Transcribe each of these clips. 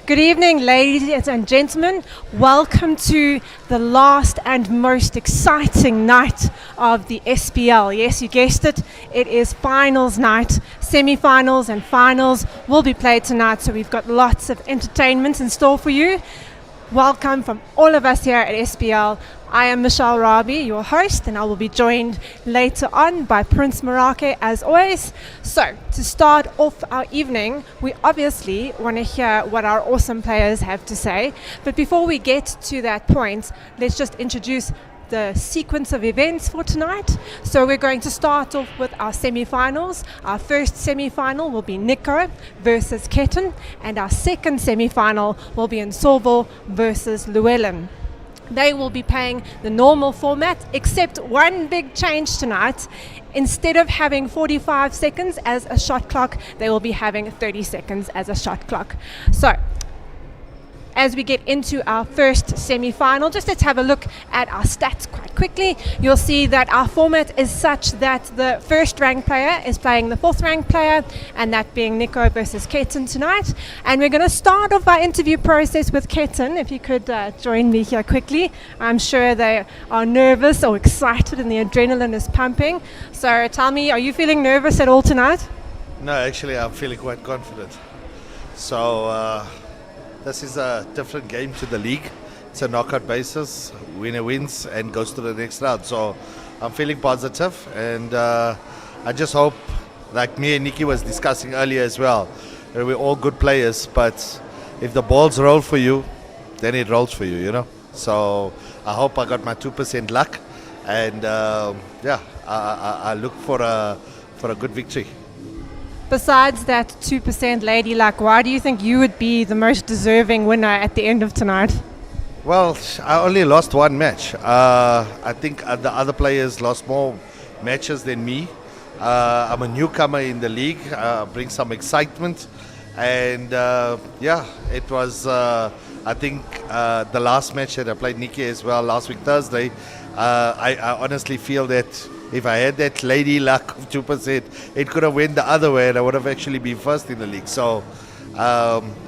Good evening, ladies and gentlemen. Welcome to the last and most exciting night of the SPL. Yes, you guessed it. It is finals night. Semi-finals and finals will be played tonight, so we've got lots of entertainment in store for you. Welcome from all of us here at SPL. I am Michelle Rabi, your host, and I will be joined later on by Prince Marake as always. So, to start off our evening, we obviously want to hear what our awesome players have to say. But before we get to that point, let's just introduce the sequence of events for tonight. So we're going to start off with our semi-finals. Our first semi-final will be Niko versus Ketan, and our second semi-final will be Nsovo versus Llewellyn. They will be playing the normal format, except one big change tonight. Instead of having 45 seconds as a shot clock, they will be having 30 seconds as a shot clock. So, as we get into our first semi-final, just let's have a look at our stats quite quickly. You'll see that our format is such that the first ranked player is playing the fourth ranked player, and that being Niko versus Ketan tonight. And we're going to start off our interview process with Ketan. If you could join me here quickly. I'm sure they are nervous or excited and the adrenaline is pumping. So tell me, are you feeling nervous at all tonight? No, actually I'm feeling quite confident. So this is a different game to the league. It's a knockout basis. Winner wins and goes to the next round. So I'm feeling positive, and I just hope, like me and Niki was discussing earlier as well, that we're all good players, but if the balls roll for you, then it rolls for you, you know. So I hope I got my 2% luck, and I look for a good victory. Besides that 2% lady luck, why do you think you would be the most deserving winner at the end of tonight? Well, I only lost one match. I think the other players lost more matches than me. I'm a newcomer in the league, bring some excitement. And it was, I think, the last match that I played Niki as well last week Thursday. I honestly feel that if I had that lady luck of 2%, it could have went the other way and I would have actually been first in the league. So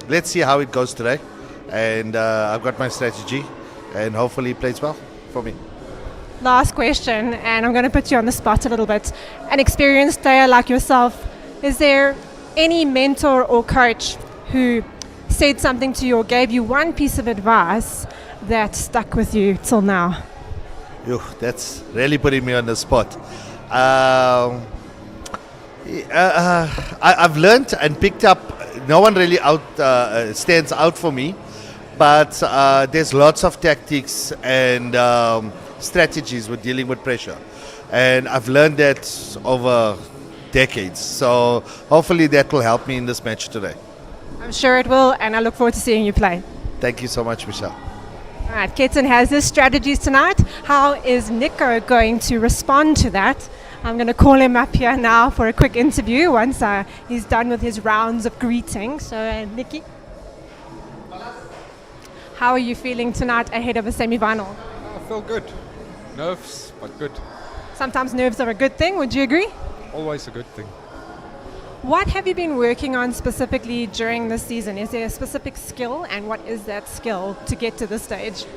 let's see how it goes today. And I've got my strategy, and hopefully it plays well for me. Last question, and I'm going to put you on the spot a little bit. An experienced player like yourself, is there any mentor or coach who said something to you or gave you one piece of advice that stuck with you till now? That's really putting me on the spot. I've learned and picked up, no one really stands out for me, but there's lots of tactics and strategies with dealing with pressure. And I've learned that over decades. So hopefully that will help me in this match today. I'm sure it will, and I look forward to seeing you play. Thank you so much, Michelle. All right, Ketan has his strategies tonight. How is Niko going to respond to that? I'm going to call him up here now for a quick interview once he's done with his rounds of greeting. So, Nikki, how are you feeling tonight ahead of a semi-final? I feel good. Nerves, but good. Sometimes nerves are a good thing. Would you agree? Always a good thing. What have you been working on specifically during this season? Is there a specific skill, and what is that skill to get to this stage?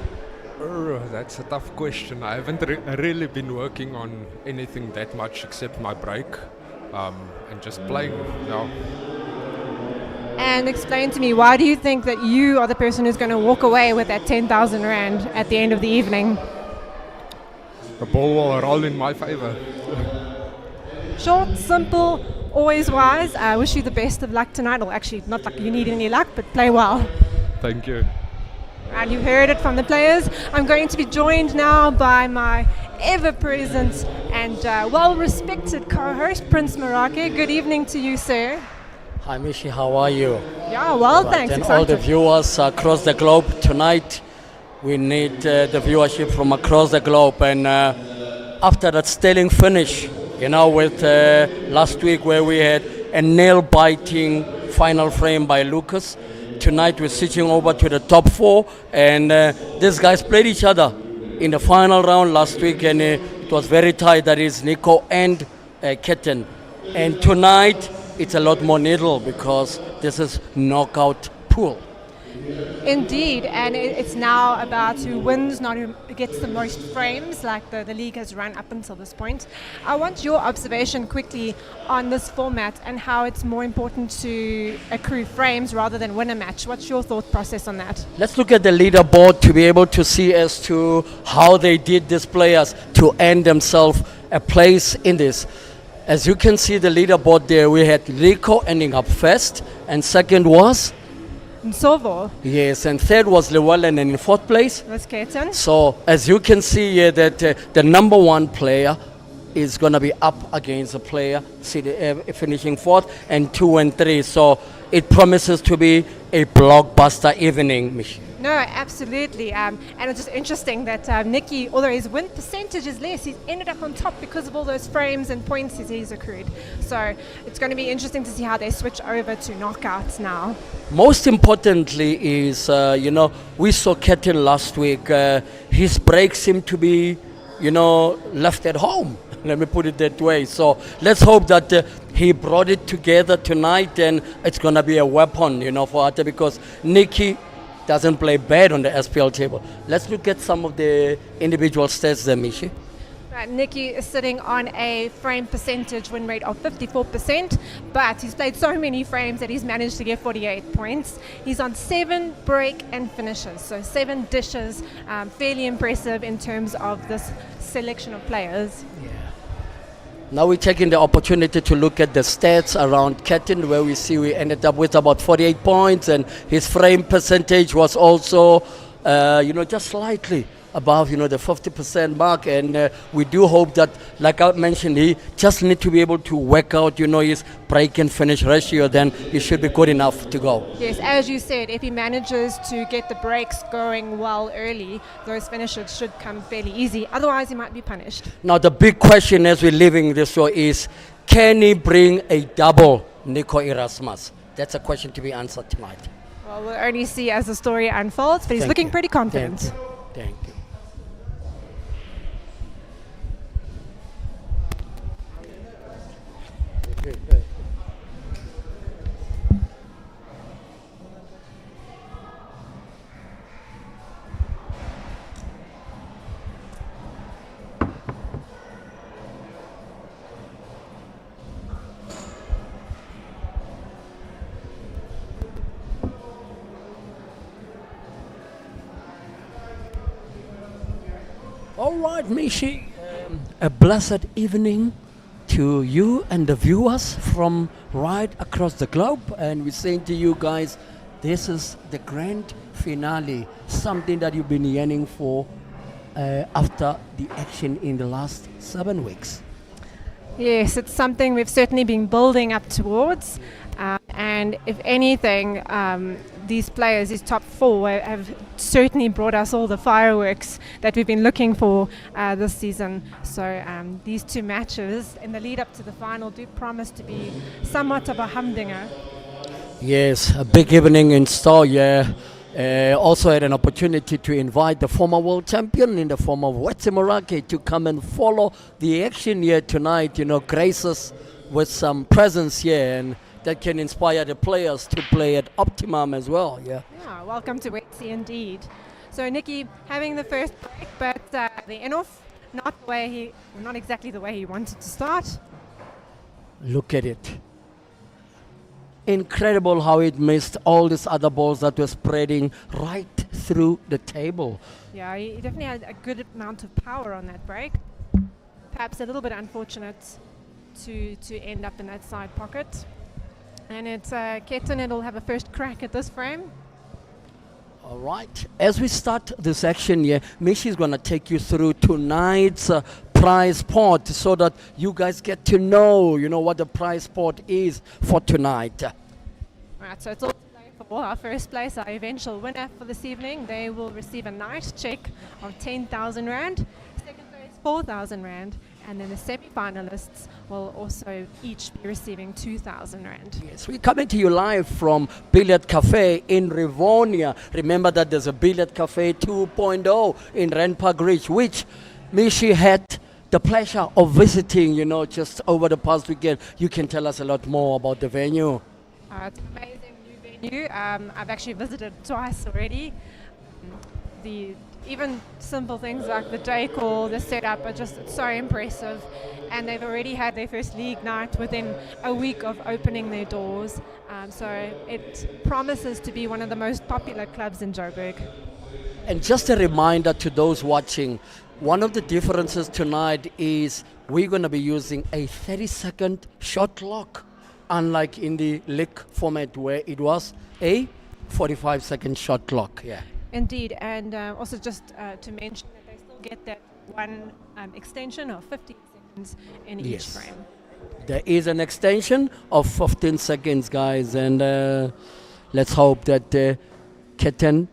That's a tough question. I haven't really been working on anything that much except my break and just playing now. And explain to me, why do you think that you are the person who's going to walk away with that 10,000 Rand at the end of the evening? The ball will roll in my favor. Short, simple, always wise. I wish you the best of luck tonight. Or actually, not like you need any luck, but play well. Thank you. And you heard it from the players. I'm going to be joined now by my ever-present and well-respected co-host, Prince Marake. Good evening to you, sir. Hi, Michi. How are you? Yeah, well, thanks. And all the viewers across the globe tonight. We need the viewership from across the globe. And after that sterling finish, with last week where we had a nail-biting final frame by Lucas. Tonight we're switching over to the top four, and these guys played each other in the final round last week, and it was very tight. That is Niko and Ketan. And tonight it's a lot more needle because this is knockout pool. Indeed, and it's now about who wins, not who gets the most frames, like the league has run up until this point. I want your observation quickly on this format and how it's more important to accrue frames rather than win a match. What's your thought process on that? Let's look at the leaderboard to be able to see as to how they did these players to earn themselves a place in this. As you can see the leaderboard there, we had Niko ending up first, and second was? Nsovo, Yes, and third was Llewellyn, and in fourth place? that's Ketan. So as you can see here that the number one player is going to be up against a player finishing fourth, and 2 and 3. So it promises to be a blockbuster evening, Michi. No, absolutely. And it's just interesting that Nicky, although his win percentage is less, he's ended up on top because of all those frames and points he's accrued. So it's going to be interesting to see how they switch over to knockouts now. Most importantly is, we saw Ketan last week. His break seemed to be, left at home. Let me put it that way. So let's hope that he brought it together tonight, and it's going to be a weapon, for Ate, because Nicky doesn't play bad on the SPL table. Let's look at some of the individual stats there, Michi. Right, Nicky is sitting on a frame percentage win rate of 54%, but he's played so many frames that he's managed to get 48 points. He's on 7 break and finishes, so 7 dishes, fairly impressive in terms of this selection of players. Now we're taking the opportunity to look at the stats around Ketan, where we see we ended up with about 48 points, and his frame percentage was also, just slightly above, the 50% mark. And we do hope that, like I mentioned, he just need to be able to work out, his break and finish ratio, then he should be good enough to go. Yes, as you said, if he manages to get the breaks going well early, those finishes should come fairly easy. Otherwise, he might be punished. Now the big question as we're leaving this show is, can he bring a double Niko Erasmus? That's a question to be answered tonight. Well, we'll only see as the story unfolds, but he's Thank looking you. pretty confident. Thank you. All right, Michi. A blessed evening to you and the viewers from right across the globe. And we're saying to you guys, this is the grand finale, something that you've been yearning for after the action in the last 7 weeks. Yes, it's something we've certainly been building up towards. And if anything, these players, these top 4, have certainly brought us all the fireworks that we've been looking for this season. So these 2 matches in the lead up to the final do promise to be somewhat of a humdinger. Yes, a big evening in store, yeah. Also had an opportunity to invite the former world champion in the form of Wetse Morake to come and follow the action here tonight, grace us with some presence here, and that can inspire the players to play at optimum as well, yeah. Yeah, welcome to Wetse indeed. So Nicky having the first break, but the end-off, not exactly the way he wanted to start. Look at it. Incredible how it missed all these other balls that were spreading right through the table. Yeah, he definitely had a good amount of power on that break. Perhaps a little bit unfortunate to end up in that side pocket. And it's Ketan that'll have a first crack at this frame. All right. As we start this action here, Michi is going to take you through tonight's prize pot so that you guys get to know, what the prize pot is for tonight. Right, so it's all today for our first place, our eventual winner for this evening. They will receive a nice check of 10,000 Rand. Second place, 4,000 Rand. And then the semi-finalists will also each be receiving 2,000 Rand. Yes, we're coming to you live from Billiard Cafe in Rivonia. Remember that there's a Billiard Cafe 2.0 in Rand Park Ridge, which Michi had the pleasure of visiting, just over the past weekend. You can tell us a lot more about the venue. It's an amazing new venue. venue. I've actually visited twice already. The even simple things like the decor, the setup are just so impressive, and they've already had their first league night within a week of opening their doors. So it promises to be one of the most popular clubs in Joburg. And just a reminder to those watching, one of the differences tonight is we're going to be using a 30-second shot clock, unlike in the league format where it was a 45-second shot clock. Yeah. Indeed, and also just to mention that they still get that one extension of 15 seconds in each frame. There is an extension of 15 seconds, guys, and let's hope that Ketan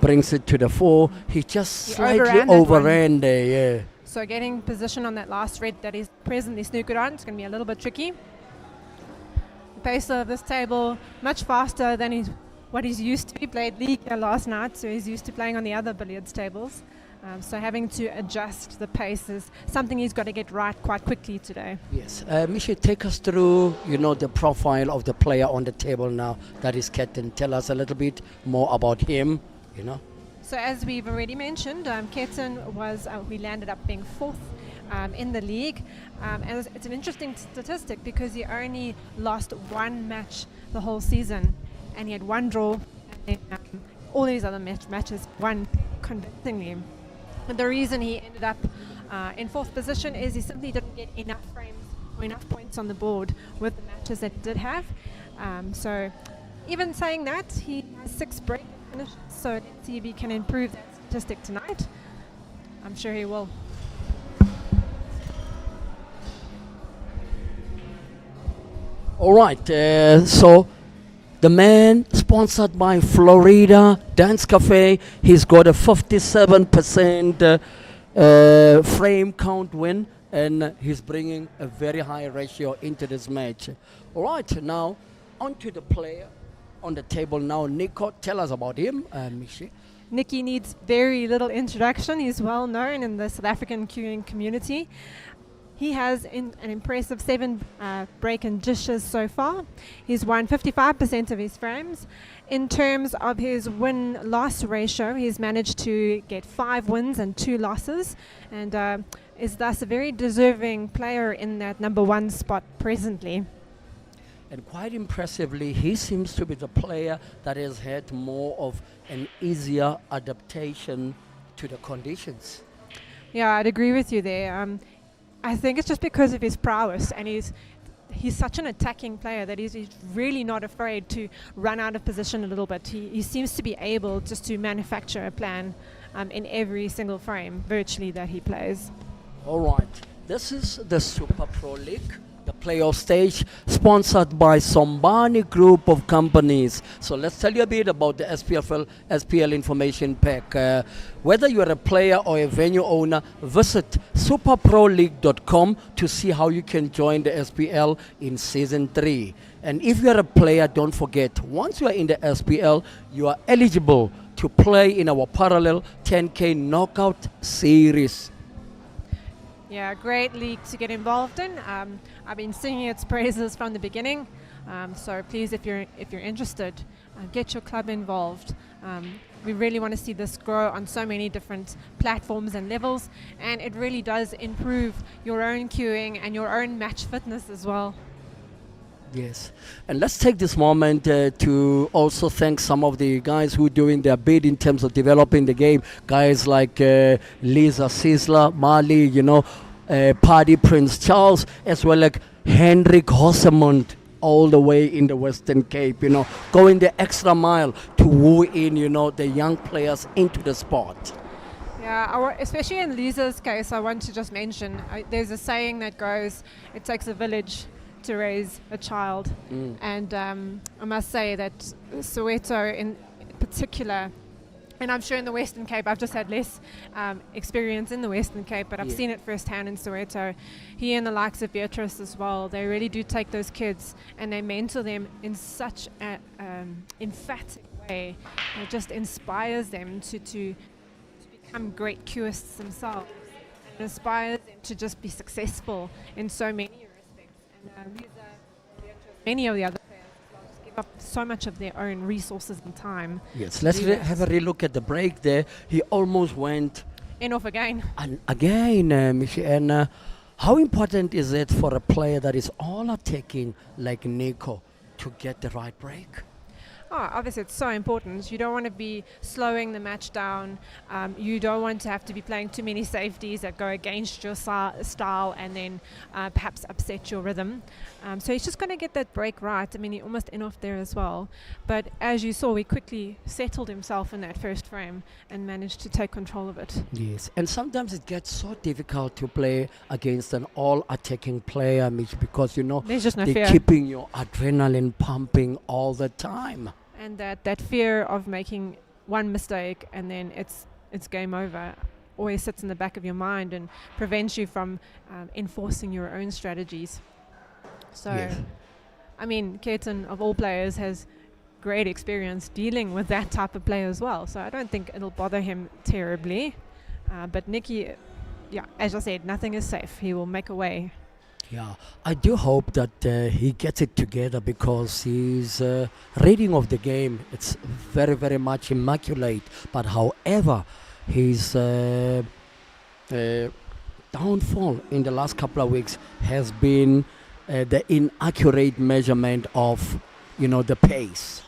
brings it to the fore. He just slightly overran there, yeah. So getting position on that last red that is presently snookered on, it's going to be a little bit tricky. The pace of this table much faster than what he's used to. He played league last night, so he's used to playing on the other billiards tables. So having to adjust the pace is something he's got to get right quite quickly today. Yes. Michi, take us through, the profile of the player on the table now. That is Ketan. Tell us a little bit more about him, So as we've already mentioned, Ketan we landed up being fourth in the league. And it's an interesting statistic because he only lost one match the whole season. And he had one draw, and all these other matches won convincingly. And the reason he ended up in fourth position is he simply didn't get enough frames or enough points on the board with the matches that he did have. So even saying that, he has 6 break finishes, so let's see if he can improve that statistic tonight. I'm sure he will. All right, so the man sponsored by Florida Dance Cafe, he's got a 57% frame count win, and he's bringing a very high ratio into this match. All right, now on to the player on the table now. Niko, tell us about him, Michi. Nicky needs very little introduction. He's well known in the South African queuing community. He has an impressive 7 break and dishes so far. He's won 55% of his frames. In terms of his win-loss ratio, he's managed to get 5 wins and 2 losses, and is thus a very deserving player in that number 1 spot presently. And quite impressively, he seems to be the player that has had more of an easier adaptation to the conditions. Yeah, I'd agree with you there. I think it's just because of his prowess, and he's such an attacking player that he's really not afraid to run out of position a little bit. He seems to be able just to manufacture a plan in every single frame, virtually, that he plays. All right. This is the Super Pro League, the playoff stage, sponsored by Somani Group of Companies. So let's tell you a bit about the SPL information pack. Whether you're a player or a venue owner, visit superproleague.com to see how you can join the SPL in Season 3. And if you're a player, don't forget, once you are in the SPL, you are eligible to play in our parallel 10K knockout series. Yeah, great league to get involved in. I've been singing its praises from the beginning. So please, if you're interested, get your club involved. We really want to see this grow on so many different platforms and levels, and it really does improve your own queuing and your own match fitness as well. Yes, and let's take this moment to also thank some of the guys who are doing their bit in terms of developing the game. Guys like Lisa Sisler, Mali, Paddy Prince Charles, as well as Hendrik Hossemond, all the way in the Western Cape, going the extra mile to woo in, the young players into the sport. Yeah, especially in Lisa's case, I want to just mention, there's a saying that goes, it takes a village to raise a child. And I must say that Soweto in particular, and I'm sure in the Western Cape, I've just had less experience in the Western Cape, but I've seen it firsthand in Soweto. He and the likes of Beatrice as well, they really do take those kids and they mentor them in such an emphatic way. It just inspires them to become great queuists themselves. It inspires them to just be successful in so many respects. And Lisa, Beatrice, many of the other players as well, just got so much of their own resources and time. Yes, let's have a relook at the break there. He almost went In off again. again, Michi. And how important is it for a player that is all attacking like Niko to get the right break? Oh, obviously, it's so important. You don't want to be slowing the match down. You don't want to have to be playing too many safeties that go against your style and then perhaps upset your rhythm. So he's just going to get that break right. I mean, he almost in off there as well. But as you saw, he quickly settled himself in that first frame and managed to take control of it. Yes, and sometimes it gets so difficult to play against an all-attacking player, Mitch, because There's just no they're fear. keeping your adrenaline pumping all the time. And that fear of making one mistake and then it's game over always sits in the back of your mind and prevents you from enforcing your own strategies. So, Yes. I mean, Ketan, of all players, has great experience dealing with that type of player as well. So I don't think it'll bother him terribly. But Nikki, yeah, as I said, nothing is safe. He will make a way. Yeah, I do hope that he gets it together because his reading of the game, it's very, very much immaculate. But however, his downfall in the last couple of weeks has been the inaccurate measurement of, the pace.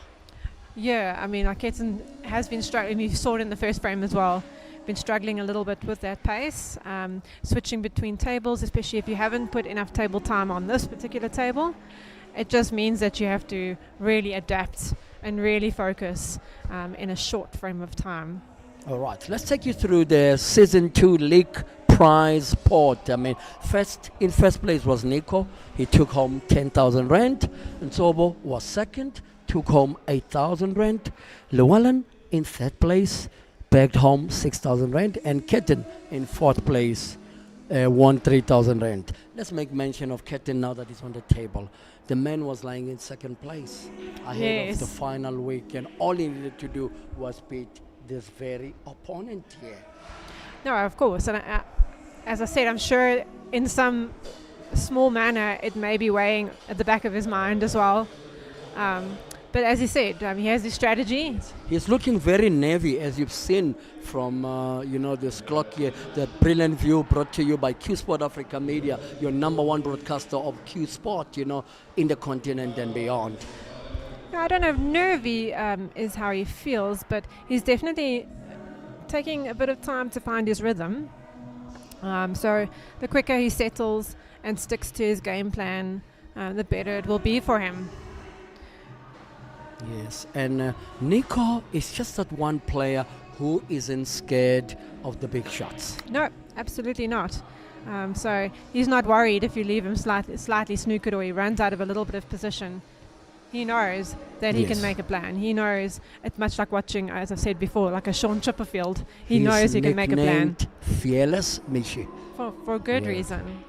Yeah, I mean, Ketan has been struggling. You saw it in the first frame as well. Been struggling a little bit with that pace, switching between tables, especially if you haven't put enough table time on this particular table. It just means that you have to really adapt and really focus in a short frame of time. All right, let's take you through the Season 2 League prize pot. I mean, in first place was Niko. He took home 10,000 rand. Nsovo was second, took home 8,000 rand. Llewellyn in third place, bagged home 6,000 rand. And Ketan in fourth place won 3,000 rand. Let's make mention of Ketan now that he's on the table. The man was lying in second place ahead of the final week, and all he needed to do was beat this very opponent here. No, of course. And as I said, I'm sure in some small manner it may be weighing at the back of his mind as well. But as he said, he has his strategy. He's looking very navy, as you've seen from this clock here. The brilliant view brought to you by Q Sport Africa Media, your number one broadcaster of Q Sport, in the continent and beyond. I don't know if nervy is how he feels, but he's definitely taking a bit of time to find his rhythm. So the quicker he settles and sticks to his game plan, the better it will be for him. Yes, and Niko is just that one player who isn't scared of the big shots. No, absolutely not. So he's not worried if you leave him slightly snookered or he runs out of a little bit of position. He knows that he can make a plan. He knows it's much like watching, as I've said before, like a Sean Chipperfield. He knows he can make a plan. Nicknamed Fearless Michi. For good reason.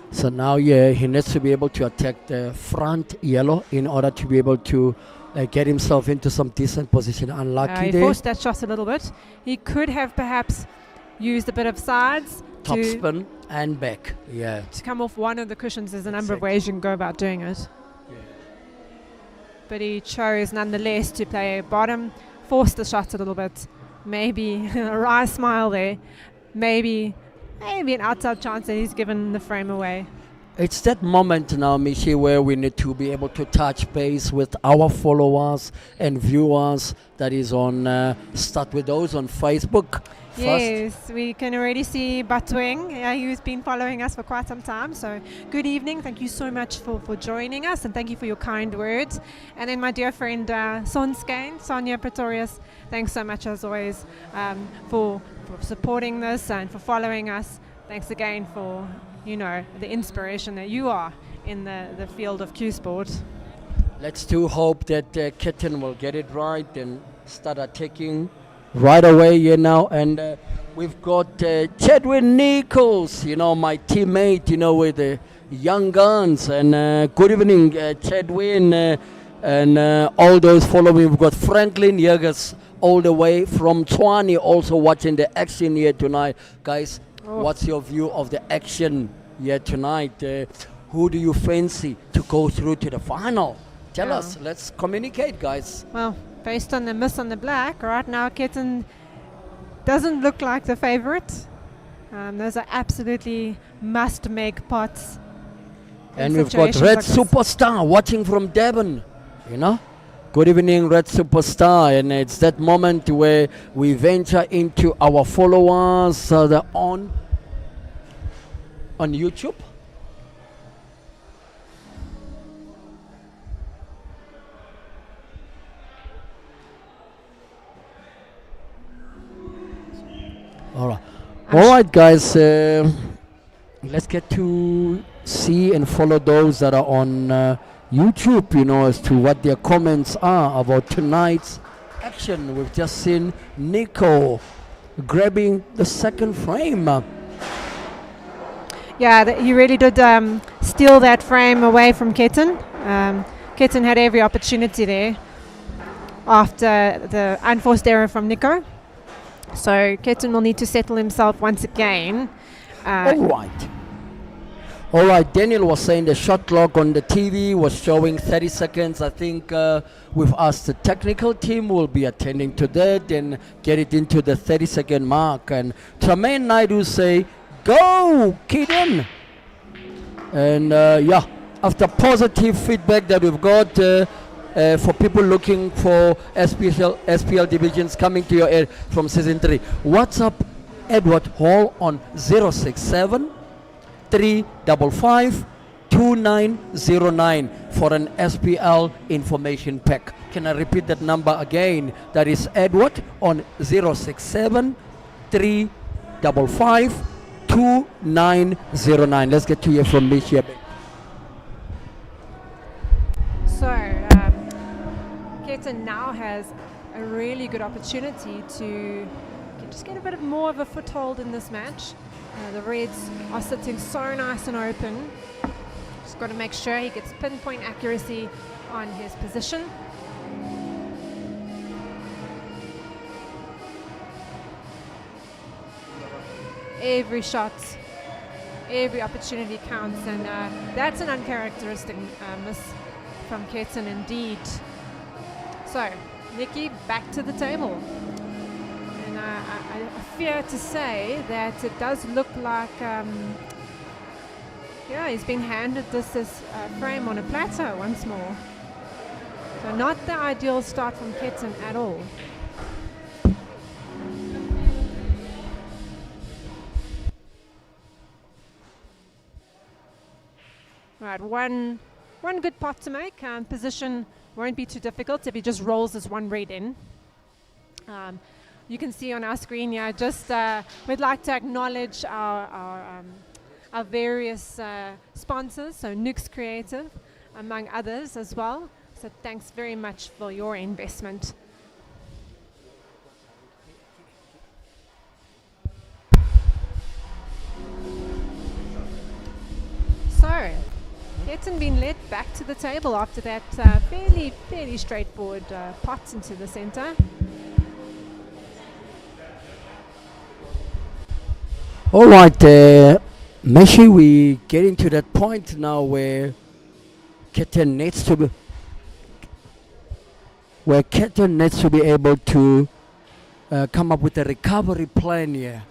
So now, he needs to be able to attack the front yellow in order to be able to get himself into some decent position. Unlucky He there. forced that shot a little bit. He could have perhaps used a bit of sides Top to spin and back. Yeah. to come off one of the cushions. There's a number of ways you can go about doing it. But he chose nonetheless to play bottom, forced the shot a little bit. Maybe a wry smile there. Maybe an outside chance that he's given the frame away. It's that moment now, Michi, where we need to be able to touch base with our followers and viewers. That is on, start with those on Facebook. Yes, we can already see Batwing, who's been following us for quite some time. So good evening. Thank you so much for joining us, and thank you for your kind words. And then my dear friend Sonia Pretorius, thanks so much as always for supporting this and for following us. Thanks again for, the inspiration that you are in the field of Q Sport. Let's do hope that Ketan will get it right and start attacking right away here now. And we've got Chadwin Nichols, my teammate, with the young guns. And good evening, Chadwin, and all those following. We've got Franklin Jägers all the way from Tshwane also watching the action here tonight. Guys, what's your view of the action here tonight? who do you fancy to go through to the final? Tell Yeah. us. Let's communicate, guys. Well, based on the miss on the black, right now Ketan doesn't look like the favorite. Those are absolutely must-make pots. in And we've got situations Red like this. Superstar watching from Devon, you know. Good evening, Red Superstar. And it's that moment where we venture into our followers on YouTube. All right. All right, guys. Let's get to see and follow those that are on YouTube, you know, as to what their comments are about tonight's action. We've just seen Niko grabbing the second frame. Yeah, he really did steal that frame away from Ketan. Ketan had every opportunity there after the unforced error from Niko. So Ketan will need to settle himself once again. All right, Daniel was saying the shot clock on the TV was showing 30 seconds. I think with us, the technical team will be attending to that and get it into the 30-second mark. And Tremaine Naidu say, go, Ketan! And yeah, after positive feedback that we've got for people looking for SPL divisions coming to your area from season 3, what's up, Edward Hall on 067 355 2909 for an SPL information pack. Can I repeat that number again? That is Edward on 067 355 2909. Let's get to hear from Misha. So Ketan now has a really good opportunity to just get a bit of more of a foothold in this match. The Reds are sitting so nice and open. Just got to make sure he gets pinpoint accuracy on his position. Every shot, every opportunity counts, and that's an uncharacteristic miss from Ketan indeed. So, Nikki back to the table. And I fear to say that it does look like, yeah, he's been handed this frame on a platter once more. So not the ideal start from Ketan at all. Right, one good pot to make. Position won't be too difficult if he just rolls this one red in. You can see on our screen here, just we'd like to acknowledge our various sponsors, so Nukes Creative, among others as well. So thanks very much for your investment. So, Ketan been led back to the table after that fairly straightforward pot into the center. All right, Meshi, we getting to that point now where Ketan needs to be able to come up with a recovery plan here.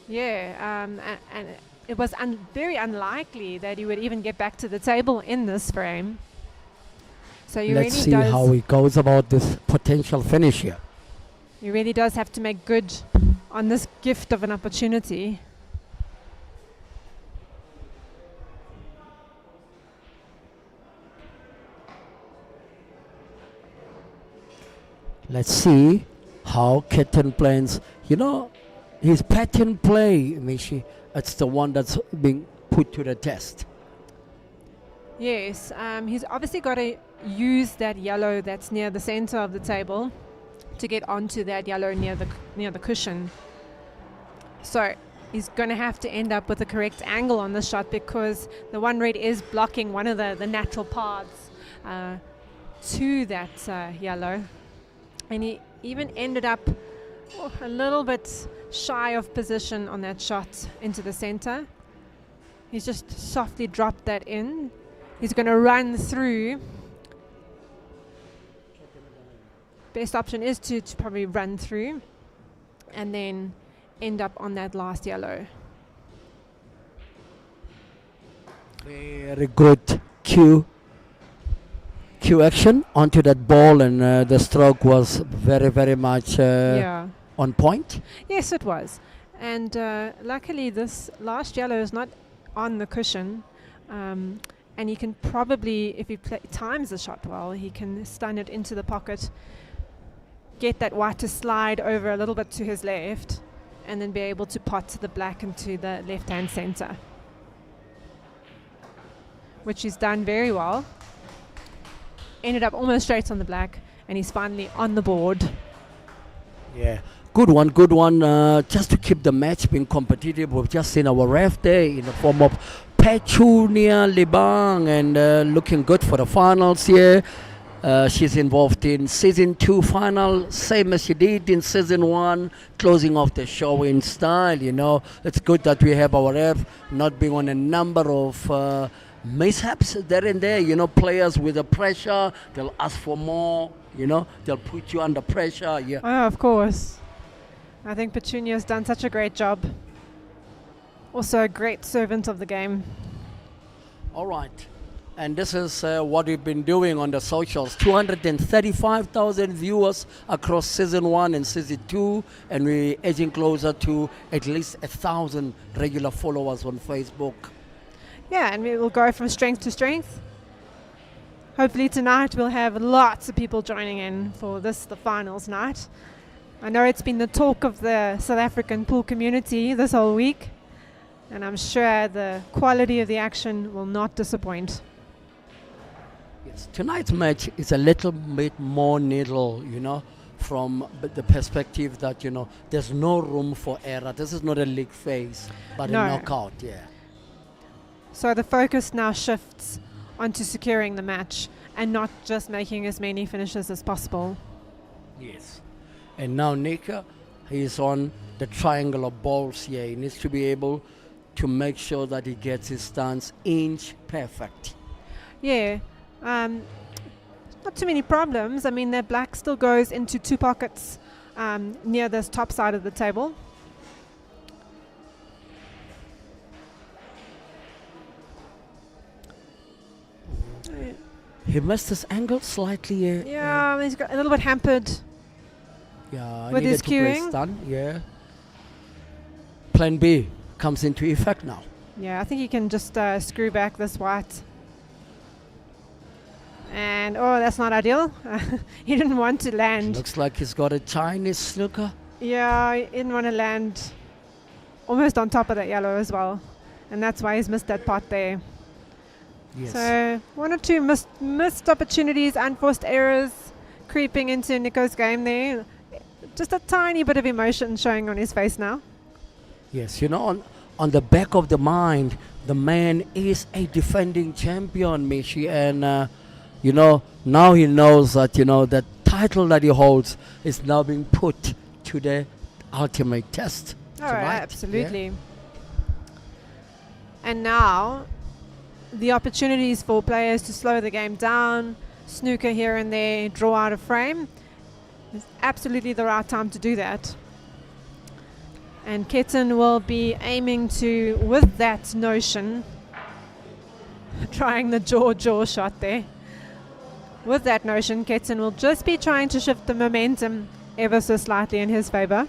Yeah, and it was very unlikely that he would even get back to the table in this frame. So Let's see how he goes about this potential finish here. He really does have to make good on this gift of an opportunity. Let's see how Ketan plans. You know, his pattern play, Mishi, it's the one that's being put to the test. Yes, he's obviously got to use that yellow that's near the center of the table to get onto that yellow near the cushion. So he's going to have to end up with the correct angle on the shot because the one red is blocking one of the natural paths to that yellow. And he even ended up a little bit shy of position on that shot into the center. He's just softly dropped that in. He's going to run through. Best option is to probably run through and then end up on that last yellow. Very good cue action onto that ball, and the stroke was very, very much on point. Yes, it was. And luckily this last yellow is not on the cushion. And he can probably, if he times the shot well, he can stun it into the pocket, get that white to slide over a little bit to his left, and then be able to pot the black into the left-hand center, which he's done very well. Ended up almost straight on the black, and he's finally on the board. Yeah, good one, good one. Just to keep the match being competitive, we've just seen our ref there in the form of Petunia Libang, and looking good for the finals here. She's involved in season 2 final, same as she did in season 1, closing off the show in style. You know, it's good that we have our ref not being on a number of mishaps there and there. You know, players with the pressure, they'll ask for more. You know, they'll put you under pressure. Yeah. Oh, of course. I think Petunia's done such a great job. Also a great servant of the game. All right. And this is what we've been doing on the socials. 235,000 viewers across season 1 and season 2. And we're edging closer to at least 1,000 regular followers on Facebook. Yeah, and we will go from strength to strength. Hopefully tonight we'll have lots of people joining in for the finals night. I know it's been the talk of the South African pool community this whole week. And I'm sure the quality of the action will not disappoint. Yes, tonight's match is a little bit more neutral, you know, from the perspective that, you know, there's no room for error. This is not a league phase, but No. a knockout, yeah. So the focus now shifts onto securing the match and not just making as many finishes as possible. Yes. And now Niko, he's on the triangle of balls here. He needs to be able to make sure that he gets his stance inch perfect. Yeah. Not too many problems. I mean, that black still goes into 2 pockets near this top side of the table. He missed his angle slightly. Yeah, he's got a little bit hampered. Yeah, with needed his to play cueing. stun, yeah. Plan B comes into effect now. Yeah, I think he can just screw back this white. And, oh, that's not ideal. He didn't want to land. Looks like he's got a Chinese snooker. Yeah, he didn't want to land almost on top of that yellow as well. And that's why he's missed that pot there. Yes. So 1 or 2 missed opportunities, unforced errors creeping into Niko's game there. Just a tiny bit of emotion showing on his face now. Yes, you know, on the back of the mind, the man is a defending champion, Mishi, and you know, now he knows that, you know, the title that he holds is now being put to the ultimate test. Oh, tonight. absolutely. And now the opportunities for players to slow the game down, snooker here and there, draw out of frame, is absolutely the right time to do that. And Ketan will be aiming to, with that notion, trying the jaw shot there. With that notion, Ketan will just be trying to shift the momentum ever so slightly in his favor.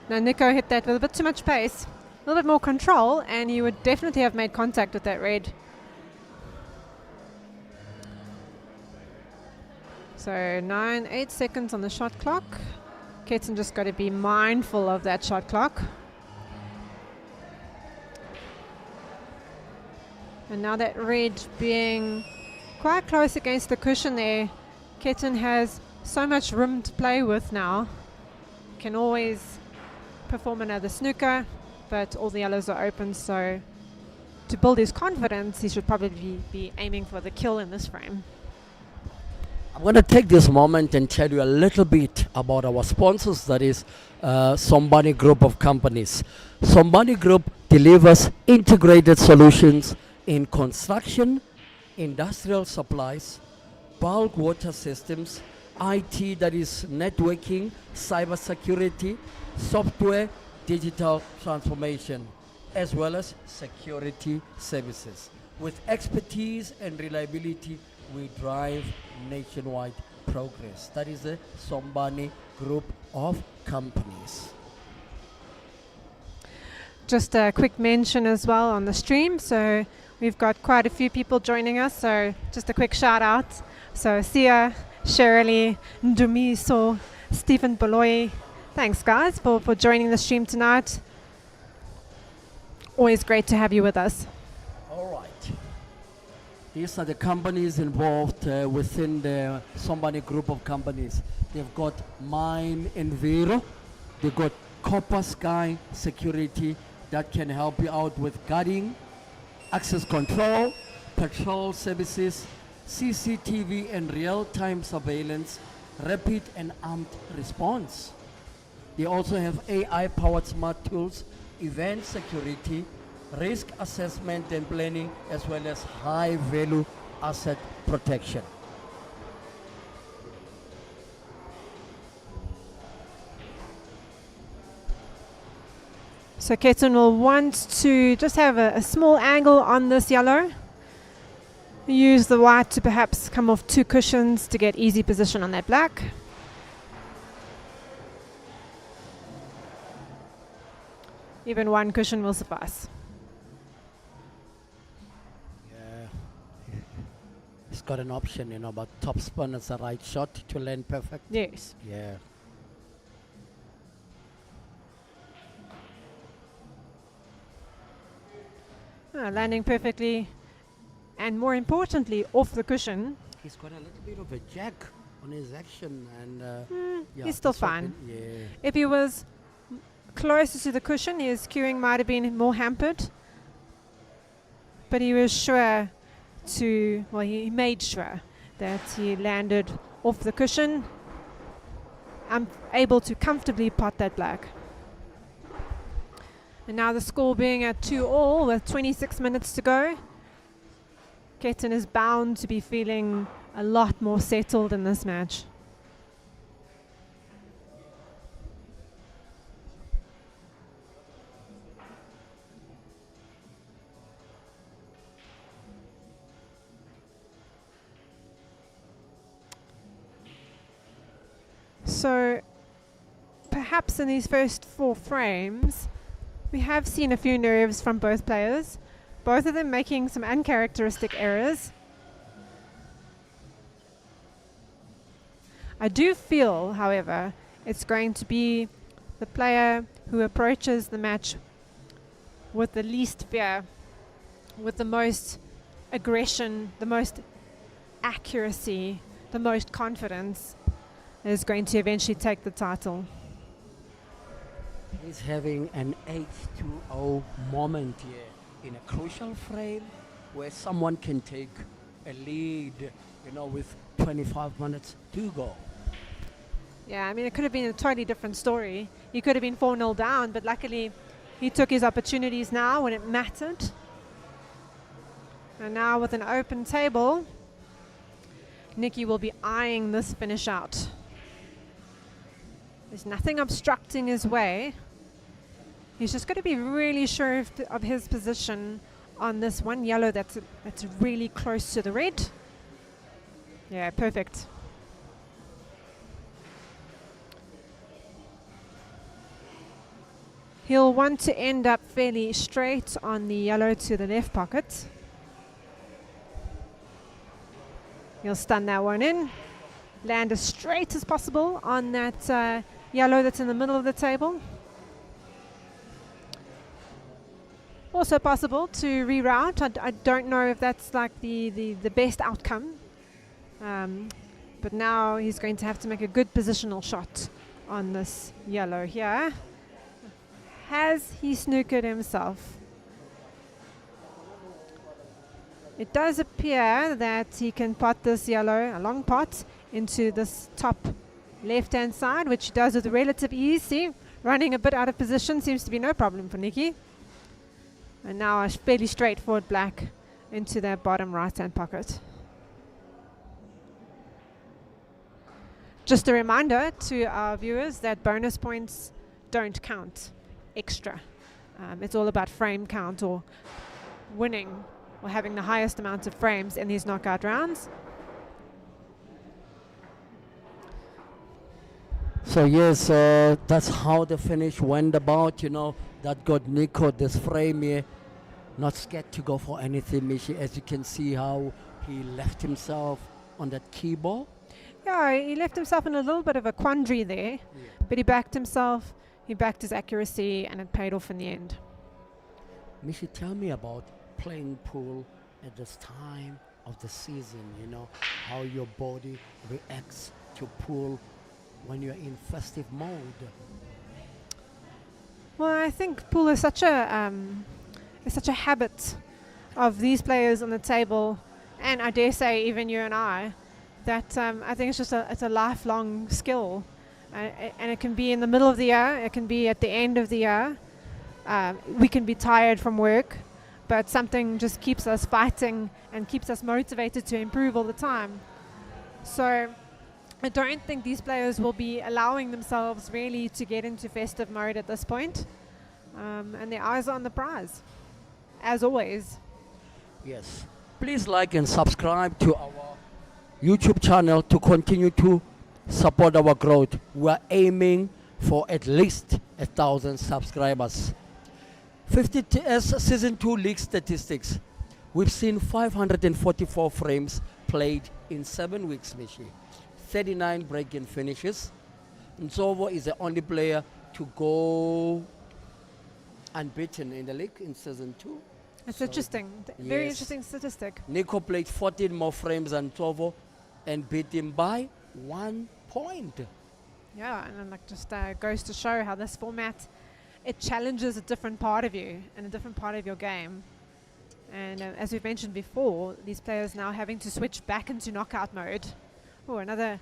Now Niko hit that with a bit too much pace, a little bit more control, and he would definitely have made contact with that red. So 8 seconds on the shot clock. Ketan just got to be mindful of that shot clock. And now that red being quite close against the cushion there, Ketan has so much room to play with now. Can always perform another snooker, but all the yellows are open, so to build his confidence, he should probably be aiming for the kill in this frame. I'm going to take this moment and tell you a little bit about our sponsors, that is Somani Group of Companies. Somani Group delivers integrated solutions in construction, industrial supplies, bulk water systems, IT, that is networking, cybersecurity, software, digital transformation, as well as security services. With expertise and reliability, we drive nationwide progress. That is the Somani Group of Companies. Just a quick mention as well on the stream. So we've got quite a few people joining us. So just a quick shout out. So Sia, Shirley, Ndumiso, Stephen Boloy. Thanks guys for joining the stream tonight. Always great to have you with us. All right. These are the companies involved within the Somani Group of Companies. They've got Mine and Vero. They've got Copper Sky Security that can help you out with guarding, access control, patrol services, CCTV and real-time surveillance, rapid and armed response. They also have AI-powered smart tools, event security, risk assessment and planning, as well as high-value asset protection. So Ketan will want to just have a small angle on this yellow. Use the white to perhaps come off 2 cushions to get easy position on that black. Even 1 cushion will suffice. Yeah. It's got an option, you know, but top spin is the right shot to land perfect. Yes. Yeah. Landing perfectly, and more importantly, off the cushion. He's got a little bit of a jack on his action, and yeah, He's still that's what fine. Yeah. If he was closer to the cushion, his cueing might have been more hampered. But he was sure to, well, he made sure that he landed off the cushion. I'm able to comfortably pot that black. And now the score being at 2-all with 26 minutes to go. Ketan is bound to be feeling a lot more settled in this match. So perhaps in these first 4 frames, we have seen a few nerves from both players, both of them making some uncharacteristic errors. I do feel, however, it's going to be the player who approaches the match with the least fear, with the most aggression, the most accuracy, the most confidence, is going to eventually take the title. He's having an H2O moment here in a crucial frame where someone can take a lead, you know, with 25 minutes to go. Yeah, I mean, it could have been a totally different story. He could have been 4-0 down, but luckily he took his opportunities now when it mattered. And now with an open table, Nikki will be eyeing this finish out. There's nothing obstructing his way. He's just got to be really sure of his position on this one yellow that's really close to the red. Yeah, perfect. He'll want to end up fairly straight on the yellow to the left pocket. He'll stun that one in. Land as straight as possible on that yellow that's in the middle of the table. Also possible to reroute. I don't know if that's like the best outcome. But now he's going to have to make a good positional shot on this yellow here. Has he snookered himself? It does appear that he can pot this yellow, a long pot, into this top left-hand side, which he does with relative ease. See, running a bit out of position seems to be no problem for Nikki. And now a fairly straightforward black into that bottom right-hand pocket. Just a reminder to our viewers that bonus points don't count extra. It's all about frame count or winning or having the highest amount of frames in these knockout rounds. So yes, that's how the finish went about, you know. That got Niko this frame here. Not scared to go for anything, Michi. As you can see how he left himself on that key ball. Yeah, he left himself in a little bit of a quandary there, but he backed himself, he backed his accuracy, and it paid off in the end. Michi, tell me about playing pool at this time of the season, you know, how your body reacts to pool when you're in festive mode. Well, I think pool is such a habit of these players on the table, and I dare say even you and I, that I think it's a lifelong skill, and it can be in the middle of the year, it can be at the end of the year. We can be tired from work, but something just keeps us fighting and keeps us motivated to improve all the time. So I don't think these players will be allowing themselves really to get into festive mode at this point, and their eyes are on the prize, as always. Yes. Please like and subscribe to our YouTube channel to continue to support our growth. We are aiming for at least 1,000 subscribers. as Season 2 league statistics, we've seen 544 frames played in 7 weeks, Michi. 39 break-in finishes. Nsovo is the only player to go unbeaten in the league in Season 2. It's interesting. Very interesting statistic. Niko played 14 more frames than Nsovo and beat him by 1 point. Yeah, and then just goes to show how this format, it challenges a different part of you and a different part of your game. And as we've mentioned before, these players now having to switch back into knockout mode. Oh, another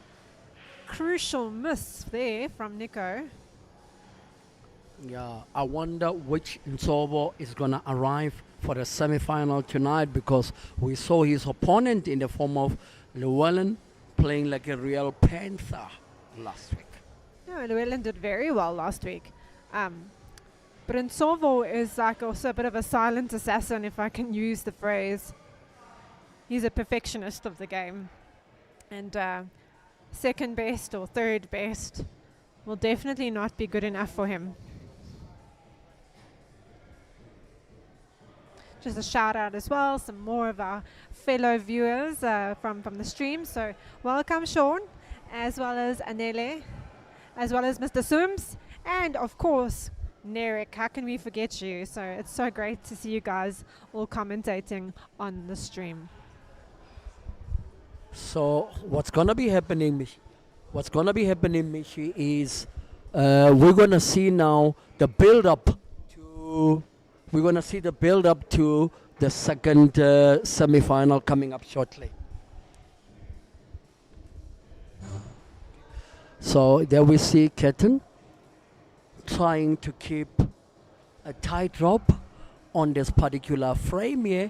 crucial miss there from Niko. Yeah, I wonder which Nsovo is going to arrive for the semi-final tonight, because we saw his opponent in the form of Llewellyn playing like a real panther last week. Yeah, Llewellyn did very well last week. But Nsovo is like also a bit of a silent assassin, if I can use the phrase. He's a perfectionist of the game. And second best or third best will definitely not be good enough for him. Just a shout out as well, some more of our fellow viewers from the stream. So welcome Sean, as well as Anele, as well as Mr. Sooms, and of course Nerek. How can we forget you? So it's so great to see you guys all commentating on the stream. So what's going to be happening, Michi? What's going to be happening, Michi, is we're going to see now the build-up to... We're going to see the build-up to the second semi-final coming up shortly. So there we see Ketan trying to keep a tight rope on this particular frame here,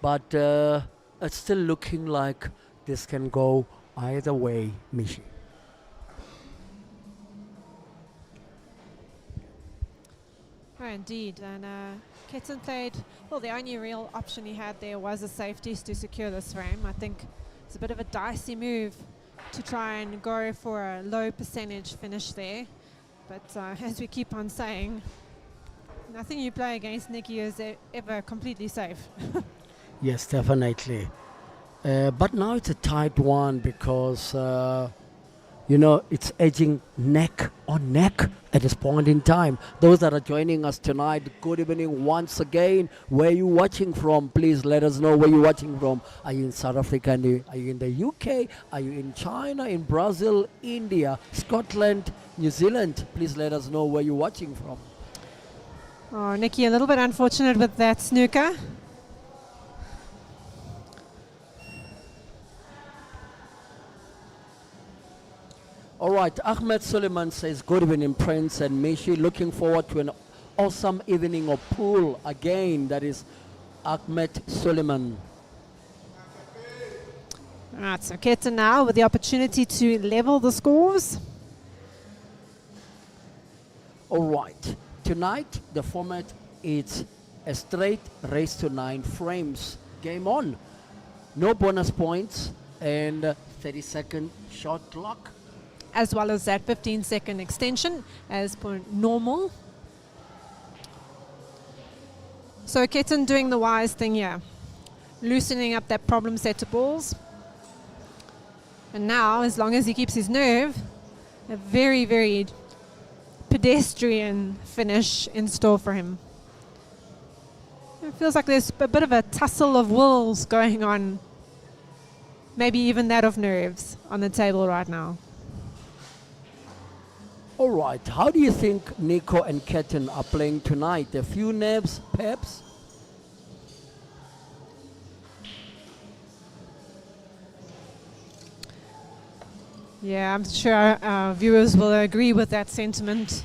but it's still looking like this can go either way, Michi. Oh, indeed. And Ketan played, well, the only real option he had there was a safety to secure this frame. I think it's a bit of a dicey move to try and go for a low percentage finish there. But as we keep on saying, nothing you play against Nikki is ever completely safe. Yes, definitely. But now it's a tight one because, you know, it's edging neck on neck at this point in time. Those that are joining us tonight, good evening once again. Where are you watching from? Please let us know where you're watching from. Are you in South Africa? Are you in the UK? Are you in China, in Brazil, India, Scotland, New Zealand? Please let us know where you're watching from. Oh, Nikki, a little bit unfortunate with that snooker. All right, Ahmed Suleiman says, good evening, Prince and Mishi. Looking forward to an awesome evening of pool again. That is Ahmed Suleiman. Alright, so Ketan now with the opportunity to level the scores. All right, tonight the format is a straight race to 9 frames. Game on. No bonus points and 30-second shot clock. As well as that 15-second extension as per normal. So Ketan doing the wise thing here. Loosening up that problem set of balls. And now, as long as he keeps his nerve, a very, very pedestrian finish in store for him. It feels like there's a bit of a tussle of wills going on. Maybe even that of nerves on the table right now. All right, how do you think Niko and Ketan are playing tonight? A few nerves, perhaps? Yeah, I'm sure our viewers will agree with that sentiment.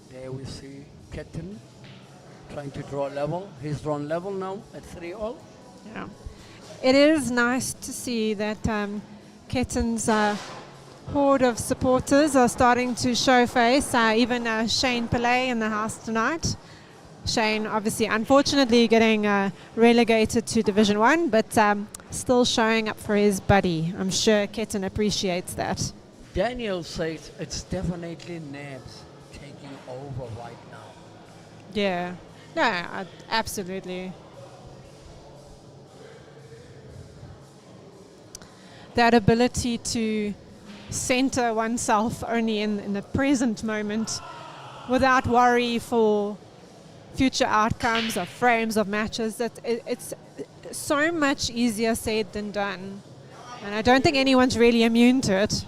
There we see Ketan trying to draw level. He's drawn level now at 3-all. Yeah. It is nice to see that Ketan's horde of supporters are starting to show face. Even Shane Pillay in the house tonight. Shane, obviously, unfortunately, getting relegated to Division 1, but still showing up for his buddy. I'm sure Ketan appreciates that. Daniel says it's definitely nerves taking over right now. Yeah. No, absolutely. That ability to center oneself only in the present moment without worry for future outcomes or frames of matches, it's so much easier said than done. And I don't think anyone's really immune to it.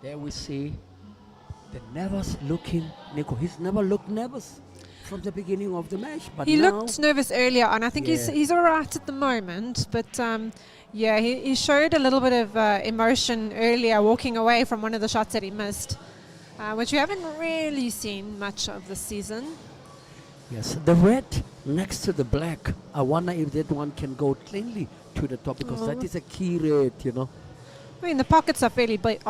There we see the nervous looking Niko. He's never looked nervous from the beginning of the match, but He now looked nervous earlier on. I think he's all right at the moment, but yeah, he showed a little bit of emotion earlier, walking away from one of the shots that he missed, which we haven't really seen much of this season. yes, the red next to the black. I wonder if that one can go cleanly to the top because that is a key red, you know. I mean, the pockets are fairly big,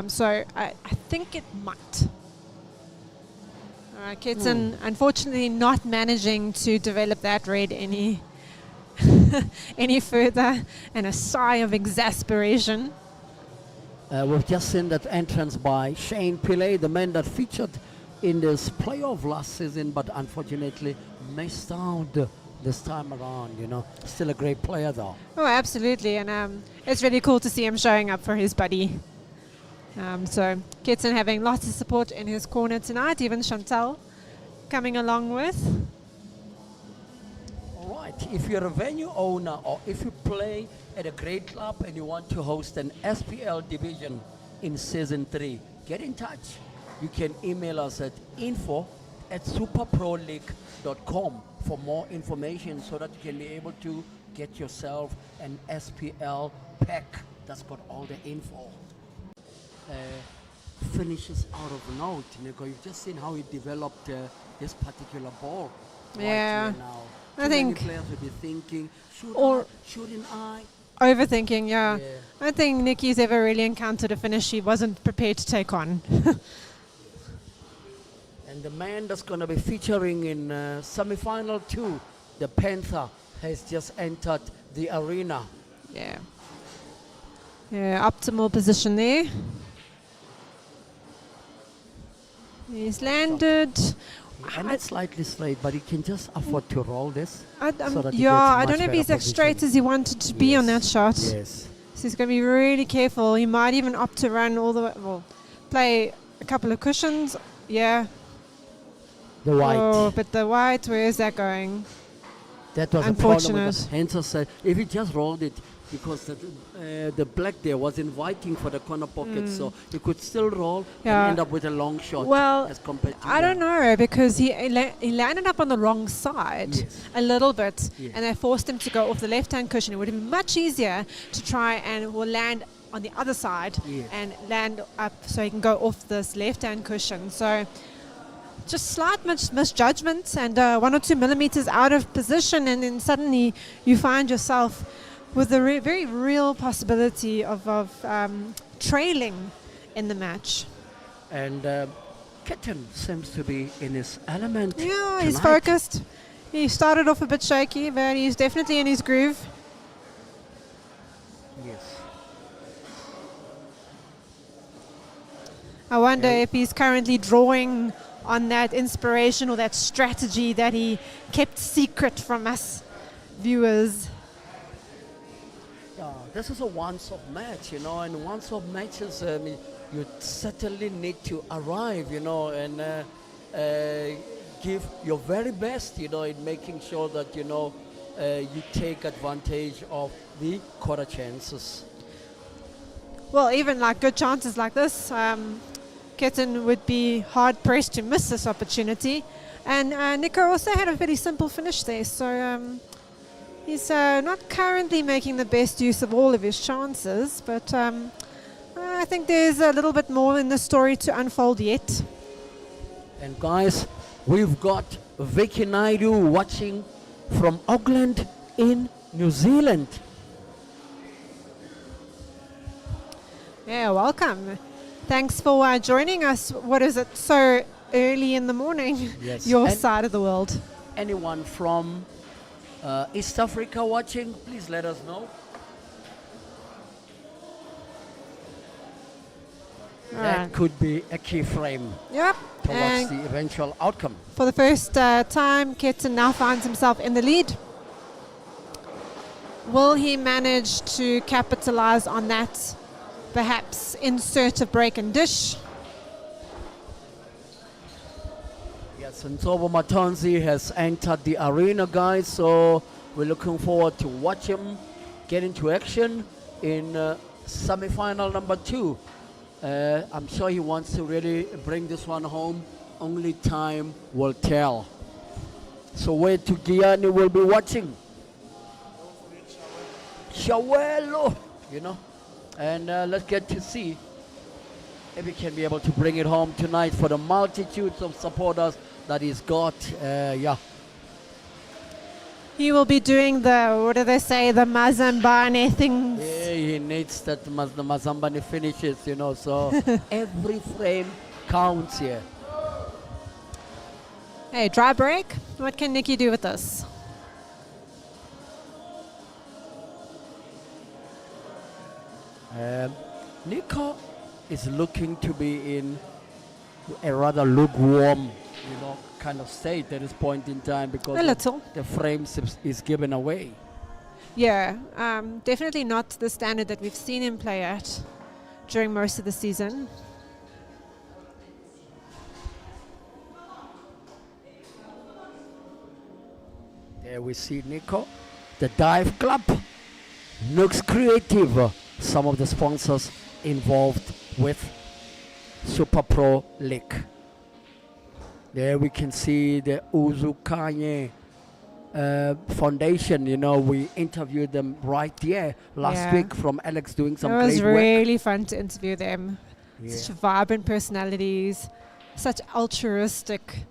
so I think it might. Ketan, unfortunately, not managing to develop that red any any further, and a sigh of exasperation. We've just seen that entrance by Shane Pillay, the man that featured in this playoff last season, but unfortunately missed out this time around, you know. Still a great player though. Oh, absolutely, and it's really cool to see him showing up for his buddy. So Ketan having lots of support in his corner tonight, even Chantal coming along with. All right, if you're a venue owner or if you play at a great club and you want to host an SPL division in season 3, get in touch. You can email us at info@superproleague.com for more information so that you can be able to get yourself an SPL pack that's got all the info. Finishes out of note, Niko. You've just seen how he developed this particular ball. Yeah, right here now. I think Too many players will be thinking, shouldn't I? Overthinking, yeah. I don't think Nikki's ever really encountered a finish she wasn't prepared to take on. And the man that's going to be featuring in semi-final 2, the Panther, has just entered the arena. Yeah. Yeah, optimal position there. He's landed. And it's slightly straight, but he can just afford to roll this. I don't know if he's as straight as he wanted to be on that shot. Yes. So he's going to be really careful. He might even opt to run all the way, play a couple of cushions. Yeah. The white. Oh, but the white, where is that going? That was a problem with Unfortunate. the Hanser said if he just rolled it because the black there was inviting for the corner pocket, so he could still roll Yeah. and end up with a long shot. Well, as compared to I don't know, because he landed up on the wrong side Yes. a little bit, Yeah. and they forced him to go off the left-hand cushion. It would have been much easier to try and will land on the other side Yeah. and land up so he can go off this left-hand cushion. So just slight misjudgment and 1 or 2 millimeters out of position, and then suddenly you find yourself with the very real possibility of trailing in the match. And Ketan seems to be in his element. Yeah, he's tonight. focused. He started off a bit shaky, but he's definitely in his groove. Yes. I wonder if he's currently drawing on that inspiration or that strategy that he kept secret from us viewers. Yeah, this is a once-off match, and once-off matches, you certainly need to arrive, and give your very best, in making sure that, you take advantage of the quarter chances. Well, even like good chances like this, Ketan would be hard pressed to miss this opportunity. And Niko also had a very simple finish there, so he's not currently making the best use of all of his chances, but I think there's a little bit more in the story to unfold yet. And guys, we've got Vicky Naidu watching from Auckland in New Zealand. Yeah, welcome. Thanks for joining us. What is it, so early in the morning? Yes. Your And side of the world. anyone from East Africa watching, please let us know. That Alright. could be a key frame Yep. towards And the eventual outcome. for the first time, Ketan now finds himself in the lead. Will he manage to capitalize on that? Perhaps insert a break and dish? Yes, Nsovo Matanzi has entered the arena, guys, so we're looking forward to watch him get into action in semi-final number 2. I'm sure he wants to really bring this one home. Only time will tell. So where to Guyana will be watching. Shawelo, and let's get to see if he can be able to bring it home tonight for the multitudes of supporters that he's got. He will be doing the, what do they say, the Mazambane things. Yeah, he needs that the Mazambani finishes, so every frame counts here. Hey, dry break. What can Nikki do with this? Niko is looking to be in a rather lukewarm, kind of state at this point in time because A little. the frames is given away. Yeah, definitely not the standard that we've seen him play at during most of the season. There we see Niko, the dive club, looks creative. Some of the sponsors involved with Super Pro League. There we can see the Uzukanye Foundation. We interviewed them right there last Yeah. week from Alex doing some It was great work. really fun to interview them. Yeah. Such vibrant personalities, such altruistic,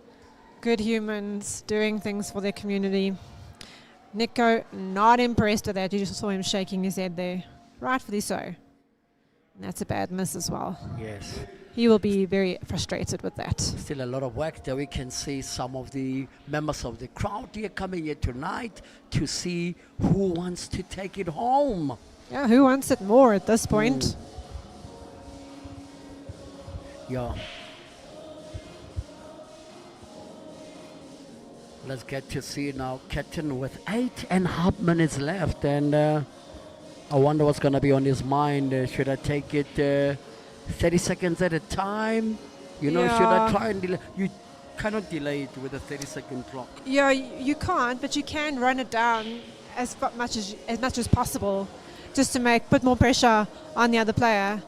good humans doing things for their community. Niko, not impressed with that. You just saw him shaking his head there. Rightfully so. And that's a bad miss as well. Yes. He will be very frustrated with that. Still a lot of work there. We can see some of the members of the crowd here coming here tonight to see who wants to take it home. Yeah, who wants it more at this point? Yeah. Let's get to see now Ketan with 8.5 minutes left, and I wonder what's going to be on his mind. Should I take it 30 seconds at a time? Should I Yeah. try and delay? You cannot delay it with a 30-second clock. Yeah, you can't, but you can run it down as much as possible, just to put more pressure on the other player.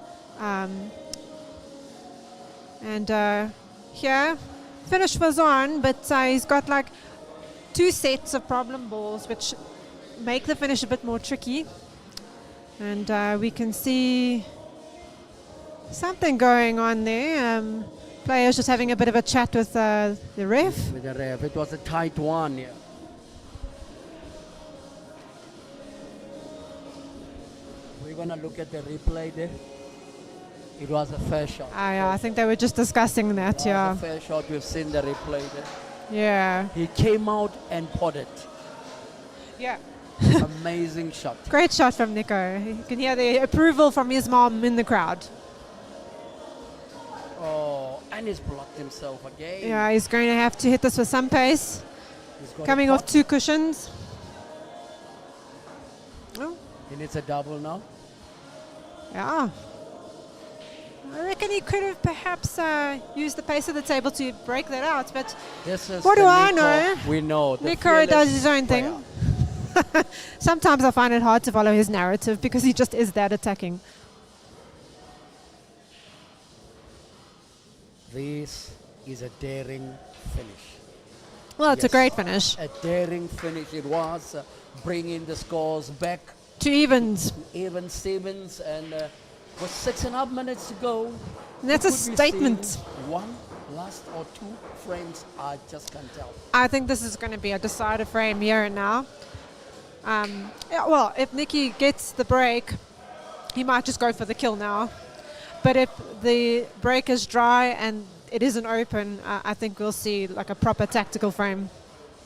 Here, finish was on, but he's got like 2 sets of problem balls, which make the finish a bit more tricky. And we can see something going on there. Players just having a bit of a chat with the ref. With the ref, it was a tight one. Yeah. We're gonna look at the replay there. It was a fair shot. I think they were just discussing that. It was Yeah. a fair shot. We've seen the replay there. Yeah. He came out and potted. Yeah. Amazing shot. Great shot from Niko. You can hear the approval from his mom in the crowd. Oh, and he's blocked himself again. Yeah, he's going to have to hit this with some pace. He's got Coming a off pot. 2 cushions. Oh, He needs a double now. yeah. I reckon he could have perhaps used the pace of the table to break that out, but This is What the do I Niko know? We know. the Niko fearless does his own player. thing. Sometimes I find it hard to follow his narrative because he just is that attacking. This is a daring finish. Well, it's a Yes. great finish. A daring finish it was, bringing the scores back. 2 evens. Even Stevens, and with 6.5 minutes to go. And that's we a could be statement. seeing one last or 2 frames. I just can't tell. I think this is going to be a decider frame here and now. Yeah, well, if Nicky gets the break, he might just go for the kill now. But if the break is dry and it isn't open, I think we'll see like a proper tactical frame.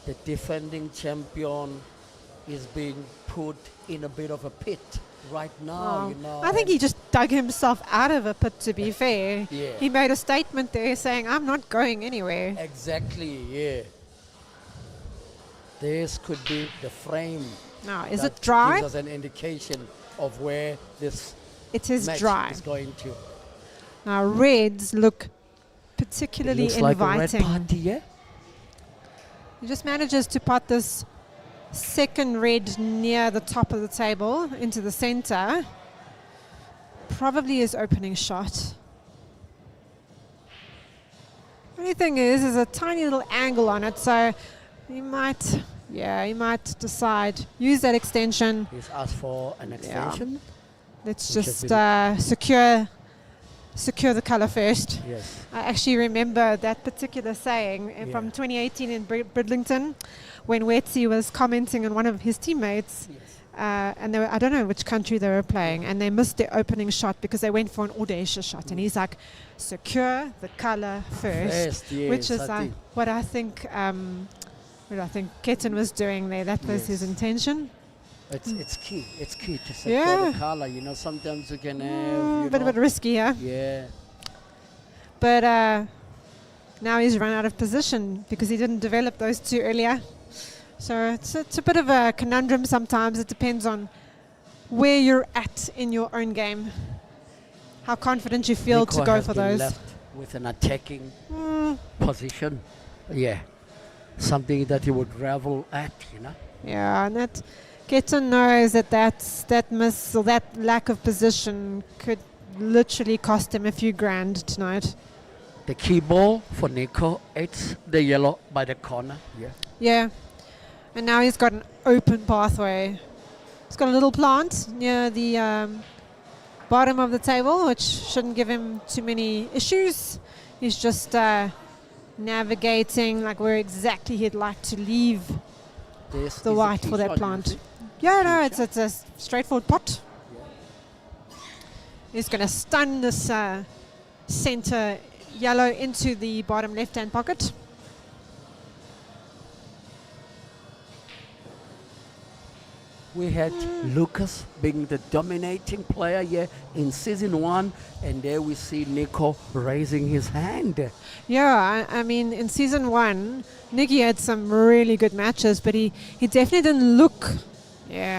The defending champion is being put in a bit of a pit right now, you know. I think he just dug himself out of a pit, to be fair. Yeah. He made a statement there saying, I'm not going anywhere. Exactly, yeah. This could be the frame. Now, is that it dry? Gives us an indication of where this It is match dry. is going to. Now, reds look particularly Looks like a red inviting. party, yeah? He just manages to pot this second red near the top of the table into the center. Probably his opening shot. Only thing is, there's a tiny little angle on it, so he might decide, use that extension. He's asked for an extension. Let's Which just has secure the color first. Yes. I actually remember that particular saying from Yeah. 2018 in Bridlington, when Wetzi was commenting on one of his teammates, Yes. and they were, I don't know which country they were playing, and they missed their opening shot because they went for an audacious shot, and he's like, secure the color first, Yes, which is I think. what I think Ketan was doing there. That was his Yes. intention. It's key. It's key to secure Yeah. the color. You know, sometimes you can have. A bit risky, yeah. Yeah. But now he's run out of position because he didn't develop those 2 earlier. So it's a bit of a conundrum sometimes. It depends on where you're at in your own game, how confident you feel Niko to go has for been those. left with an attacking position. Yeah. Something that he would revel at, you know. Yeah, and that Ketan knows that miss or that lack of position could literally cost him a few grand tonight. The key ball for Niko, it's the yellow by the corner. Yeah. Yeah, and now he's got an open pathway. He's got a little plant near the bottom of the table, which shouldn't give him too many issues. He's just navigating like where exactly he'd like to leave This the is a white key for that shot, plant. you see. Yeah, no, Key it's shot. a straightforward pot. He's going to stun this center yellow into the bottom left-hand pocket. We had Lucas being the dominating player here in season 1, and there we see Niko raising his hand. Yeah, I mean, in season 1, Nicky had some really good matches, but he definitely didn't look,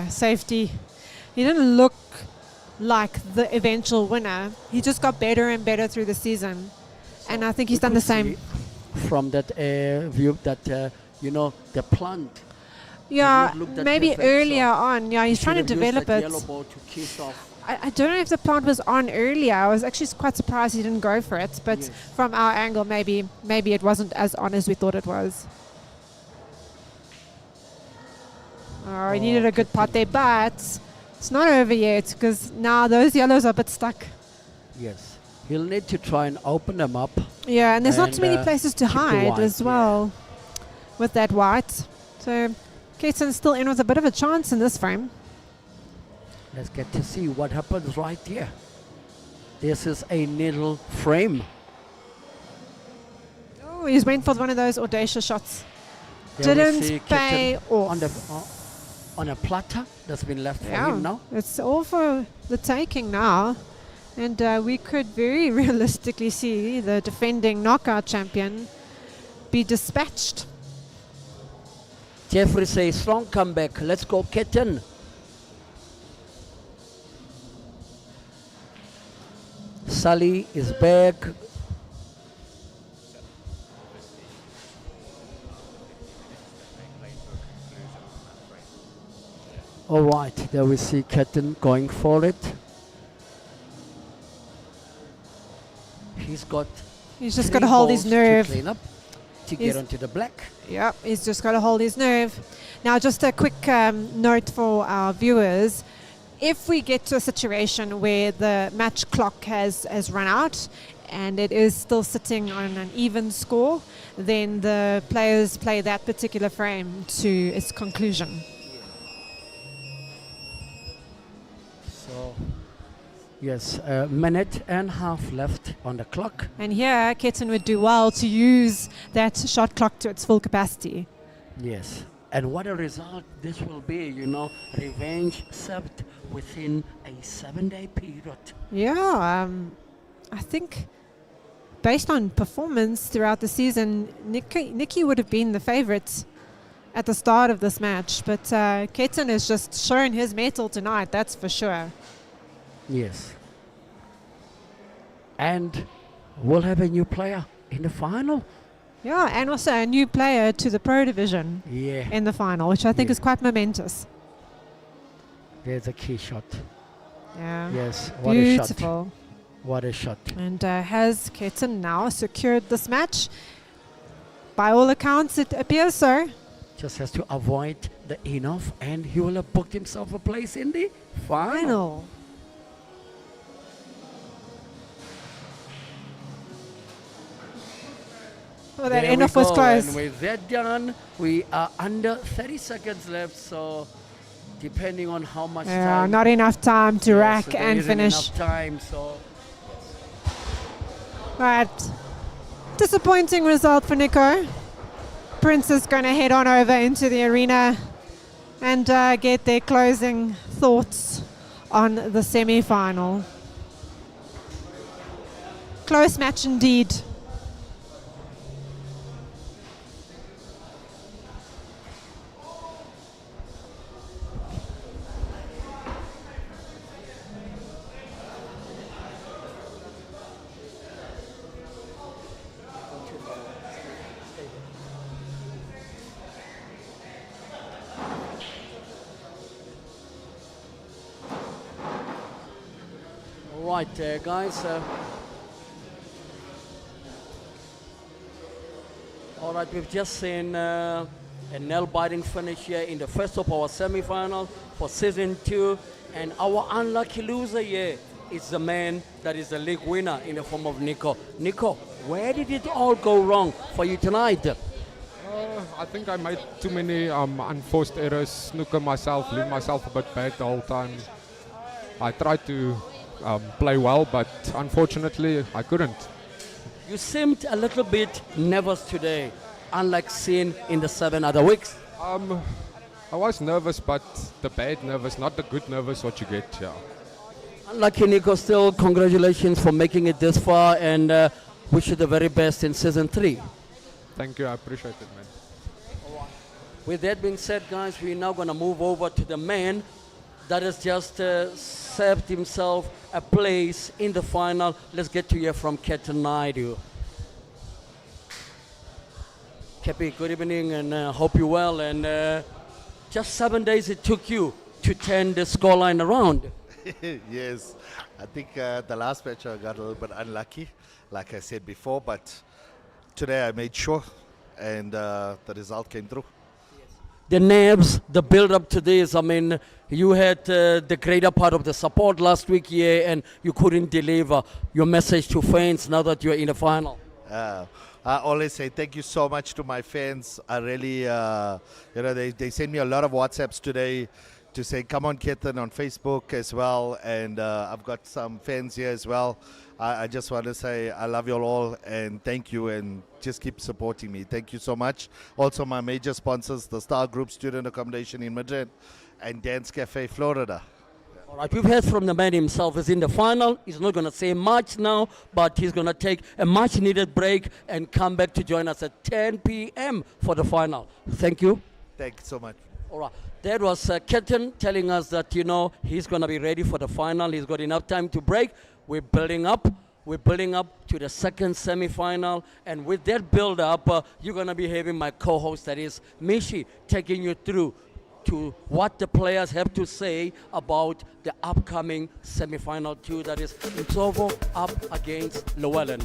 safety. He didn't look like the eventual winner. He just got better and better through the season. And I think he's done the same. from that view that the plant. Yeah, not look that maybe perfect, earlier so on. Yeah, he's trying to should have used develop that it. yellow ball to kiss off. I don't know if the plant was on earlier. I was actually quite surprised he didn't go for it. But Yes. from our angle, maybe it wasn't as on as we thought it was. Oh, he needed a good pot there, but it's not over yet because now those yellows are a bit stuck. Yes, he'll need to try and open them up. Yeah, and there's not And, too many places to keep the hide white, as well with that white. So Ketan's still in with a bit of a chance in this frame. Let's get to see what happens right here. This is a needle frame. Oh, he's went for one of those audacious shots. There we Didn't see pay Ketan off. on a platter that's been left for Yeah, him now. it's all for the taking now. And we could very realistically see the defending knockout champion be dispatched. Jeffrey says, strong comeback. Let's go, Ketan. Sully is back. All right, there we see Ketan going for it. He's got He's just three got to hold his balls to nerve. clean up to He's- get onto the black. Yep, he's just got to hold his nerve. Now, just a quick note for our viewers. If we get to a situation where the match clock has run out and it is still sitting on an even score, then the players play that particular frame to its conclusion. So, yes, a minute and a half left on the clock. And here, Ketan would do well to use that shot clock to its full capacity. Yes. And what a result this will be, revenge served within a 7-day period. Yeah, I think based on performance throughout the season, Nikki would have been the favourite at the start of this match. But Ketan has just shown his mettle tonight, that's for sure. Yes. And we'll have a new player in the final. Yeah, and also a new player to the Pro Division Yeah. in the final, which I think Yeah. is quite momentous. There's a key shot. Yeah, Yes, what a shot. beautiful. What a shot. And has Ketan now secured this match? By all accounts, it appears so. Just has to avoid the in-off and he will have booked himself a place in the final. Final. Oh, that There end we off was go. close. And with that done, we are under 30 seconds left. So depending on how much Yeah, time. not enough time to Yeah, rack so there and isn't finish. enough time. So Right. Disappointing result for Niko. Prince is going to head on over into the arena and get their closing thoughts on the semi-final. Close match indeed. all right, guys. All right, we've just seen a nail-biting finish here in the first of our semi-final for season 2, and our unlucky loser here is the man that is the league winner in the form of Niko. Niko, where did it all go wrong for you tonight? I think I made too many unforced errors, snooker myself, leave myself a bit bad the whole time. I tried to play well, but unfortunately I couldn't. You seemed a little bit nervous today, unlike seen in the 7 other weeks. I was nervous, but the bad nervous, not the good nervous what you get, yeah. Unlucky Niko, still congratulations for making it this far, and wish you the very best in season 3. Thank you, I appreciate it, man. With that being said, guys, we're now going to move over to the man that has just served himself a place in the final. Let's get to hear from Ketan Naidu. Kepi, good evening, and hope you're well. And just 7 days it took you to turn the scoreline around. Yes, I think the last match I got a little bit unlucky, like I said before, but today I made sure, and the result came through. The nerves, the build-up to this. I mean, you had the greater part of the support last week here, and you couldn't deliver your message to fans now that you're in the final. I always say thank you so much to my fans. I really, they send me a lot of WhatsApps today to say, come on, Ketan, on Facebook as well. And I've got some fans here as well. I just want to say I love you all and thank you, and just keep supporting me. Thank you so much. Also, my major sponsors, the Star Group Student Accommodation in Madrid and Dance Cafe, Florida. All right, we've heard from the man himself. He's in the final. He's not going to say much now, but he's going to take a much-needed break and come back to join us at 10 p.m. for the final. Thank you. Thank you so much. All right, that was Ketan telling us that, he's going to be ready for the final. He's got enough time to break. We're building up. We're building up to the second semi-final. And with that build-up, you're going to be having my co-host, that is Mishi, taking you through to what the players have to say about the upcoming semi-final 2, that is Nsovo up against Llewellyn.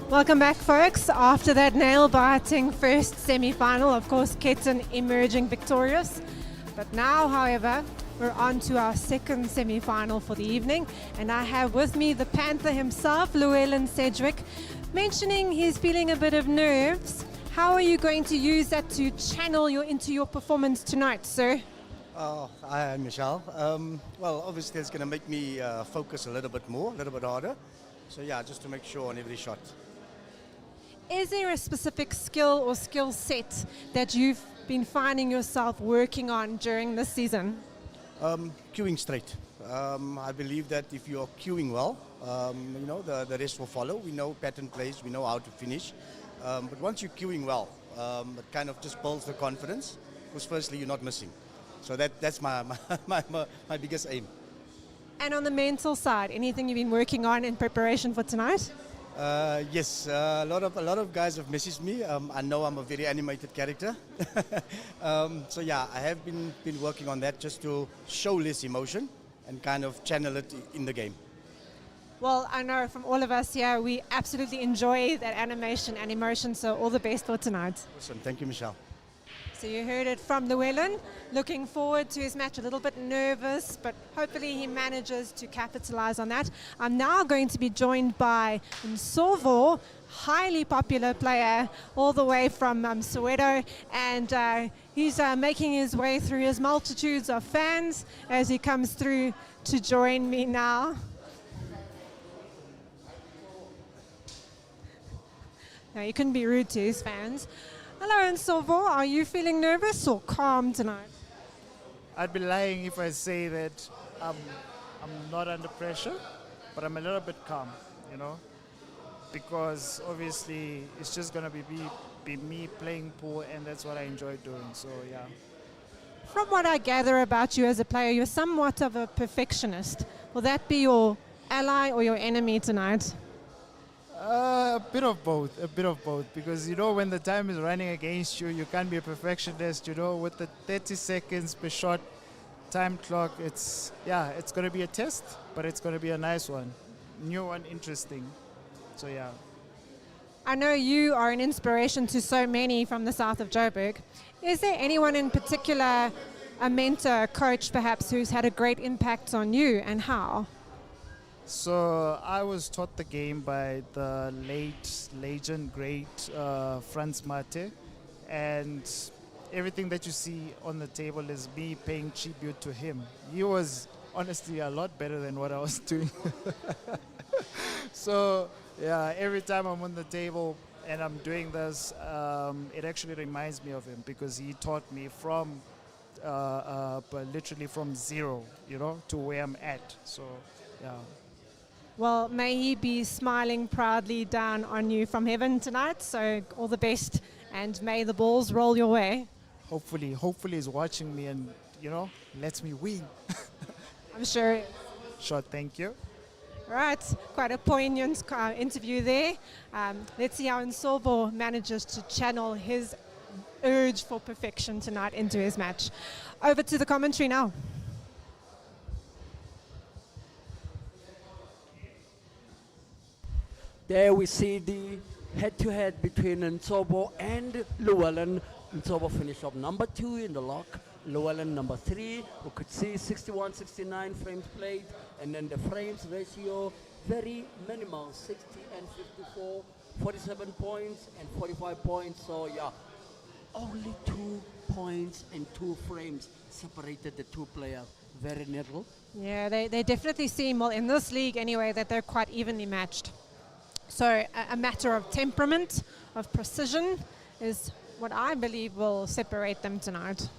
Welcome back, folks. After that nail-biting first semi-final, of course, Ketan emerging victorious. But now, however, we're on to our second semi-final for the evening, and I have with me the Panther himself, Llewellyn Sedgwick, mentioning he's feeling a bit of nerves. How are you going to use that to channel into your performance tonight, sir? Hi, Michelle. Well, obviously, it's going to make me focus a little bit more, a little bit harder. So, yeah, just to make sure on every shot. Is there a specific skill or skill set that you've been finding yourself working on during this season? Queuing straight. I believe that if you're queuing well, the rest will follow. We know pattern plays, we know how to finish. But once you're queuing well, it kind of just builds the confidence, because firstly, you're not missing. So that's my biggest aim. And on the mental side, anything you've been working on in preparation for tonight? Yes, a lot of guys have messaged me. I know I'm a very animated character. So yeah, I have been working on that just to show less emotion and kind of channel it in the game. Well, I know from all of us here, we absolutely enjoy that animation and emotion, so all the best for tonight. Awesome, thank you, Michelle. So you heard it from Llewellyn. Looking forward to his match, a little bit nervous, but hopefully he manages to capitalize on that. I'm now going to be joined by Nsovo, highly popular player all the way from Soweto, and he's making his way through his multitudes of fans as he comes through to join me now. No, you couldn't be rude to his fans. Hello, Nsovo. Are you feeling nervous or calm tonight? I'd be lying if I say that I'm not under pressure, but I'm a little bit calm, you know, because obviously it's just gonna be me playing pool, and that's what I enjoy doing. So yeah. From what I gather about you as a player, you're somewhat of a perfectionist. Will that be your ally or your enemy tonight? A bit of both, because you know when the time is running against you, you can't be a perfectionist. You know, with the 30 seconds per shot time clock, it's going to be a test, but it's going to be a nice one, new one, interesting. So yeah. I know you are an inspiration to so many from the south of Joburg. Is there anyone in particular, a mentor, a coach perhaps, who's had a great impact on you, and how? So I was taught the game by the late legend, great Franz Mate, and everything that you see on the table is me paying tribute to him. He was honestly a lot better than what I was doing. So yeah, every time I'm on the table and I'm doing this, it actually reminds me of him, because he taught me from literally from zero, you know, to where I'm at. So yeah. Well, may he be smiling proudly down on you from heaven tonight. So all the best, and may the balls roll your way. Hopefully he's watching me and, you know, lets me win. I'm sure. Sure, thank you. Right, quite a poignant interview there. Let's see how Nsovo manages to channel his urge for perfection tonight into his match. Over to the commentary now. There we see the head-to-head between Nsovo and Llewellyn. Nsovo finished up number 2 in the lock. Llewellyn number 3. We could see 61, 69 frames played, and then the frames ratio very minimal, 60 and 54, 47 points and 45 points. So yeah, only 2 points and 2 frames separated the two players. Very little. Yeah, they definitely seem, well, in this league anyway, that they're quite evenly matched. So a matter of temperament, of precision, is what I believe will separate them tonight.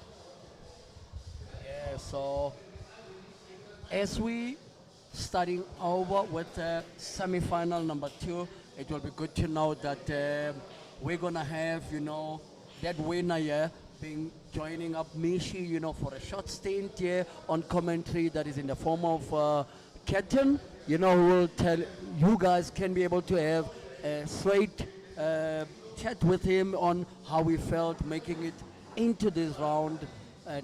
Yeah, so as we starting over with semi-final number 2, it will be good to know that we're gonna have, you know, that winner here being joining up Mishi, you know, for a short stint here on commentary, that is in the form of Ketan, you know, who will tell you guys can be able to have a straight chat with him on how we felt making it into this round.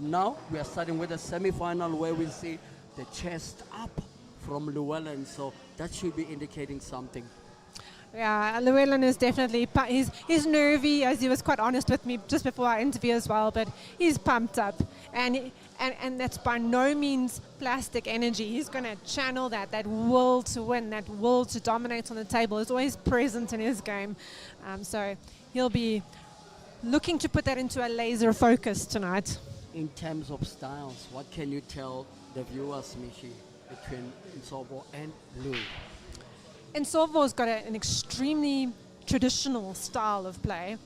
Now we are starting with a semi-final where we see the chest up from Llewellyn, so that should be indicating something. Yeah, Llewellyn is definitely, he's nervy, as he was quite honest with me just before our interview as well, but he's pumped up. And that's by no means plastic energy. He's going to channel that will to win, that will to dominate on the table is always present in his game. So he'll be looking to put that into a laser focus tonight. In terms of styles, what can you tell the viewers, Mishi, between Nsovo and Lou? Nsovo's got an extremely traditional style of play.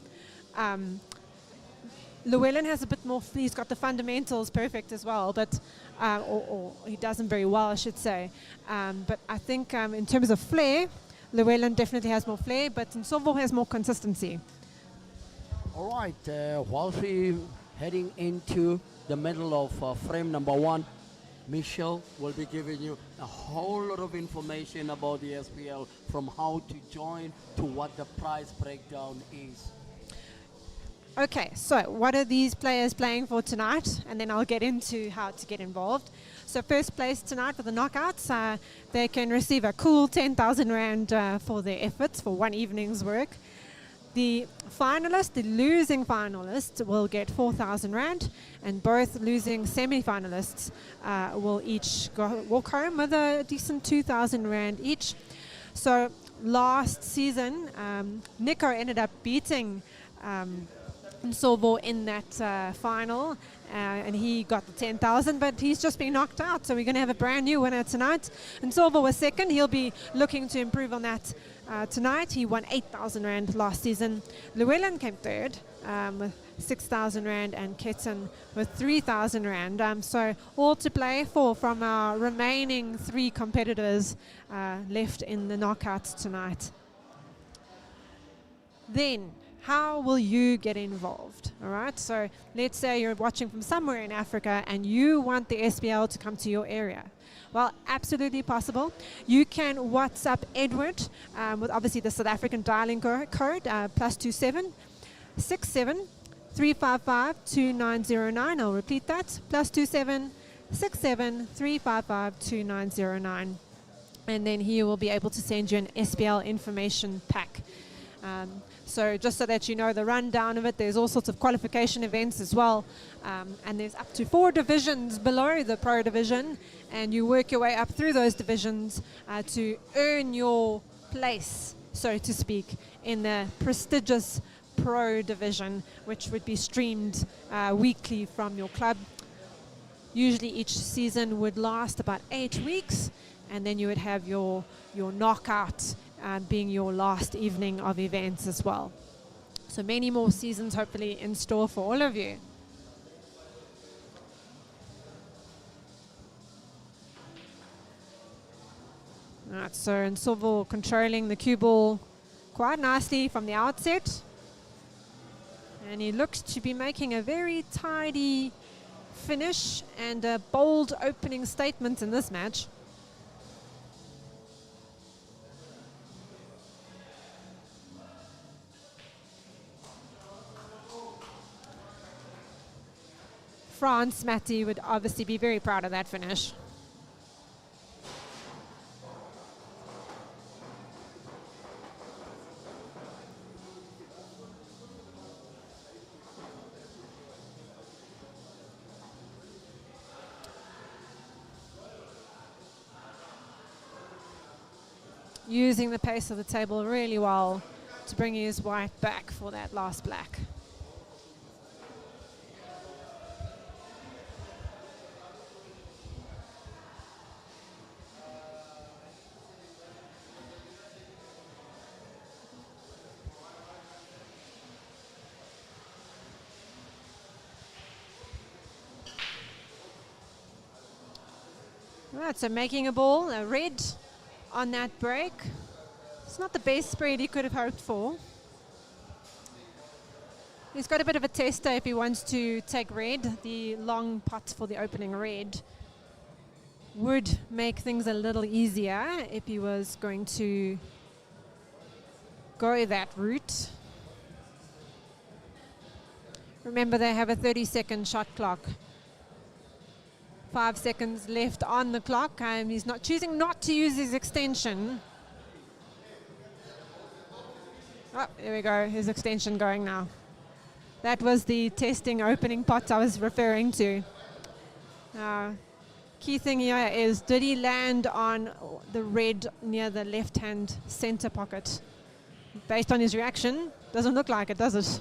Llewellyn has a bit more, he's got the fundamentals perfect as well, but or he does them very well, I should say. But I think in terms of flair, Llewellyn definitely has more flair, but Nsovo has more consistency. All right, while we heading into the middle of frame number 1, Michelle will be giving you a whole lot of information about the SPL, from how to join to what the prize breakdown is. Okay, so what are these players playing for tonight? And then I'll get into how to get involved. So first place tonight for the knockouts, they can receive a cool 10,000 Rand for their efforts for one evening's work. The finalist, the losing finalist, will get 4,000 Rand, and both losing semi-finalists will each walk home with a decent 2,000 Rand each. So last season, Niko ended up beating Nsovo in that final, and he got the 10,000, but he's just been knocked out, so we're going to have a brand new winner tonight. Nsovo was second. He'll be looking to improve on that tonight. He won 8,000 Rand last season. Llewellyn came third with 6,000 Rand and Ketan with 3,000 Rand. So all to play for from our remaining 3 competitors left in the knockouts tonight. Then, how will you get involved? All right, so let's say you're watching from somewhere in Africa and you want the SPL to come to your area. Well, absolutely possible. You can WhatsApp Edward with obviously the South African dialing code +27 67 355 2909. I'll repeat that, +27 67 355 2909. And then he will be able to send you an SPL information pack. So just so that you know the rundown of it, there's all sorts of qualification events as well. And there's up to 4 divisions below the pro division. And you work your way up through those divisions to earn your place, so to speak, in the prestigious pro division, which would be streamed weekly from your club. Usually each season would last about 8 weeks. And then you would have your knockout being your last evening of events as well. So many more seasons hopefully in store for all of you. Alright, so Nsovo controlling the cue ball quite nicely from the outset. And he looks to be making a very tidy finish and a bold opening statement in this match. France, Matty would obviously be very proud of that finish. Using the pace of the table really well to bring his white back for that last black. Right, so making a ball, a red on that break. It's not the best spread he could have hoped for. He's got a bit of a tester if he wants to take red. The long pot for the opening red would make things a little easier if he was going to go that route. Remember, they have a 30-second shot clock. 5 seconds left on the clock. He's not choosing not to use his extension. Oh, there we go. His extension going now. That was the testing opening pot I was referring to. Key thing here is, did he land on the red near the left-hand center pocket? Based on his reaction, doesn't look like it, does it?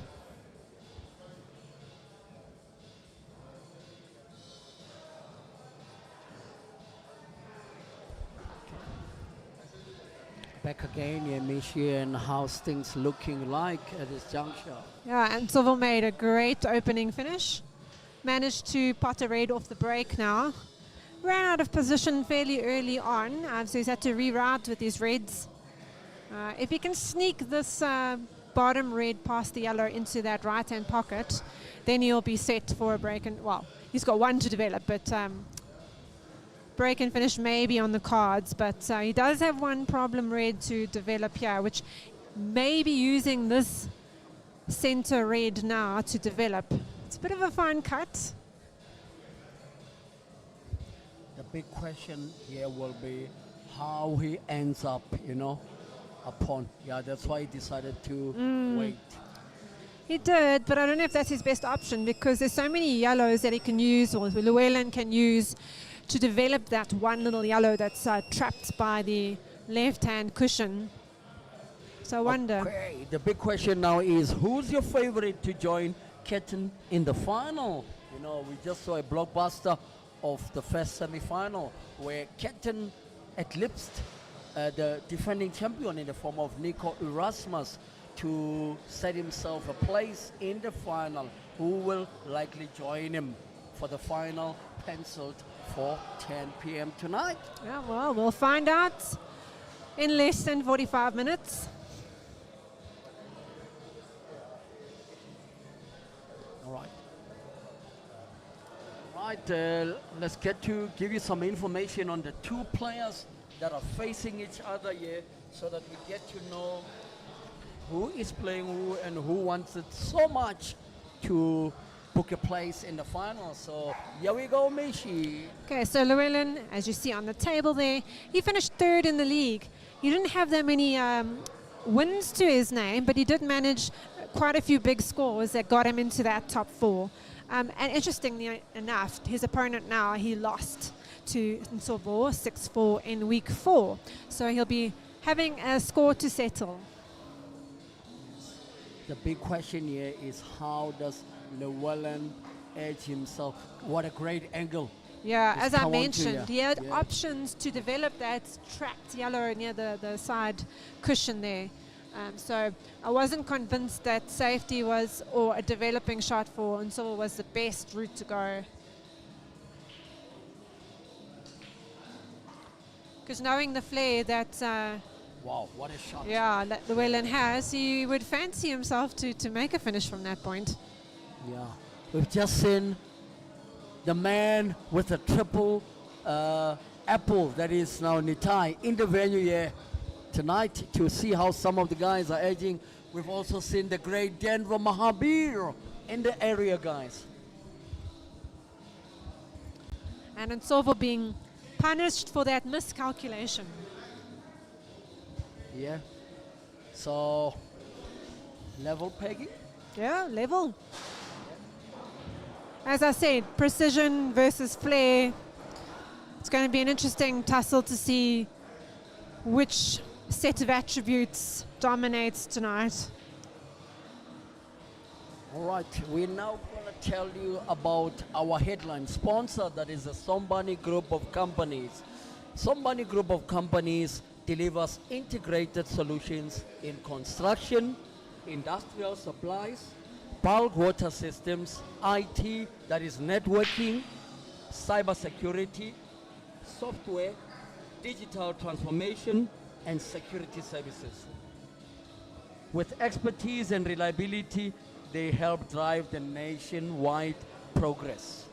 Back again, Yemishi, and how's things looking like at this juncture? Yeah, and Nsovo made a great opening finish. Managed to pot a red off the break now. Ran out of position fairly early on, so he's had to reroute with his reds. If he can sneak this bottom red past the yellow into that right-hand pocket, then he'll be set for a break. And well, he's got one to develop, but break and finish may be on the cards, but he does have one problem red to develop here, which may be using this center red now to develop. It's a bit of a fine cut. The big question here will be how he ends up, upon. Yeah, that's why he decided to wait. He did, but I don't know if that's his best option, because there's so many yellows that he can use, or Llewellyn can use, to develop that one little yellow that's trapped by the left-hand cushion. So I wonder. Okay, the big question now is, who's your favorite to join Ketan in the final? We just saw a blockbuster of the first semi-final where Ketan eclipsed the defending champion in the form of Niko Erasmus to set himself a place in the final, who will likely join him for the final penciled for 10 p.m. tonight. Yeah, well, we'll find out in less than 45 minutes. All right. Right, let's get to give you some information on the two players that are facing each other here, so that we get to know who is playing who and who wants it so much to book a place in the final. So here we go, Mishi. Okay, so Llewellyn, as you see on the table there, he finished third in the league. He didn't have that many wins to his name, but he did manage quite a few big scores that got him into that top four. And interestingly enough, his opponent now, he lost to Nsovo 6-4 in week 4. So he'll be having a score to settle. The big question here is, how does Llewellyn edge himself? What a great angle. Yeah, Just as I come on to mentioned, you. he had Yeah. options to develop that tracked yellow near the side cushion there. So I wasn't convinced that safety was, or a developing shot for Nsovo was the best route to go. Because knowing the flair that Wow, what a shot. that Llewellyn has, he would fancy himself to make a finish from that point. Yeah. We've just seen the man with the triple apple, that is now Nitai, in the venue here tonight to see how some of the guys are edging. We've also seen the great Denver Mahabir in the area, guys. And Nsovo being punished for that miscalculation. Yeah. So, level pegging. Yeah, level. As I said, precision versus flair. It's going to be an interesting tussle to see which set of attributes dominates tonight. All right, we're now going to tell you about our headline sponsor, that is the Somani Group of Companies. Somani Group of Companies delivers integrated solutions in construction, industrial supplies, bulk water systems, IT, that is networking, cybersecurity, software, digital transformation, and security services. With expertise and reliability, they help drive the nationwide progress.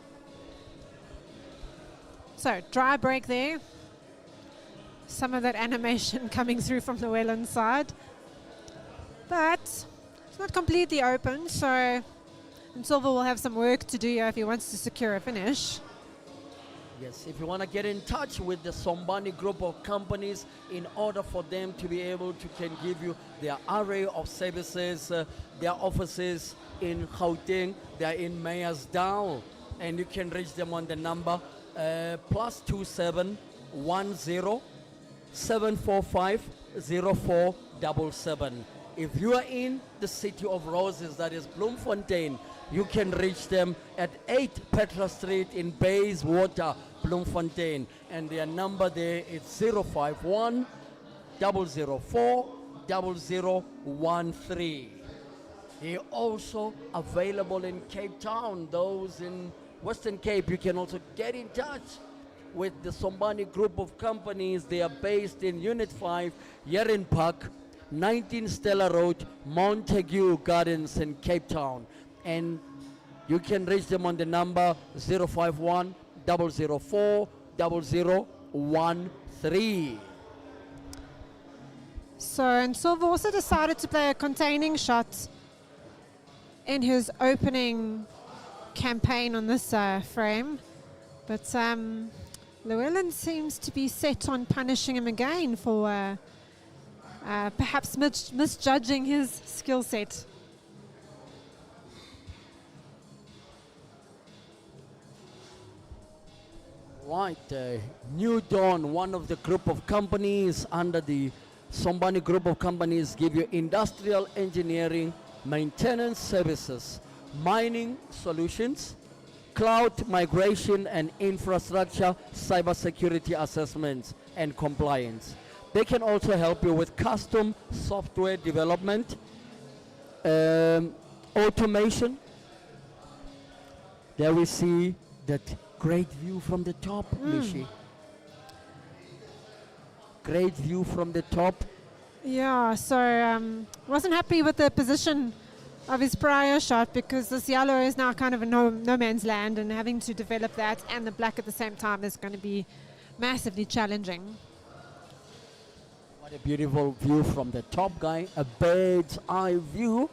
So, dry break there. Some of that animation coming through from the Llewellyn side. But it's not completely open, so Nsovo will have some work to do here if he wants to secure a finish. Yes, if you want to get in touch with the Somani Group of Companies in order for them to be able to can give you their array of services, their offices in Gauteng, they are in Meyersdal, and you can reach them on the number +27 10 745 0477. If you are in the City of Roses, that is Bloemfontein, you can reach them at 8 Petra Street in Bayswater, Bloemfontein. And their number there is 051 004 0013. They're also available in Cape Town. Those in Western Cape, you can also get in touch with the Somani Group of Companies. They are based in Unit 5, Yeren Park, 19 Stella Road, Montague Gardens in Cape Town. And you can reach them on the number 051 004 0013. So Nsovo also decided to play a containing shot in his opening campaign on this frame. But Llewellyn seems to be set on punishing him again for perhaps misjudging his skill set. Right, New Dawn, one of the group of companies under the Somani Group of Companies, give you industrial engineering, maintenance services, mining solutions, cloud migration and infrastructure, cybersecurity assessments and compliance. They can also help you with custom software development, automation. There we see that great view from the top, Mishi. Great view from the top. Yeah, so wasn't happy with the position of his prior shot because this yellow is now kind of a no man's land, and having to develop that and the black at the same time is going to be massively challenging. What a beautiful view from the top, guy. A bird's eye view.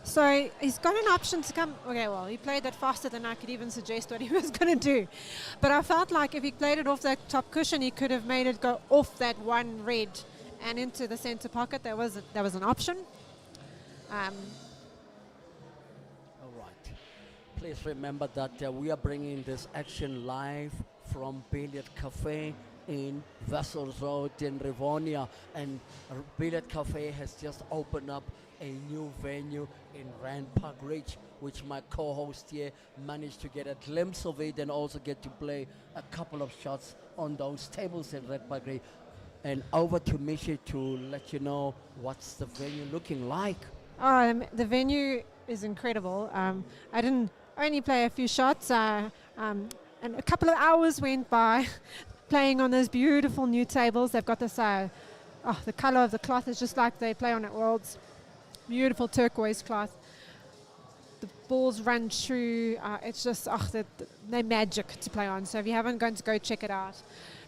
So he's got an option to come. Okay, well, he played that faster than I could even suggest what he was going to do. But I felt like if he played it off that top cushion, he could have made it go off that one red and into the center pocket. That was an option. All right. Please remember that we are bringing this action live from Billiard Cafe in Wessels Road in Rivonia, and Billiard Cafe has just opened up a new venue in Rand Park Ridge, which my co-host here managed to get a glimpse of it and also get to play a couple of shots on those tables in Rand Park Ridge. And over to Mishi to let you know what's the venue looking like. The venue is incredible. I didn't only play a few shots, and a couple of hours went by playing on those beautiful new tables. They've got this, the color of the cloth is just like they play on at Worlds. Beautiful turquoise cloth. The balls run true. It's just, they're magic to play on. So if you haven't gone to go check it out,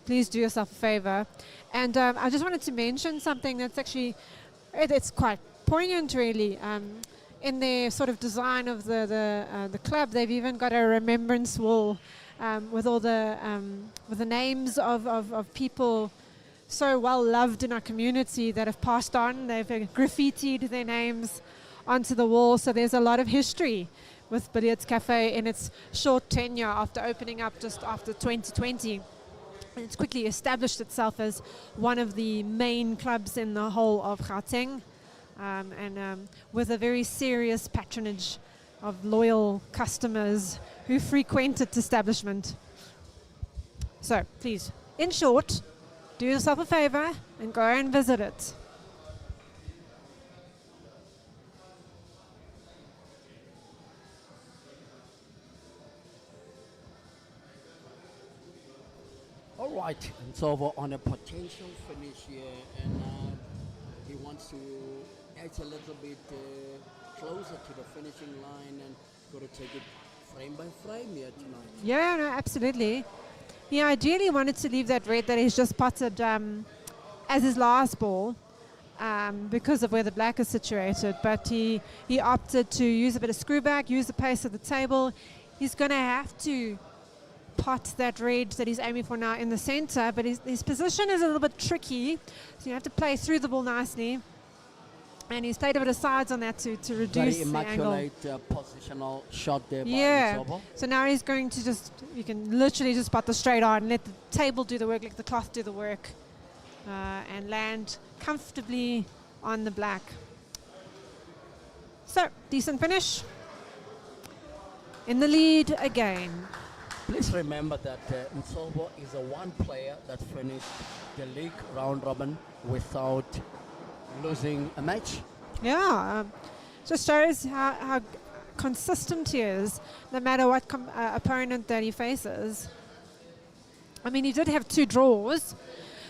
please do yourself a favor. And I just wanted to mention something that's actually, it's quite poignant really. In their sort of design of the club, they've even got a remembrance wall with all with the names of people so well loved in our community that have passed on. They've graffitied their names onto the wall. So there's a lot of history with Billiards Cafe in its short tenure after opening up just after 2020. And it's quickly established itself as one of the main clubs in the whole of Gauteng, and with a very serious patronage of loyal customers who frequent its establishment. So please, in short, do yourself a favor and go and visit it. All right, Nsovo on a potential finish here, and he wants to edge a little bit closer to the finishing line and got to take it frame by frame here tonight. Yeah, no, absolutely. He ideally wanted to leave that red that he's just potted as his last ball because of where the black is situated, but he opted to use a bit of screw back, use the pace of the table. He's going to have to pot that red that he's aiming for now in the center, but his position is a little bit tricky, so you have to play through the ball nicely. And he's played a bit of sides on that to reduce Very the angle. immaculate positional shot there by Yeah. Nsovo. So now he's going to you can literally just pot the straight on, let the table do the work, let the cloth do the work, and land comfortably on the black. So, decent finish. In the lead again. Please remember that Nsovo is a one player that finished the league round robin without losing a match. Yeah, just shows how consistent he is, no matter what opponent that he faces. I mean, he did have 2 draws,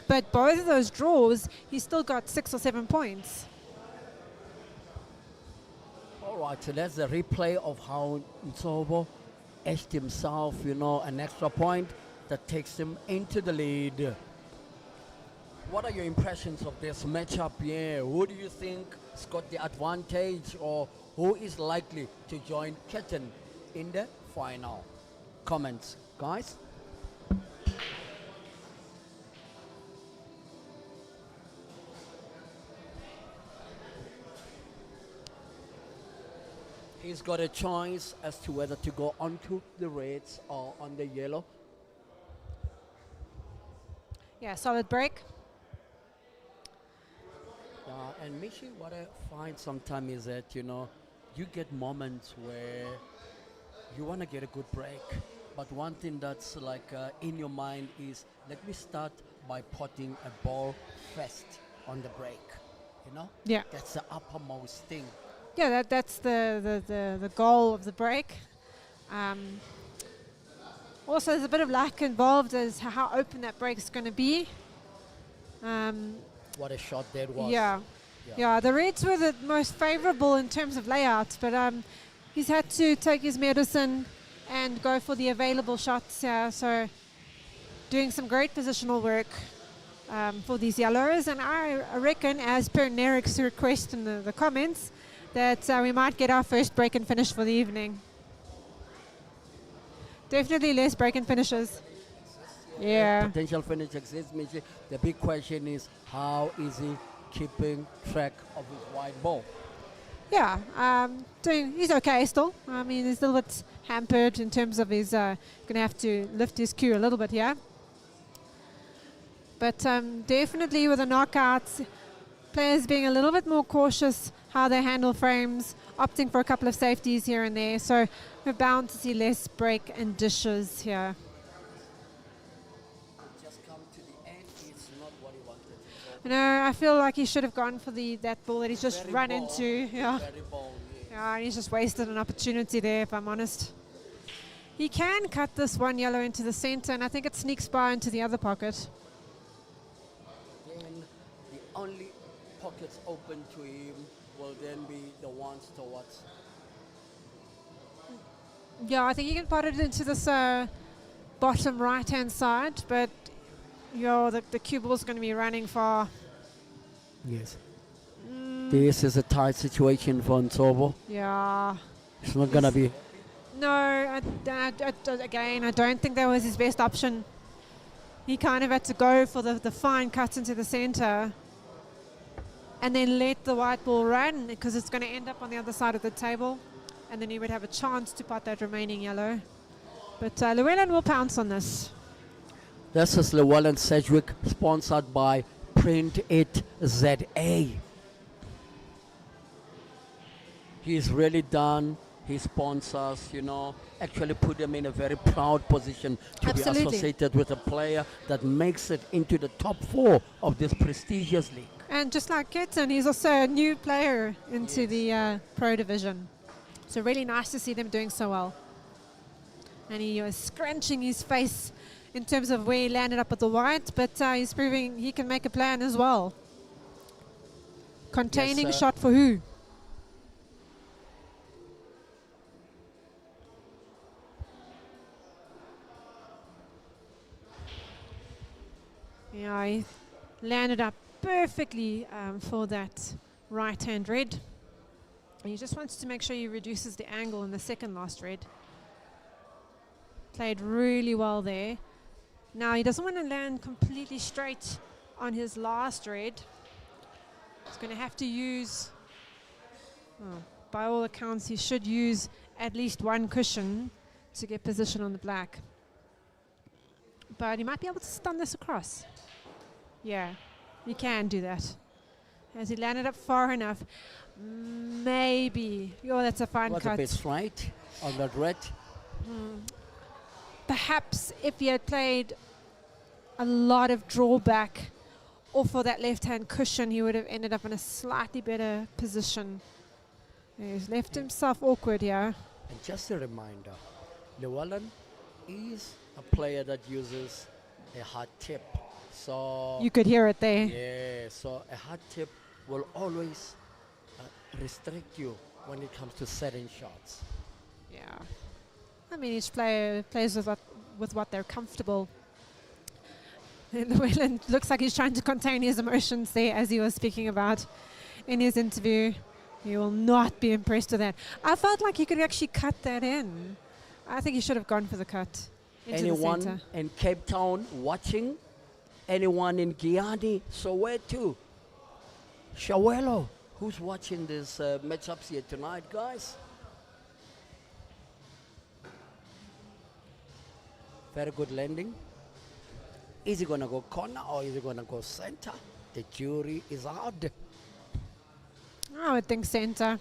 but both of those draws, he still got 6 or 7 points. All right, so that's the replay of how Nsovo edged himself, an extra point that takes him into the lead. What are your impressions of this matchup here? Who do you think has got the advantage, or who is likely to join Ketan in the final? Comments, guys? He's got a choice as to whether to go onto the reds or on the yellow. Yeah, solid break. And Michi, what I find sometimes is that, you get moments where you want to get a good break. But one thing that's like in your mind is, let me start by potting a ball first on the break. You know? Yeah. That's the uppermost thing. Yeah, that's the goal of the break. Also, there's a bit of luck involved as how open that break is going to be. What a shot that was. Yeah, the Reds were the most favourable in terms of layouts, but he's had to take his medicine and go for the available shots here. So doing some great positional work for these yellows, and I reckon, as per Nerek's request in the comments, that we might get our first break and finish for the evening. Definitely less break and finishes. Yeah. Potential finish exists. Michi. The big question is, how is he keeping track of his wide ball? Yeah, he's okay still. I mean, he's a little bit hampered in terms of his going to have to lift his cue a little bit here. But definitely with the knockouts, players being a little bit more cautious how they handle frames, opting for a couple of safeties here and there. So we're bound to see less break and dishes here. Just come to the end. It's not what he wanted. No, I feel like he should have gone for that ball that he's just Very run ball, into. Yeah. Very ball, yeah. Yeah, and he's just wasted an opportunity there, if I'm honest. He can cut this one yellow into the center, and I think it sneaks by into the other pocket. Then the only pockets open to him will then be the ones towards. Yeah, I think you can pot it into this bottom right-hand side, but the cue ball's going to be running far. Yes. This is a tight situation for Nsovo. Yeah. It's not going to be. No, again, I don't think that was his best option. He kind of had to go for the fine cut into the center and then let the white ball run, because it's going to end up on the other side of the table, and then he would have a chance to pot that remaining yellow. But Llewellyn will pounce on this. This is Llewellyn Sedgwick, sponsored by Print It ZA. He's really done his sponsors, actually put them in a very proud position to be associated with a player that makes it into the top 4 of this prestigious league. And just like Ketan, he's also a new player into the pro division. So really nice to see them doing so well. And he was scrunching his face in terms of where he landed up with the white, but he's proving he can make a plan as well. Containing shot for who? Yeah, he landed up perfectly for that right-hand red. And he just wants to make sure he reduces the angle in the second last red. Played really well there. Now he doesn't want to land completely straight on his last red. He's going to have to use, by all accounts, he should use at least one cushion to get position on the black. But he might be able to stun this across. Yeah, he can do that. Has he landed up far enough? Maybe. Oh, that's a fine cut. What a bit right on that red. Perhaps if he had played a lot of drawback off of that left-hand cushion, he would have ended up in a slightly better position. He's left himself awkward here. And just a reminder, Llewellyn is a player that uses a hard tip. So you could hear it there. Yeah, so a hard tip will always restrict you when it comes to setting shots. Yeah. I mean, each player plays with what they're comfortable. Llewellyn looks like he's trying to contain his emotions there, as he was speaking about in his interview. He will not be impressed with that. I felt like he could actually cut that in. I think he should have gone for the cut into Anyone the center. in Cape Town watching? Anyone in Guyana, Soweto, Shawelo? Who's watching this matchups here tonight, guys? Very good landing. Is he going to go corner or is he going to go center? The jury is out. I would think center.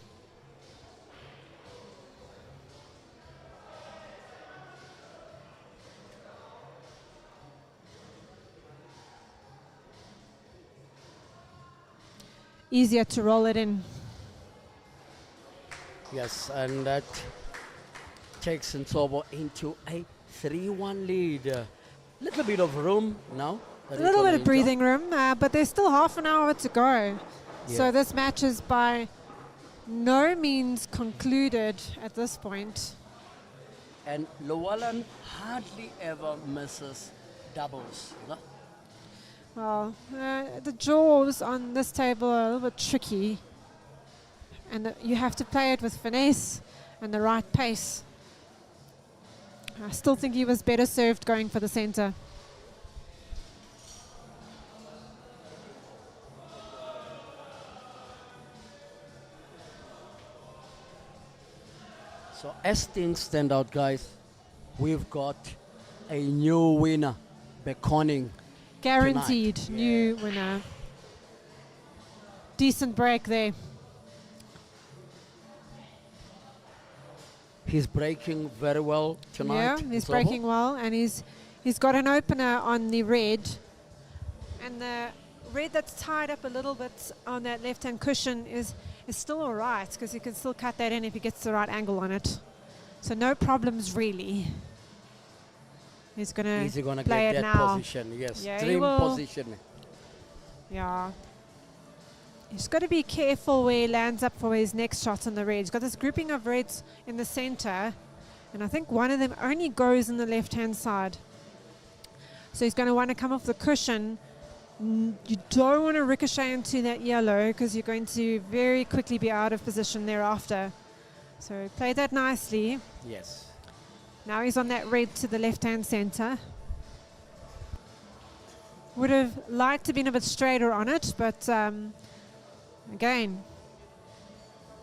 easier to roll it in. Yes, and that takes Nsovo into a 3-1 lead. Little bit of room now. A little bit of breathing room, but there's still half an hour to go. So this match is by no means concluded at this point. And Llewellyn hardly ever misses doubles. No? Well, the draws on this table are a little bit tricky. And you have to play it with finesse and the right pace. I still think he was better served going for the center. So as things stand out, guys, we've got a new winner beckoning. Guaranteed tonight. new winner. Decent break there. He's breaking very well tonight. Yeah, he's Nsovo. breaking well, and he's got an opener on the red. And the red that's tied up a little bit on that left-hand cushion is still all right, because you can still cut that in if he gets the right angle on it. So no problems really. He's going to play get it that now. position? Yes, Yeah, he dream will. position. Yeah. He's got to be careful where he lands up for his next shot on the red. He's got this grouping of reds in the center, and I think one of them only goes in the left-hand side. So he's going to want to come off the cushion. You don't want to ricochet into that yellow, because you're going to very quickly be out of position thereafter. So play that nicely. Yes. Now he's on that red to the left-hand center. Would have liked to been a bit straighter on it, but again,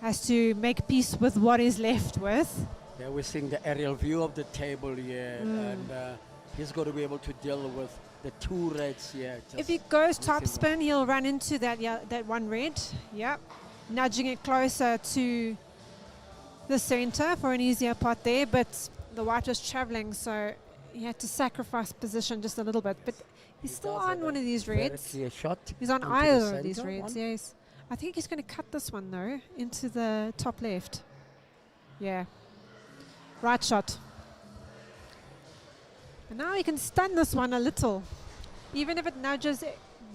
has to make peace with what is left with. Yeah, we're seeing the aerial view of the table here, and he's got to be able to deal with the two reds here. If he goes top spin, he'll run into that one red. Yep. Nudging it closer to the center for an easier pot there, but the white was traveling, so he had to sacrifice position just a little bit. But he's still on one of these reds. Clear shot. He's on into either the of these center reds, one. yes. I think he's going to cut this one, though, into the top left. Yeah. Right shot. And now he can stun this one a little. Even if it nudges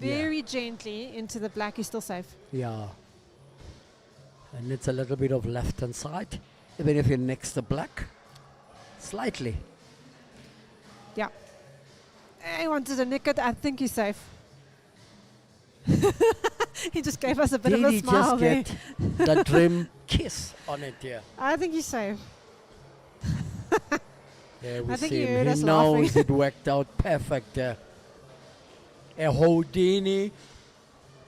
very gently into the black, he's still safe. Yeah. And it's a little bit of left hand side, even if you're next to black. Slightly. Yeah. He wanted to nick it. I think he's safe. He just gave us a bit Did of a he smile just there. get the dream kiss on it here? I think he's safe. Yeah, we I think see he him. heard He us knows laughing. it worked out perfect there. A Houdini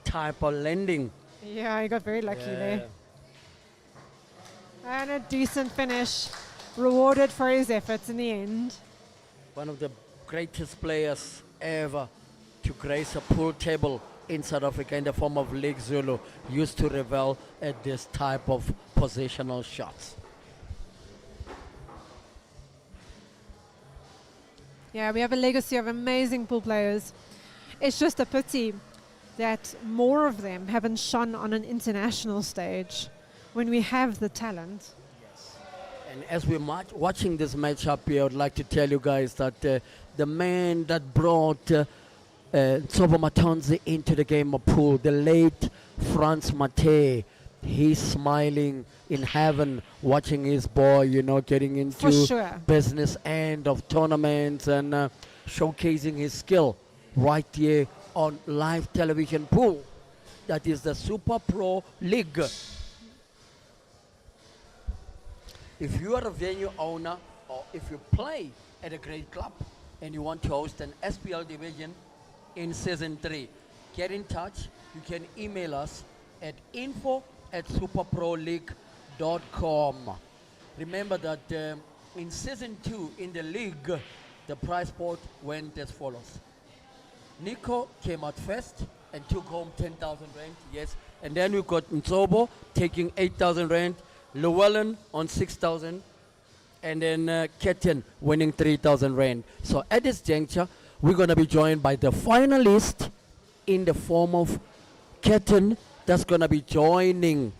type of landing. Yeah, he got very lucky Yeah. there. And a decent finish. Rewarded for his efforts in the end. One of the greatest players ever to grace a pool table in South Africa in the form of League Zulu used to revel at this type of positional shots. Yeah, we have a legacy of amazing pool players. It's just a pity that more of them haven't shone on an international stage when we have the talent. And as we're watching this matchup here, I would like to tell you guys that the man that brought Nsovo Matanzi into the game of pool, the late Franz Mate, he's smiling in heaven watching his boy, getting For into sure. business end of tournaments and showcasing his skill right here on live television pool. That is the Super Pro League. If you are a venue owner or if you play at a great club and you want to host an SPL division in season 3, get in touch. You can email us at info@superproleague.com. Remember that in season 2 in the league, the prize pot went as follows. Niko came out first and took home 10,000 rand, yes. And then we got Nsovo taking 8,000 rand, Llewellyn on 6,000, and then Ketan winning 3,000 rand. So at this juncture, we're going to be joined by the finalist in the form of Ketan that's gonna be joining.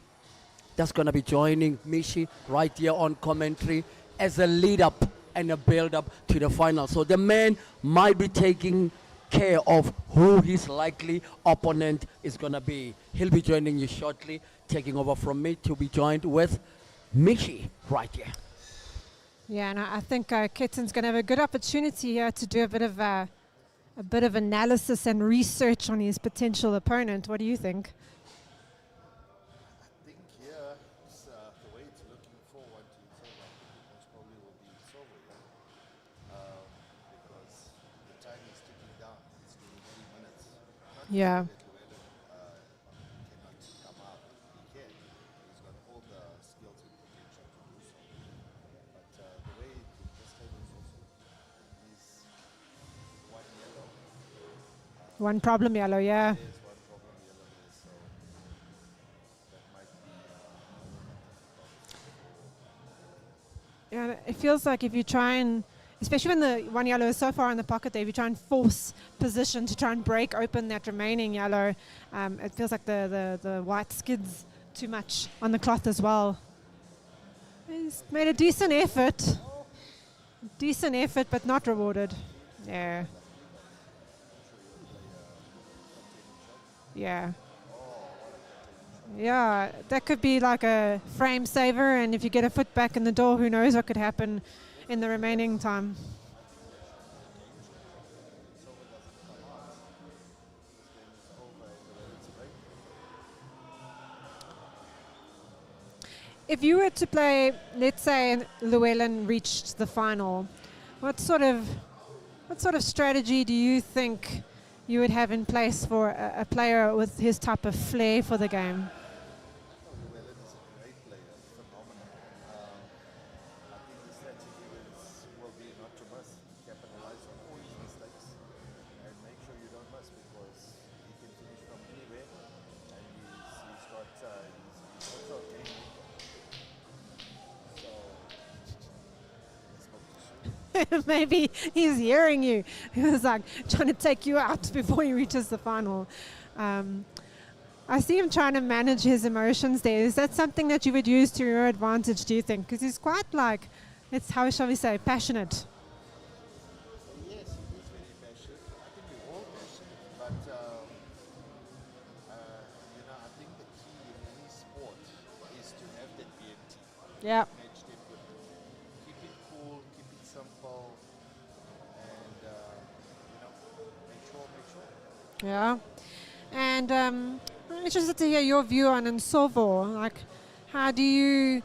That's gonna be joining Mishi right here on commentary as a lead up and a build up to the final. So the man might be taking care of who his likely opponent is gonna be. He'll be joining you shortly, taking over from me to be joined with Mishi right here. Yeah, and I think Ketan's going to have a good opportunity here to do a bit of analysis and research on his potential opponent. What do you think? I think here, it's, the way it's looking forward to Nsovo, most probably will be Nsovo, because the time is ticking down. It's 20 minutes. Not Yeah. that Llewellyn cannot come up. He can. He's got all the skills and potential to do so. But the way this time is also, he's one yellow. One problem yellow, yeah. There's one problem yellow there, so that might be. Yeah, it feels like if you try and, especially when the one yellow is so far in the pocket there, if you try and force position to try and break open that remaining yellow, it feels like the white skids too much on the cloth as well. He's made a decent effort. Decent effort, but not rewarded. Yeah. Yeah. Yeah, that could be like a frame saver, and if you get a foot back in the door, who knows what could happen in the remaining time. If you were to play, let's say Llewellyn reached the final, what sort of strategy do you think you would have in place for a player with his type of flair for the game? Llewellyn is a great player, phenomenal. I think the strategy will be not to miss, capitalize on all his mistakes, and make sure you don't miss, because he can finish from anywhere, and he's also a game maker. So let's hope to shoot. Maybe he's hearing you. He was like trying to take you out before he reaches the final. I see him trying to manage his emotions there. Is that something that you would use to your advantage, do you think? Because he's quite like, how shall we say, passionate. Yes, he is very passionate. I think we're all passionate, but I think the key in any sport is to have that BMT. Yeah. Match them with keep it cool, keep it simple, and make sure. Yeah. And I'm interested to hear your view on Nsovo. Like, how do you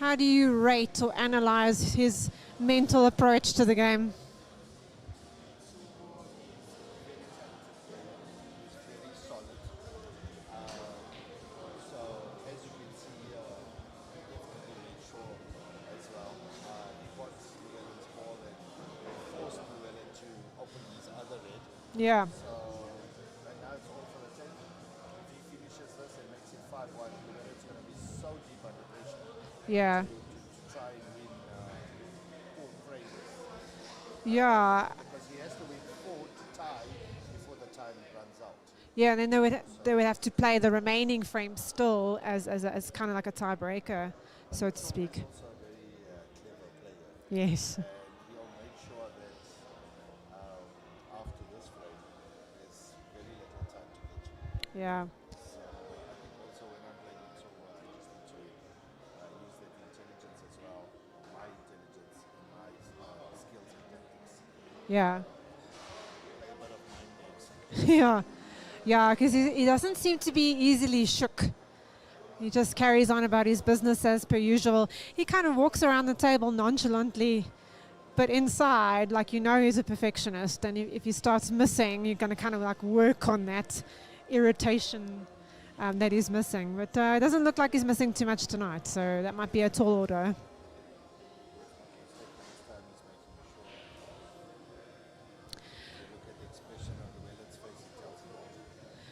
rate or analyze his mental approach to the game? He's very solid. So as you can see, he definitely made sure as well. He got Llewellyn's ball and forced Llewellyn to open his other red. Yeah. So right now it's all for the taking. If he finishes this and makes it 5-1, Llewellyn's going to be so deep under pressure Yeah. to try and win 4 frames. Yeah. Because he has to win 4 to tie before the time runs out. Yeah, and then they would have to play the remaining frame still as kind of like a tiebreaker, so to speak. Also a very clever player. Yes. And he'll make sure that after this frame, there's very little time to get you. Yeah. So I think also when I'm playing it, so I just need to use that intelligence as well, my intelligence, my skills and tactics. Yeah. Play a bit of mind games. Yeah. Yeah, because he doesn't seem to be easily shook. He just carries on about his business as per usual. He kind of walks around the table nonchalantly, but inside, like, he's a perfectionist, and if he starts missing, you're going to kind of like work on that irritation that he's missing. But it doesn't look like he's missing too much tonight, so that might be a tall order. This time he's making sure. If you look at the expression on Llewellyn's face, it tells you all.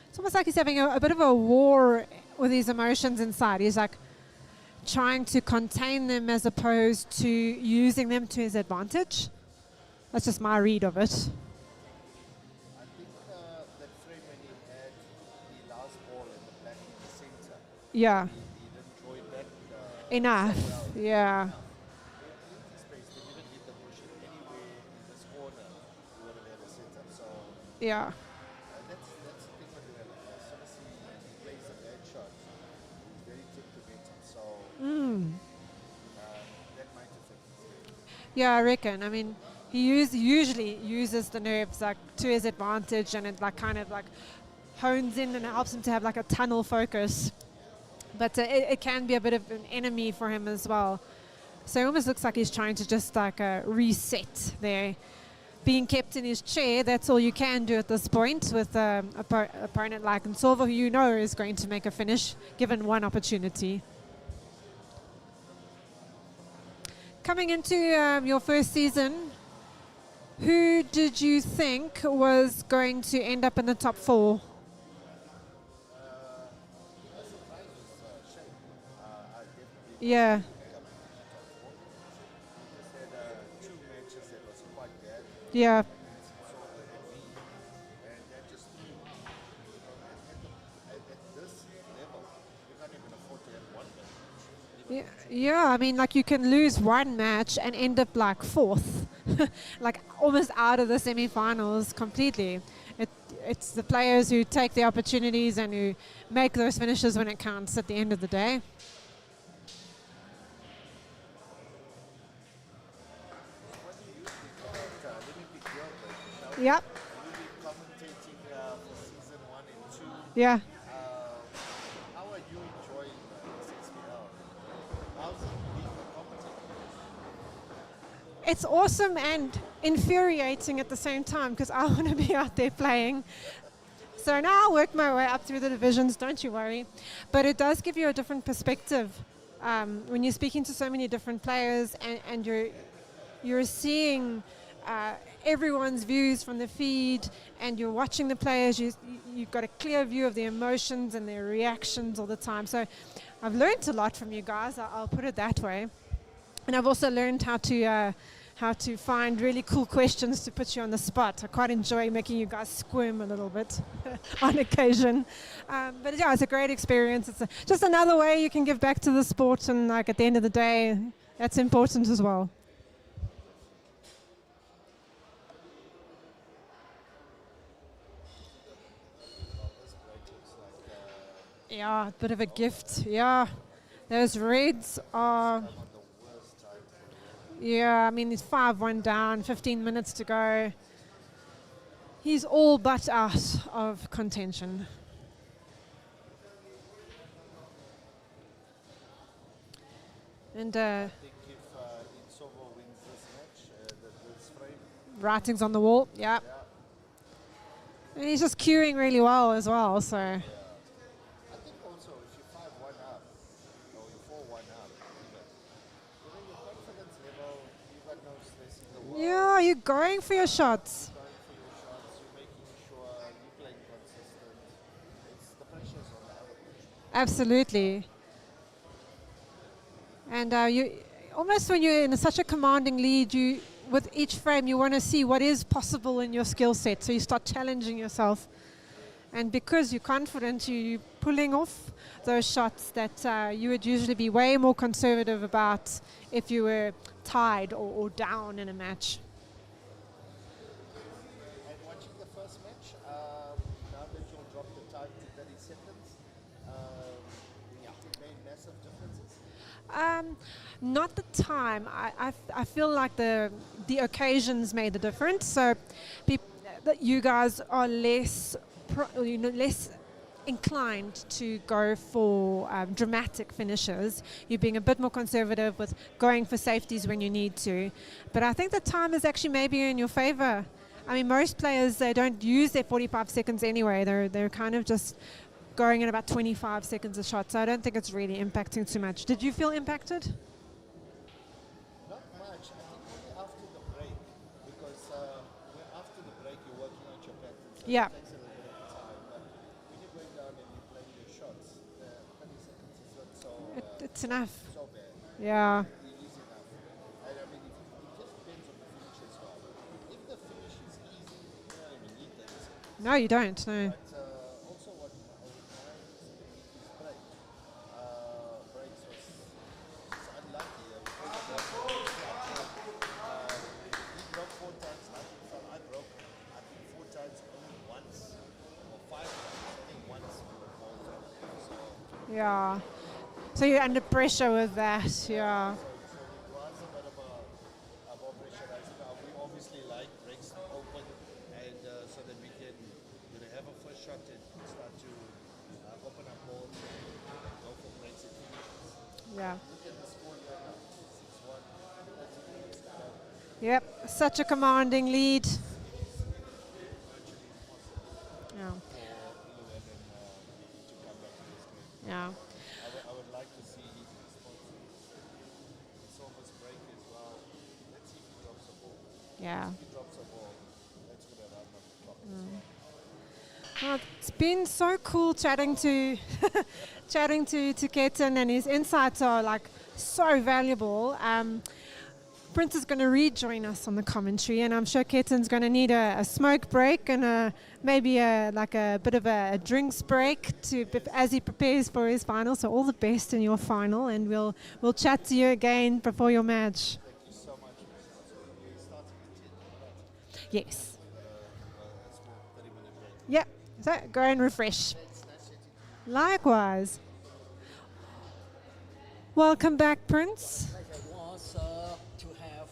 It's almost like he's having a bit of a war with his emotions inside. He's like trying to contain them as opposed to using them to his advantage. That's just my read of it. I think that frame when he had the last ball and the black Yeah. He didn't throw it back. Enough. Yeah. Empty space. They didn't hit the bush anywhere in this corner. We would have had a setup. So Yeah. that's the thing with him. As soon as he plays a bad shot, he's very temperamental. So that might affect his game. Yeah, I reckon. I mean, usually uses the nerves like to his advantage, and it like kind of like hones in and helps him to have like a tunnel focus. But it can be a bit of an enemy for him as well. So it almost looks like he's trying to just like reset there. Being kept in his chair, that's all you can do at this point with an opponent like Nsovo, who you know is going to make a finish given one opportunity. Coming into your first season, who did you think was going to end up in the top 4? Yeah. Just had 2 matches that was quite bad. Yeah. And that just at this level, you can't even afford to have one match. Yeah, I mean, like you can lose one match and end up like 4th, like almost out of the semi-finals completely. It's the players who take the opportunities and who make those finishes when it counts at the end of the day. Let me pick your brain. Yep. You've been commentating for season 1 and 2. Yeah. How are you enjoying this SPL? How's it being a commentator? It's awesome and infuriating at the same time because I want to be out there playing. So now I'll work my way up through the divisions, don't you worry. But it does give you a different perspective when you're speaking to so many different players and you're seeing everyone's views from the feed and you're watching the players. You've got a clear view of the emotions and their reactions all the time. So I've learned a lot from you guys, I'll put it that way. And I've also learned how to find really cool questions to put you on the spot. I quite enjoy making you guys squirm a little bit on occasion. But yeah, it's a great experience. It's just another way you can give back to the sport, and like at the end of the day, that's important as well. Yeah, a bit of a gift. Yeah, those reds are. Yeah, I mean, he's 5-1 down, 15 minutes to go. He's all but out of contention. And I think if Nsovo wins this match, this frame, writing's on the wall, yeah. And he's just queuing really well as well, so. I think also if you're 5-1 up or you're 4-1 up, even your confidence level, you've got no stress in the world. Yeah, you're going for your shots. Going for your shots, you're making sure you're playing consistent. It's the pressure's on the other person. Absolutely. And you almost when you're in such a commanding lead, with each frame you want to see what is possible in your skill set. So you start challenging yourself. And because you're confident, you're pulling off those shots that you would usually be way more conservative about if you were tied or down in a match. And watching the first match, now that you'll drop the time to 30 seconds, it made massive differences. Not the time. I feel like the occasions made the difference. So you guys are less inclined to go for dramatic finishes. You're being a bit more conservative with going for safeties when you need to. But I think the time is actually maybe in your favor. I mean, most players, they don't use their 45 seconds anyway. They're kind of just going in about 25 seconds a shot. So I don't think it's really impacting too much. Did you feel impacted? Not much. I think only after the break, because after the break you're working on your patterns. So Yeah. It takes a little bit of time, but when you're going down and you're playing your shots, the 30 seconds is not so It's enough. so bad. Yeah. It is enough. And I mean, it just depends on the finish as well. If the finish is easy, you don't even need 30 seconds. No, you don't. No. But also what I would mind is if it's break. Yeah. So you're under pressure with that, yeah. It was a bit of a more pressurized. We obviously like breaks open, and so that we can have a first shot and start to open up balls and go for breaks and finishes. Yeah. Look at the score right now, 6-1. 30 minutes to go. Yep, such a commanding lead. Virtually impossible Yeah. for 11 to come back to this game. Yeah. I would like to see his responses. Nsovo's break as well. Let's see if he drops a ball. Yeah. If he drops a ball, that's going to run on the clock as well. Well, it's been so cool chatting to chatting to Ketan, and his insights are like so valuable. Prince is going to rejoin us on the commentary, and I'm sure Ketan's going to need a smoke break and maybe a bit of a drinks break as he prepares for his final. So all the best in your final, and we'll chat to you again before your match. Thank you so much. So we're starting at 10, right? Yes. A small 30-minute break. Yep. So go and refresh. Likewise. Welcome back, Prince. Pleasure was to have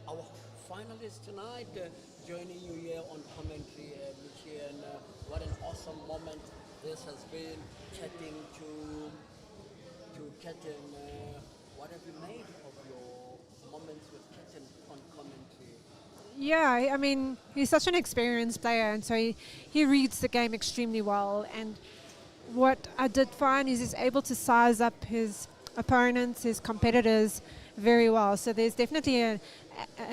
our finalists tonight joining you here on commentary, Michi, and what an awesome moment this has been. Chatting to Ketan, what have you made of your moments with Ketan on commentary? Yeah, I mean, he's such an experienced player, and so he reads the game extremely well. And what I did find is he's able to size up his opponents, his competitors very well. So there's definitely an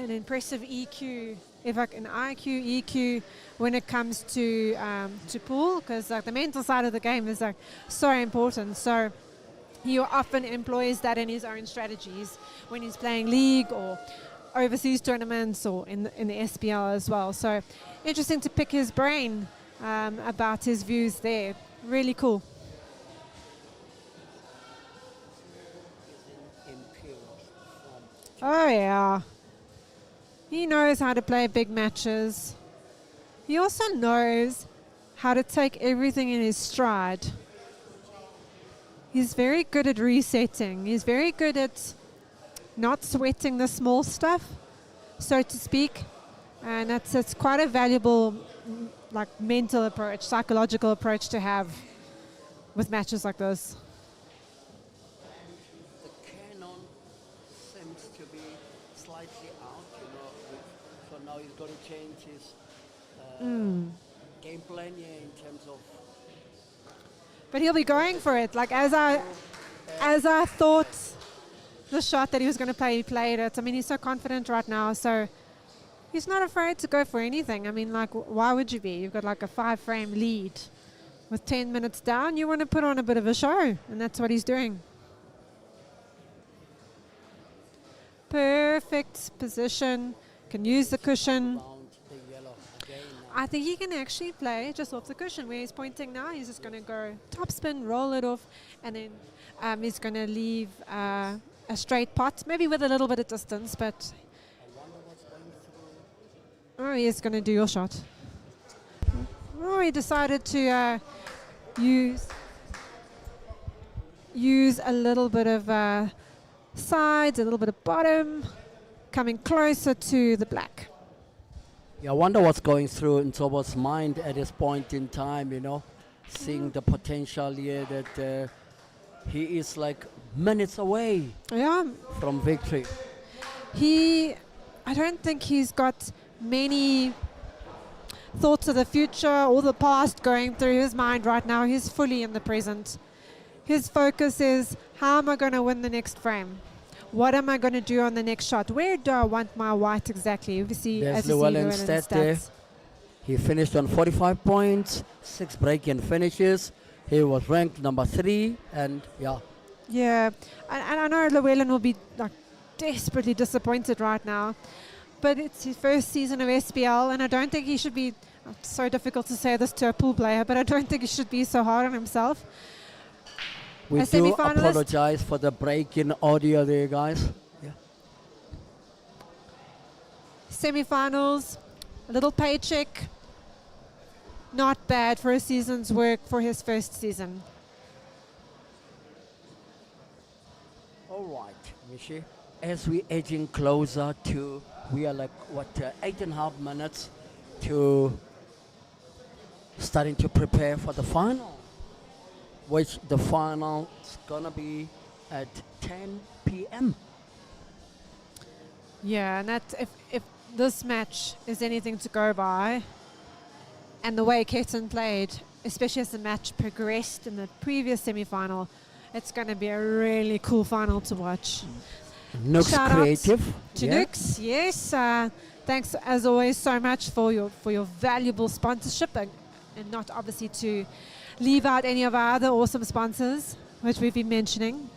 impressive EQ, an IQ, EQ when it comes to pool, because like the mental side of the game is like so important. So he often employs that in his own strategies when he's playing league or overseas tournaments or in the SPL as well. So interesting to pick his brain about his views there. Really cool. Oh yeah. He knows how to play big matches. He also knows how to take everything in his stride. He's very good at resetting. He's very good at not sweating the small stuff, so to speak. And it's quite a valuable mental approach, psychological approach to have with matches like this. The canon seems to be slightly out, so now he's got to change his game plan here in terms of. But he'll be going for it. Like as I thought the shot that he was going to play, he played it. I mean, he's so confident right now, so he's not afraid to go for anything. I mean, why would you be? You've got like a 5-frame lead with 10 minutes down. You want to put on a bit of a show, and that's what he's doing. Perfect position. Can use the cushion. I think he can actually play just off the cushion where he's pointing now. He's just going to go topspin, roll it off, and then he's going to leave a straight pot, maybe with a little bit of distance, but he is going to do your shot. Oh, he decided to use a little bit of sides, a little bit of bottom, coming closer to the black. Yeah, I wonder what's going through Nsovo's mind at this point in time, seeing the potential here that he is like minutes away from victory. I don't think he's got many thoughts of the future or the past going through his mind right now. He's fully in the present. His focus is, how am I going to win the next frame? What am I going to do on the next shot? Where do I want my white exactly? There's Llewellyn's stat there. He finished on 45 points, 6 break-in finishes. He was ranked number 3, and yeah. Yeah, and I know Llewellyn will be desperately disappointed right now, but it's his first season of SPL, and I don't think he should be. It's so difficult to say this to a pool player, but I don't think he should be so hard on himself. We do apologize for the break-in audio there, guys. Yeah. Semifinals, a little paycheck. Not bad for a season's work for his first season. All right, Michi. As we edging closer to, we are like, 8.5 minutes to starting to prepare for the final, which the final is gonna be at 10 p.m. Yeah, and that if this match is anything to go by, and the way Ketan played, especially as the match progressed in the previous semi-final, it's going to be a really cool final to watch. Nooks Shout out Creative. to Nooks, yes. Thanks as always so much for your valuable sponsorship, and not obviously to leave out any of our other awesome sponsors, which we've been mentioning.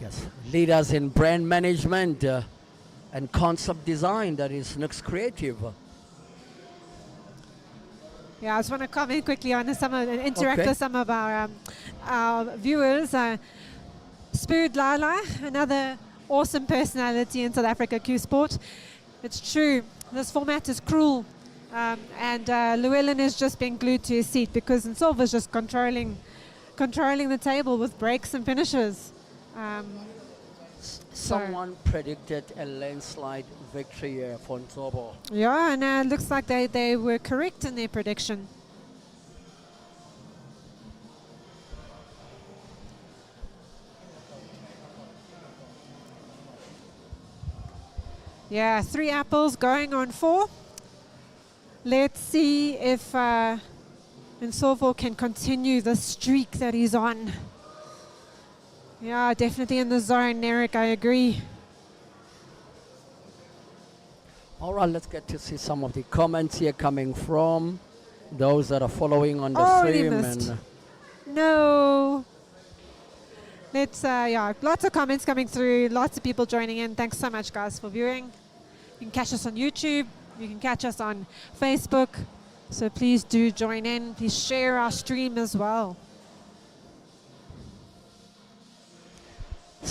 Yes, leaders in brand management and concept design, that is Nooks Creative. Yeah, I just want to comment quickly on some of, and interact Okay. with some of our viewers. Spirit Lala, another awesome personality in South Africa Q Sport. It's true, this format is cruel, and Llewellyn has just been glued to his seat because Nsovo is just controlling the table with breaks and finishes. Someone predicted a landslide victory for Nsovo. Yeah, and it looks like they were correct in their prediction. Yeah, 3 apples going on 4. Let's see if Nsovo can continue the streak that he's on. Yeah, definitely in the zone, Eric, I agree. All right, let's get to see some of the comments here coming from those that are following on the Already stream. missed. And No. Let's, yeah, lots of comments coming through, lots of people joining in. Thanks so much, guys, for viewing. You can catch us on YouTube. You can catch us on Facebook. So please do join in. Please share our stream as well.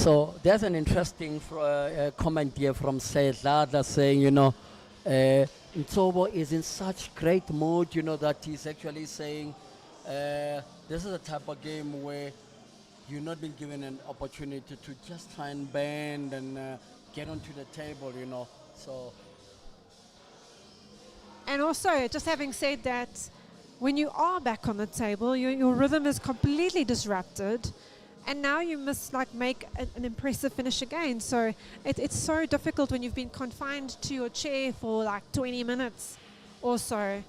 so there's an interesting comment here from Sedlada saying, Nsovo is in such great mood, that he's actually saying this is a type of game where you're not being given an opportunity to just try and bend and get onto the table, So, And also, just having said that, when you are back on the table, your rhythm is completely disrupted, and now you must make an impressive finish again. So it's so difficult when you've been confined to your chair for 20 minutes or so.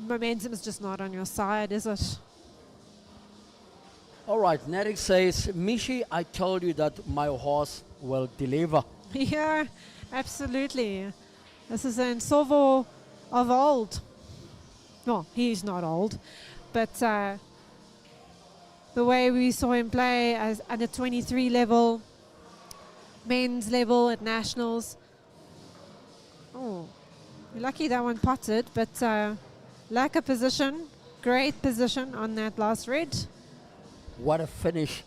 Momentum is just not on your side, is it? all right, Narek says, Michi, I told you that my horse will deliver. Yeah, absolutely. This is an Nsovo of old. Well, he's not old, but the way we saw him play as under 23 level, men's level at nationals. Oh, you're lucky that one potted, but lack of position, great position on that last red. What a finish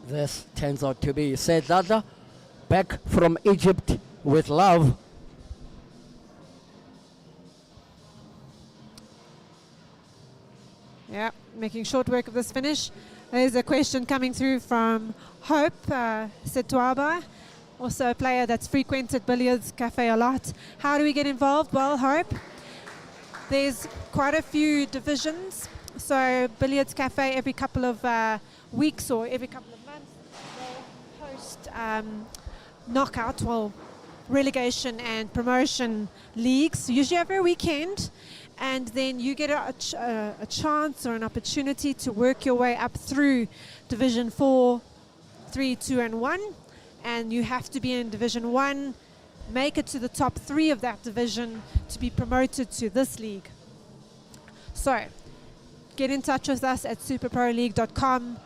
this turns out to be. Said Dada, back from Egypt with love. Yeah, making short work of this finish. There's a question coming through from Hope Setwaba, also a player that's frequented Billiards Cafe a lot. How do we get involved? Well, Hope, there's quite a few divisions. So Billiards Cafe every couple of weeks or every couple of months will host relegation and promotion leagues, usually every weekend. And then you get a chance or an opportunity to work your way up through Division 4, 3, 2, and 1. And you have to be in Division 1, make it to the top 3 of that division to be promoted to this league. So, get in touch with us at superproleague.com,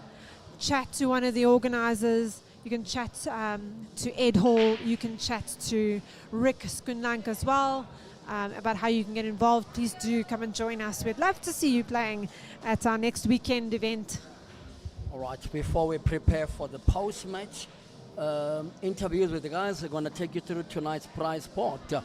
chat to one of the organizers. You can chat to Ed Hall, you can chat to Rick Skunlank as well. About how you can get involved. Please do come and join us. We'd love to see you playing at our next weekend event. All right, before we prepare for the post-match interviews with the guys, we're going to take you through tonight's prize pot.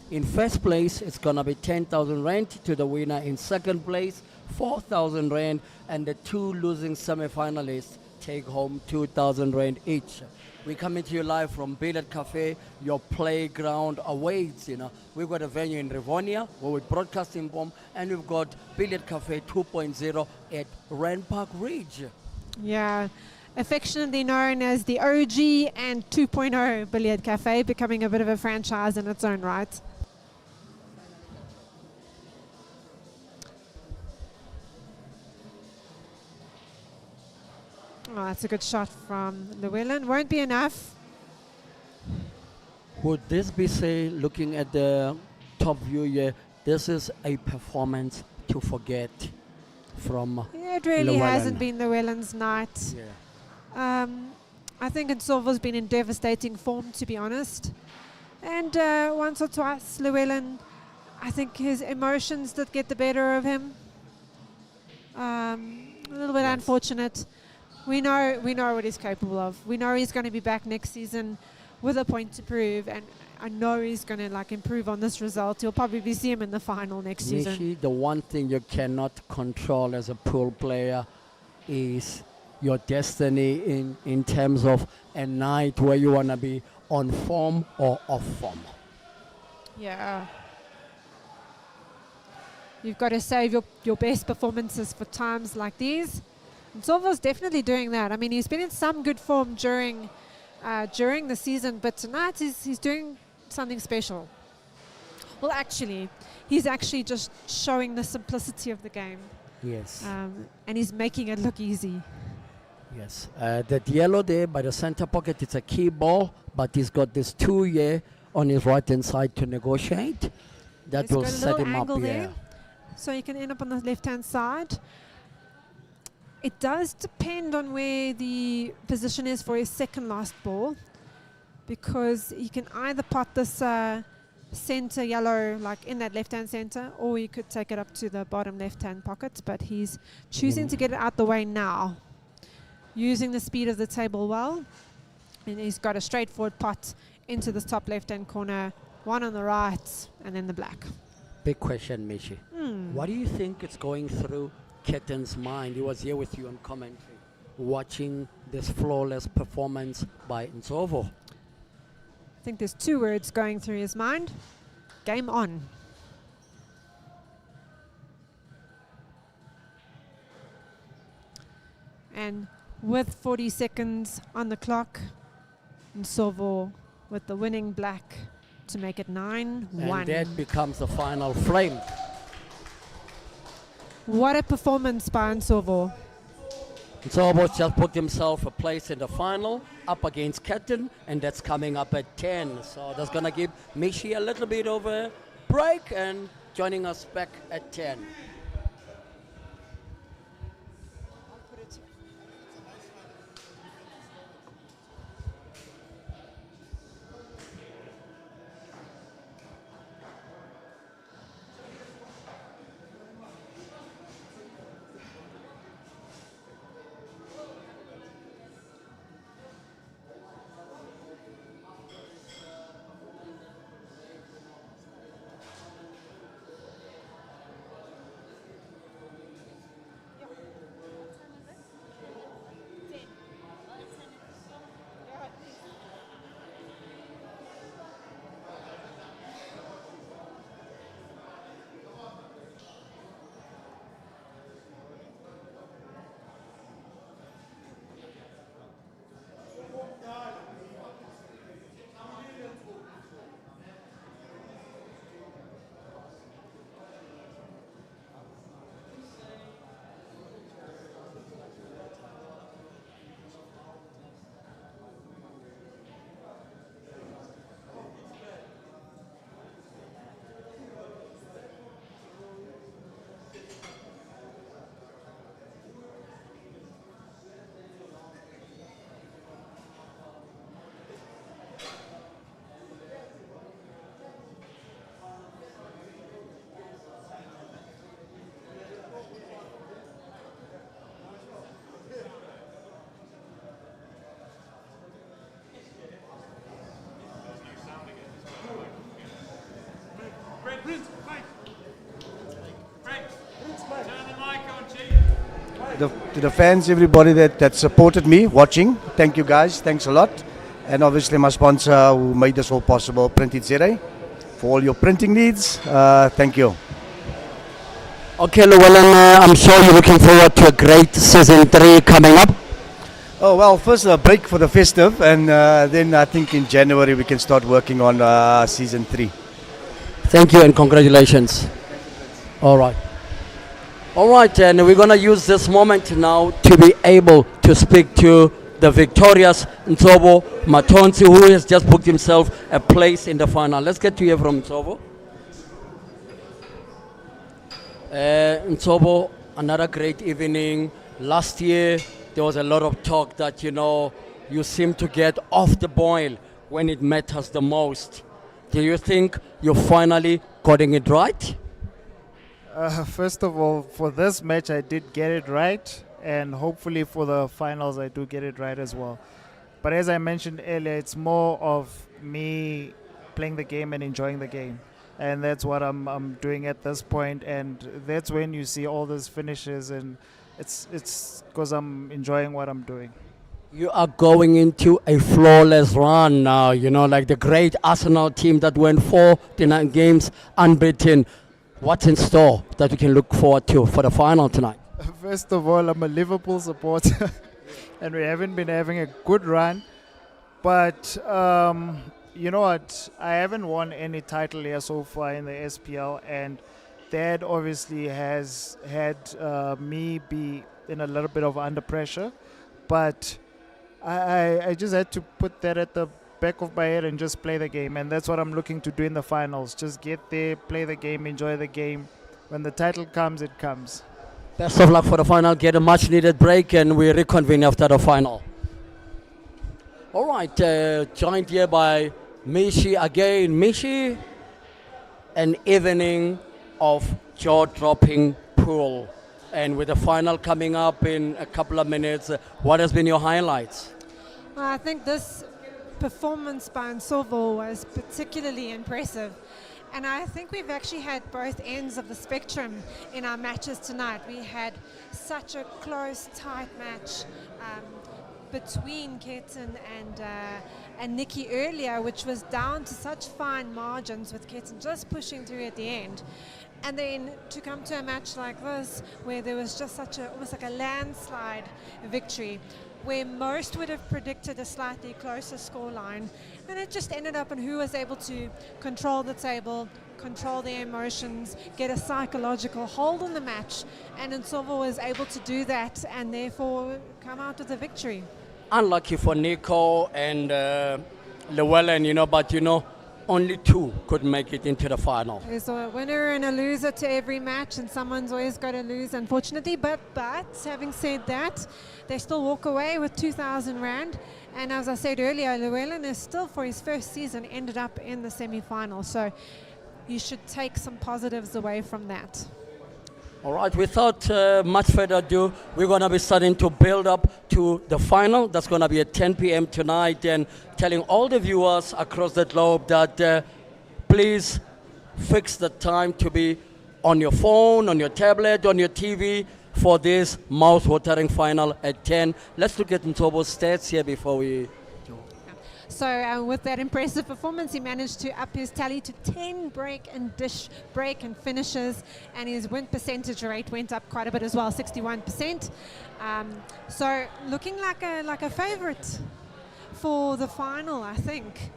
In first place, it's going to be 10,000 rand to the winner. In second place, 4,000 rand, and the two losing semi-finalists take home 2,000 rand each. We're coming to you live from Buildup Cafe. Your playground awaits. We've got a venue in Rivonia where we're broadcasting from, and we've got Buildup Cafe 2.0 at Rand Park Ridge. Yeah, affectionately known as the OG and 2.0 Billiard Cafe, becoming a bit of a franchise in its own right. Oh, that's a good shot from Llewellyn. Won't be enough. Would this be, say, looking at the top view here, this is a performance to forget from Yeah, it really Llewellyn. hasn't been Llewellyn's night. Yeah. I think Nsovo's been in devastating form, to be honest. And once or twice, Llewellyn, I think his emotions did get the better of him. A little bit unfortunate. We know what he's capable of. We know he's going to be back next season with a point to prove, and I know he's going to improve on this result. You'll probably see him in the final next season. Nishi, the one thing you cannot control as a pool player is your destiny in terms of a night where you want to be on form or off form. Yeah. You've got to save your best performances for times like these. Nsovo's definitely doing that. I mean, he's been in some good form during the season, but tonight he's doing something special. Well, actually, he's actually just showing the simplicity of the game. Yes. And he's making it look easy. Yes. That yellow there by the center pocket, it's a key ball, but he's got this 2 here on his right hand side to negotiate. That He's will got a set little him up angle here. there, so he can end up on the left hand side. It does depend on where the position is for his second last ball, because he can either pot this center yellow in that left hand center, or he could take it up to the bottom left hand pocket, but he's choosing to get it out the way now, using the speed of the table well, and he's got a straightforward pot into the top left hand corner, one on the right, and then the black. Big question, Michi. What do you think is going through Ketan's mind? He was here with you on commentary, watching this flawless performance by Nsovo. I think there's two words going through his mind. Game on. And with 40 seconds on the clock, Nsovo with the winning black to make it 9-1. And that becomes the final frame. What a performance by Nsovo. Nsovo just booked himself a place in the final up against Ketan, and that's coming up at 10. So that's going to give Michi a little bit of a break and joining us back at 10. to the fans, everybody that supported me watching. Thank you guys. Thanks a lot. And obviously my sponsor who made this all possible, Printed Zere, for all your printing needs. Thank you. Okay, Llewellyn, I'm sure you're looking forward to a great season 3 coming up. Oh well, first a break for the festive, and then I think in January we can start working on season 3. Thank you and congratulations. All right. All right, and we're going to use this moment now to be able to speak to the victorious Nsovo Matonsi, who has just booked himself a place in the final. Let's get to hear from Nsovo. Nsovo, another great evening. Last year, there was a lot of talk that, you seem to get off the boil when it matters the most. Do you think you're finally getting it right? First of all, for this match, I did get it right. And hopefully for the finals, I do get it right as well. But as I mentioned earlier, it's more of me playing the game and enjoying the game. And that's what I'm doing at this point. And that's when you see all those finishes. And it's because I'm enjoying what I'm doing. You are going into a flawless run now, like the great Arsenal team that went 49 games unbeaten. What's in store that we can look forward to for the final tonight? First of all, I'm a Liverpool supporter, and we haven't been having a good run. But you know what? I haven't won any title here so far in the SPL, and that obviously has had me be in a little bit of under pressure. But I just had to put that at the back of my head and just play the game, and that's what I'm looking to do in the finals. Just get there, play the game, enjoy the game. When the title comes, it comes. Best of luck for the final. Get a much needed break and we reconvene after the final. All right, joined here by Mishi again. Mishi, an evening of jaw-dropping pool. And with the final coming up in a couple of minutes, what has been your highlights? Well, I think this performance by Nsovo was particularly impressive. And I think we've actually had both ends of the spectrum in our matches tonight. We had such a close, tight match between Ketan and Niki earlier, which was down to such fine margins with Ketan just pushing through at the end. And then to come to a match like this, where there was just almost like a landslide victory, where most would have predicted a slightly closer scoreline, and it just ended up on who was able to control the table, control their emotions, get a psychological hold on the match, and Nsovo was able to do that and therefore come out with a victory. Unlucky for Niko and Llewellyn, but only 2 could make it into the final. There's a winner and a loser to every match, and someone's always got to lose, unfortunately. But having said that, they still walk away with 2,000 Rand. And as I said earlier, Llewellyn is still, for his first season, ended up in the semi-final. So you should take some positives away from that. All right, without much further ado, we're going to be starting to build up to the final. That's going to be at 10 p.m. tonight, and telling all the viewers across the globe that please fix the time to be on your phone, on your tablet, on your TV for this mouth-watering final at 10. Let's look at Nsovo's stats here before we... So with that impressive performance, he managed to up his tally to 10 break and finishes, and his win percentage rate went up quite a bit as well, 61%. So looking like a favorite for the final, I think.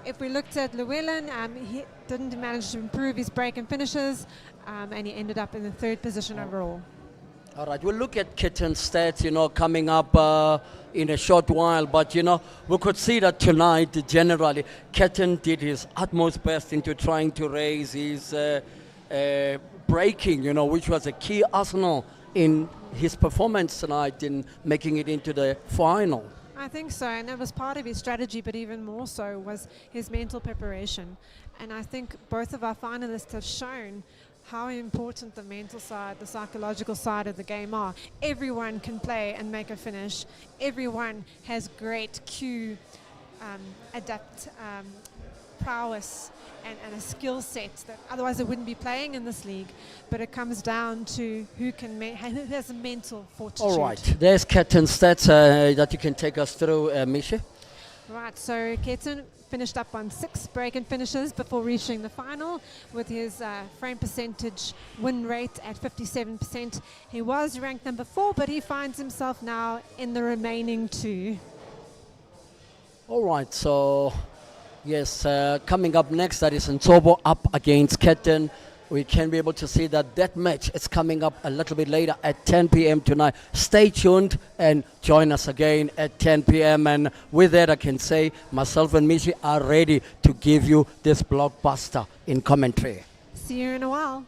If we looked at Llewellyn, he didn't manage to improve his break and finishes, and he ended up in the 3rd position overall. All right, we'll look at Ketan's stats, coming up in a short while. But, we could see that tonight, generally, Ketan did his utmost best into trying to raise his breaking, which was a key arsenal in his performance tonight in making it into the final. I think so, and that was part of his strategy, but even more so was his mental preparation. And I think both of our finalists have shown how important the mental side, the psychological side of the game are. Everyone can play and make a finish. Everyone has great cue prowess and a skill set that otherwise they wouldn't be playing in this league. But it comes down to who has a mental fortitude. All right, there's Ketan's stats that you can take us through, Misha. Right, so Ketan finished up on 6 break-in finishes before reaching the final with his frame percentage win rate at 57%. He was ranked number 4, but he finds himself now in the remaining 2. All right, so yes, coming up next, that is Nsovo up against Ketan. We can be able to see that match is coming up a little bit later at 10 p.m. tonight. Stay tuned and join us again at 10 p.m. And with that, I can say myself and Mishi are ready to give you this blockbuster in commentary. See you in a while.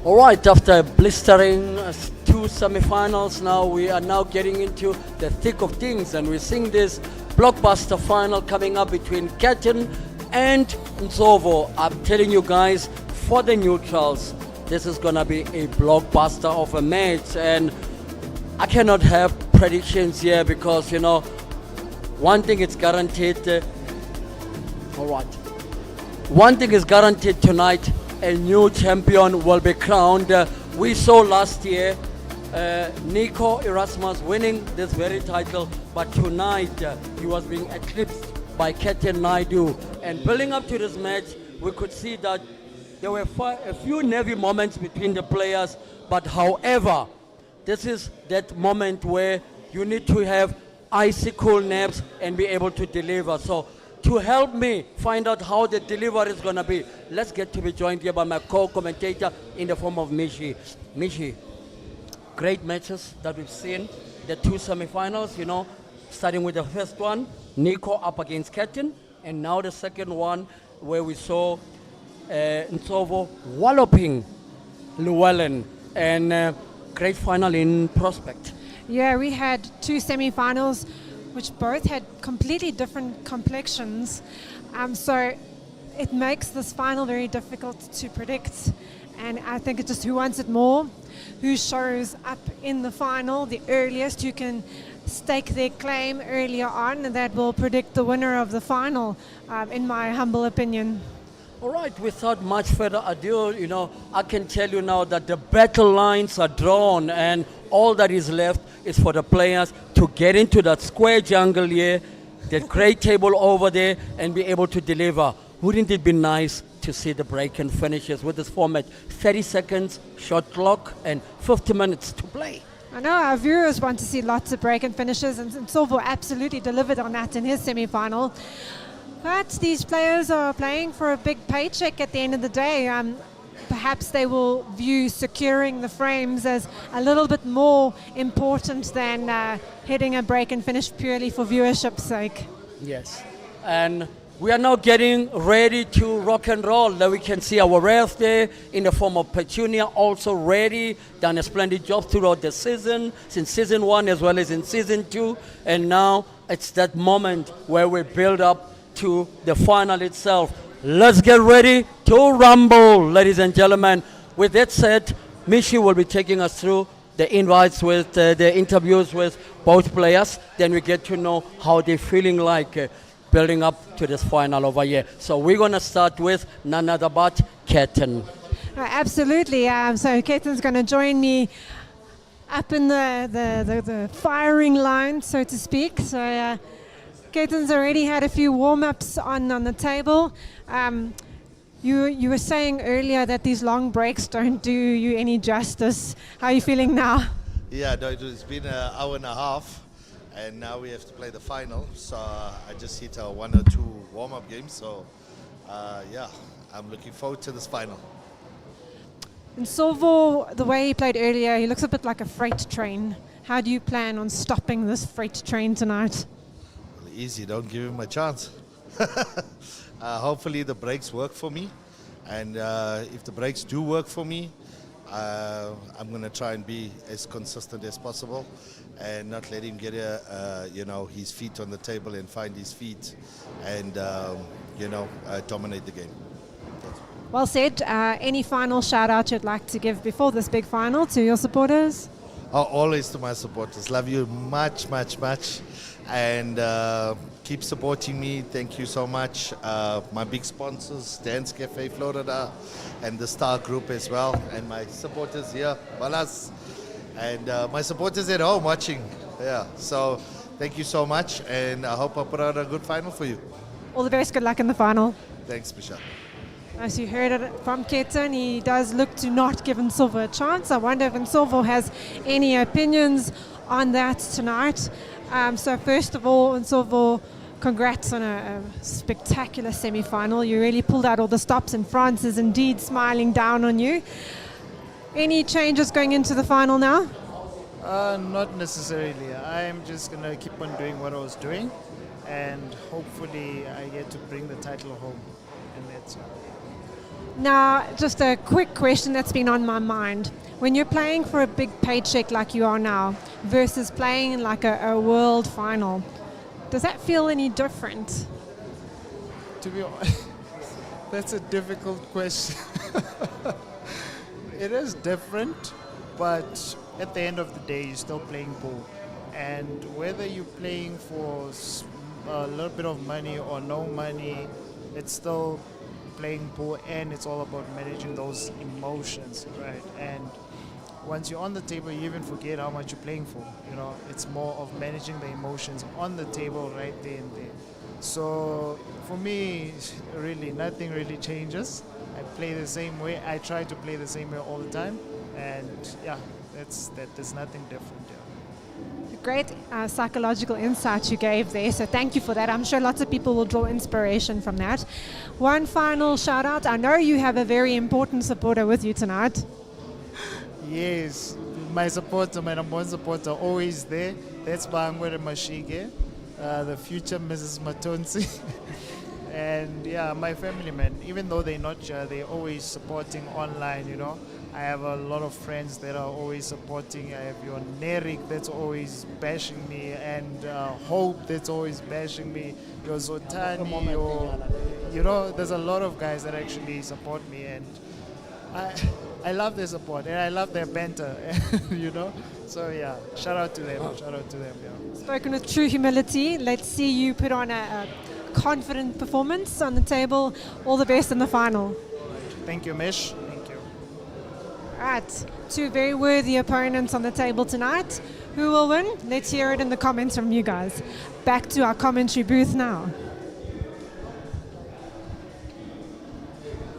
All right, after blistering two semifinals, now we are now getting into the thick of things, and we're seeing this blockbuster final coming up between Ketan and Nsovo. I'm telling you guys, for the neutrals, this is gonna be a blockbuster of a match, and I cannot have predictions here because, you know, one thing is guaranteed. All right, one thing is guaranteed tonight: a new champion will be crowned. We saw last year Niko Erasmus winning this very title, but tonight he was being eclipsed by Ketan Naidu. And building up to this match, we could see that there were a few nervy moments between the players, but however, this is that moment where you need to have icy cool nerves and be able to deliver. So to help me find out how the delivery is going to be, let's get to be joined here by my co-commentator in the form of Mishi. Mishi, great matches that we've seen, the two semifinals, you know, starting with the first one, Niko up against Ketan, and now the second one where we saw Nsovo walloping Llewellyn, and great final in prospect. Yeah, we had two semi-finals which both had completely different complexions. So it makes this final very difficult to predict. And I think it's just who wants it more, who shows up in the final the earliest, who can stake their claim earlier on, and that will predict the winner of the final, in my humble opinion. All right, without much further ado, you know, I can tell you now that the battle lines are drawn, and all that is left is for the players to get into that square jungle here, that great table over there, and be able to deliver. Wouldn't it be nice to see the break and finishes with this format? 30 seconds, shot clock, and 50 minutes to play. I know our viewers want to see lots of break and finishes, and Nsovo absolutely delivered on that in his semi-final. But these players are playing for a big paycheck at the end of the day. Perhaps they will view securing the frames as a little bit more important than hitting a break and finish purely for viewership's sake. Yes, and we are now getting ready to rock and roll. There we can see our refs there in the form of Petunia, also ready, done a splendid job throughout the season, since season 1 as well as in season 2. And now it's that moment where we build up to the final itself. Let's get ready to rumble, ladies and gentlemen. With that said, Mishi will be taking us through the invites with the interviews with both players. Then we get to know how they're feeling like building up to this final over here. So we're going to start with none other but Ketan. Absolutely. So Ketan's going to join me up in the firing line, so to speak. So Ketan's already had a few warm-ups on the table. You were saying earlier that these long breaks don't do you any justice. How are you feeling now? Yeah, no, it's been an hour and a half, and now we have to play the final. So I just hit 1 or 2 warm-up games. So yeah, I'm looking forward to this final. Nsovo, the way he played earlier, he looks a bit like a freight train. How do you plan on stopping this freight train tonight? Well, easy, don't give him a chance. Hopefully the breaks work for me, and if the breaks do work for me, I'm going to try and be as consistent as possible and not let him get his feet on the table and find his feet and dominate the game. Well said. Any final shout out you'd like to give before this big final to your supporters? Always to my supporters. Love you much, much, much. And keep supporting me. Thank you so much. My big sponsors, Dance Cafe Florida and the Star Group as well. And my supporters here, Balas. And my supporters at home watching. Yeah. So thank you so much. And I hope I put out a good final for you. All the best. Good luck in the final. Thanks, Michelle. As you heard it from Ketan, he does look to not give Nsovo a chance. I wonder if Nsovo has any opinions on that tonight. So first of all, Nsovo, congrats on a spectacular semi-final. You really pulled out all the stops, and France is indeed smiling down on you. Any changes going into the final now? Not necessarily. I'm just going to keep on doing what I was doing, and hopefully I get to bring the title home. And that's it. Now, just a quick question that's been on my mind. When you're playing for a big paycheck like you are now versus playing in like a world final, does that feel any different? To be honest, that's a difficult question. It is different, but at the end of the day, you're still playing pool. And whether you're playing for a little bit of money or no money, it's still playing pool, and it's all about managing those emotions, right? And once you're on the table, you even forget how much you're playing for. You know, it's more of managing the emotions on the table right there and there. So for me, really, nothing really changes. I play the same way. I try to play the same way all the time, and yeah, there's nothing different. Yeah. Great psychological insight you gave there, so thank you for that. I'm sure lots of people will draw inspiration from that. One final shout out. I know you have a very important supporter with you tonight. Yes, my supporter, my number one supporter, always there. That's Bangwere Mashige, the future Mrs. Matonsi. And yeah, my family, man, even though they're not here, they're always supporting online, you know. I have a lot of friends that are always supporting. I have your Nerik that's always bashing me, and Hope that's always bashing me. Your Zotani, you know, there's a lot of guys that actually support me, and I love their support, and I love their banter, you know. So yeah, shout out to them, yeah. Spoken with true humility. Let's see you put on a confident performance on the table. All the best in the final. Thank you, Mish. Thank you. All right, two very worthy opponents on the table tonight. Who will win? Let's hear it in the comments from you guys. Back to our commentary booth now.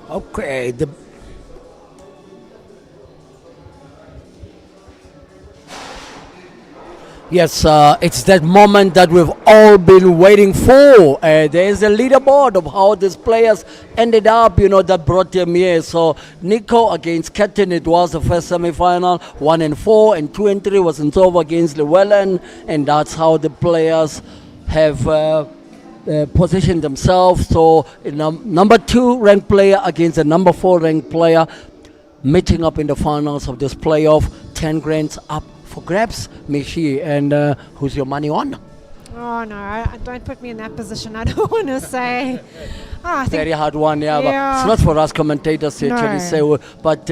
Okay, Yes, it's that moment that we've all been waiting for. There's a leaderboard of how these players ended up, you know, that brought them here. So Niko against Ketan, it was the first semi-final, 1 and 4, and 2 and 3 was Nsovo against Llewellyn, and that's how the players have positioned themselves. So number 2 ranked player against the number 4 ranked player, meeting up in the finals of this playoff. 10 grands up for grabs, Mishi, and who's your money on? Oh no, don't put me in that position. I don't want to say. I think very hard one, yeah. But it's not for us commentators to actually say. But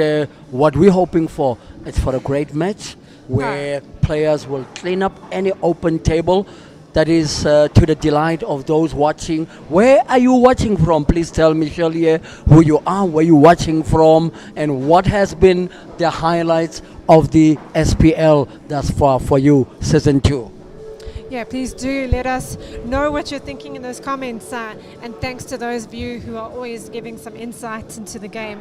what we're hoping for is for a great match where players will clean up any open table. That is to the delight of those watching. Where are you watching from? Please tell Michelle here who you are, where you're watching from, and what has been the highlights of the SPL thus far for you, Season 2. Yeah, please do let us know what you're thinking in those comments. And thanks to those of you who are always giving some insights into the game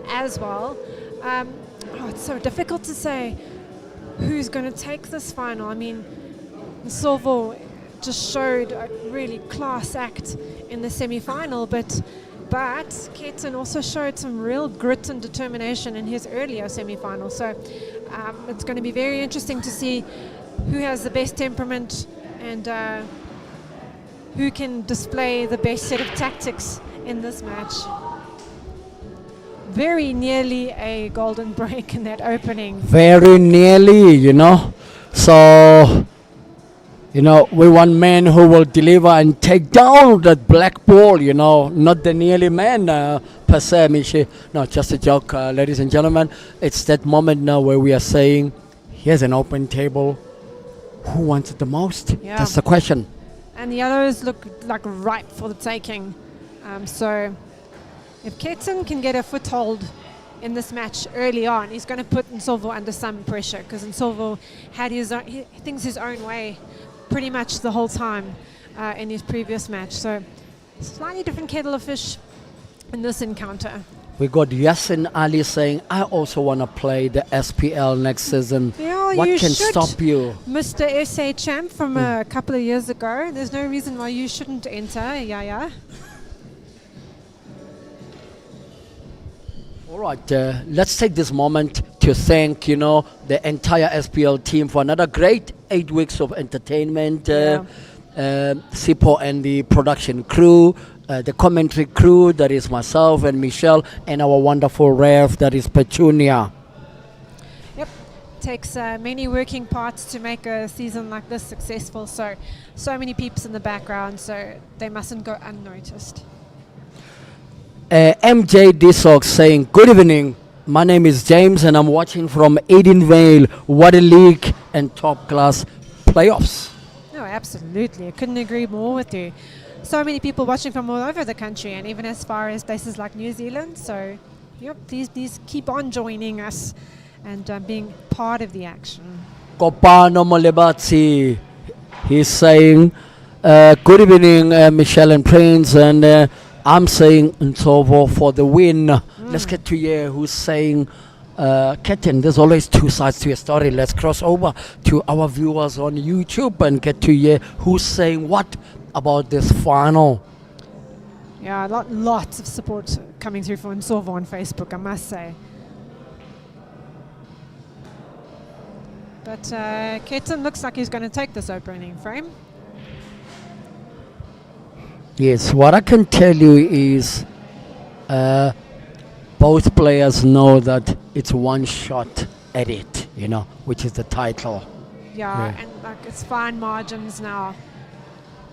as well. It's so difficult to say who's going to take this final. I mean, Nsovo just showed a really class act in the semi-final, but Ketan also showed some real grit and determination in his earlier semi-final. So it's going to be very interesting to see who has the best temperament and who can display the best set of tactics in this match. Very nearly a golden break in that opening. Very nearly, you know. So, you know, we want men who will deliver and take down that black ball, you know, not the nearly man per se, Michi. No, just a joke, ladies and gentlemen. It's that moment now where we are saying, here's an open table. Who wants it the most? Yeah. That's the question. And the others look like ripe for the taking. So if Ketan can get a foothold in this match early on, he's going to put Nsovo under some pressure, because Nsovo had things his own way pretty much the whole time in his previous match. So slightly different kettle of fish in this encounter. We got Yasin Ali saying, I also want to play the SPL next season. Yeah, what you can should, stop you? Mr. SA champ from a couple of years ago. There's no reason why you shouldn't enter. Yeah. All right, let's take this moment to thank, you know, the entire SPL team for another great 8 weeks of entertainment. Sipo and the production crew, the commentary crew, that is myself and Michelle, and our wonderful ref, that is Petunia. Yep. Takes many working parts to make a season like this successful. So many peeps in the background, so they mustn't go unnoticed. MJ Disok saying, good evening. My name is James and I'm watching from Edenvale. What a league and top class playoffs. No, absolutely. I couldn't agree more with you. So many people watching from all over the country and even as far as places like New Zealand. So, yep, please keep on joining us and being part of the action. Kopano Molebatsi, he's saying, good evening, Michelle and Prince, and I'm saying Nsovo for the win. Let's get to hear who's saying Ketan. There's always two sides to a story. Let's cross over to our viewers on YouTube and get to hear who's saying what about this final. Yeah, lots of support coming through for Nsovo on Facebook, I must say. But Ketan looks like he's going to take this opening frame. Yes, what I can tell you is both players know that it's one shot at it, which is the title. Yeah, and like it's fine margins now.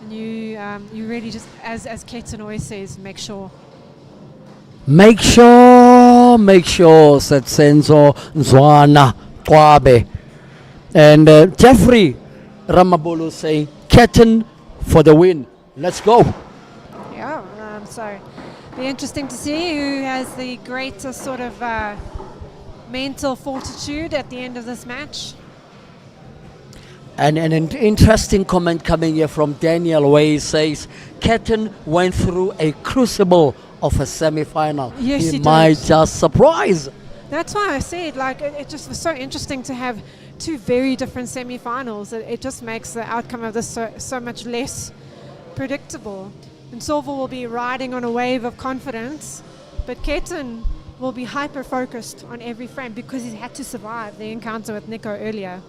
And you really just, as Ketan always says, make sure. Make sure, said Senzo Zwana Kwabe. And Jeffrey Ramabulu saying, Ketan for the win. Let's go. Yeah, so be interesting to see who has the greater sort of mental fortitude at the end of this match. And an interesting comment coming here from Daniel, where he says, Ketan went through a crucible of a semi-final. Yes, he might did. just surprise. That's why I said, like, it just was so interesting to have two very different semi-finals. It just makes the outcome of this so much less predictable. And Nsovo will be riding on a wave of confidence, but Ketan will be hyper-focused on every frame because he's had to survive the encounter with Niko earlier.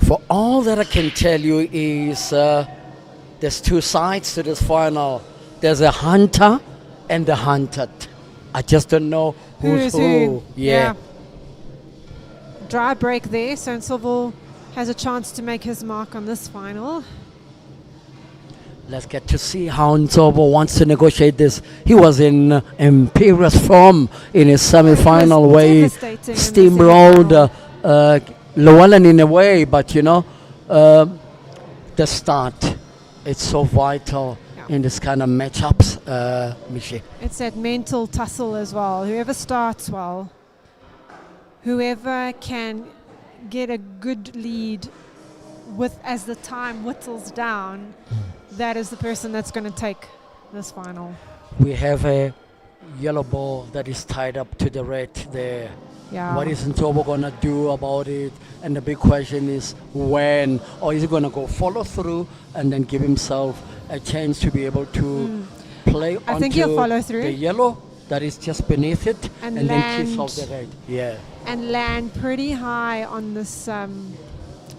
For all that I can tell you is there's two sides to this final. There's a hunter and the hunted. I just don't know who's who. Yeah. Dry break there, so Nsovo has a chance to make his mark on this final. Let's get to see how Nsovo wants to negotiate this. He was in imperious form in his semi-final way. Steamrolled Llewellyn in a way, but the start, it's so vital in this kind of matchups, Michi. It's that mental tussle as well. Whoever starts well, whoever can get a good lead as the time whittles down, that is the person that's going to take this final. We have a yellow ball that is tied up to the red there. Yeah. What is Nsovo going to do about it? And the big question is when? Or is he going to go follow through and then give himself a chance to be able to play I think he'll follow through. The yellow that is just beneath it and then kiss off the red? Yeah. And land pretty high on this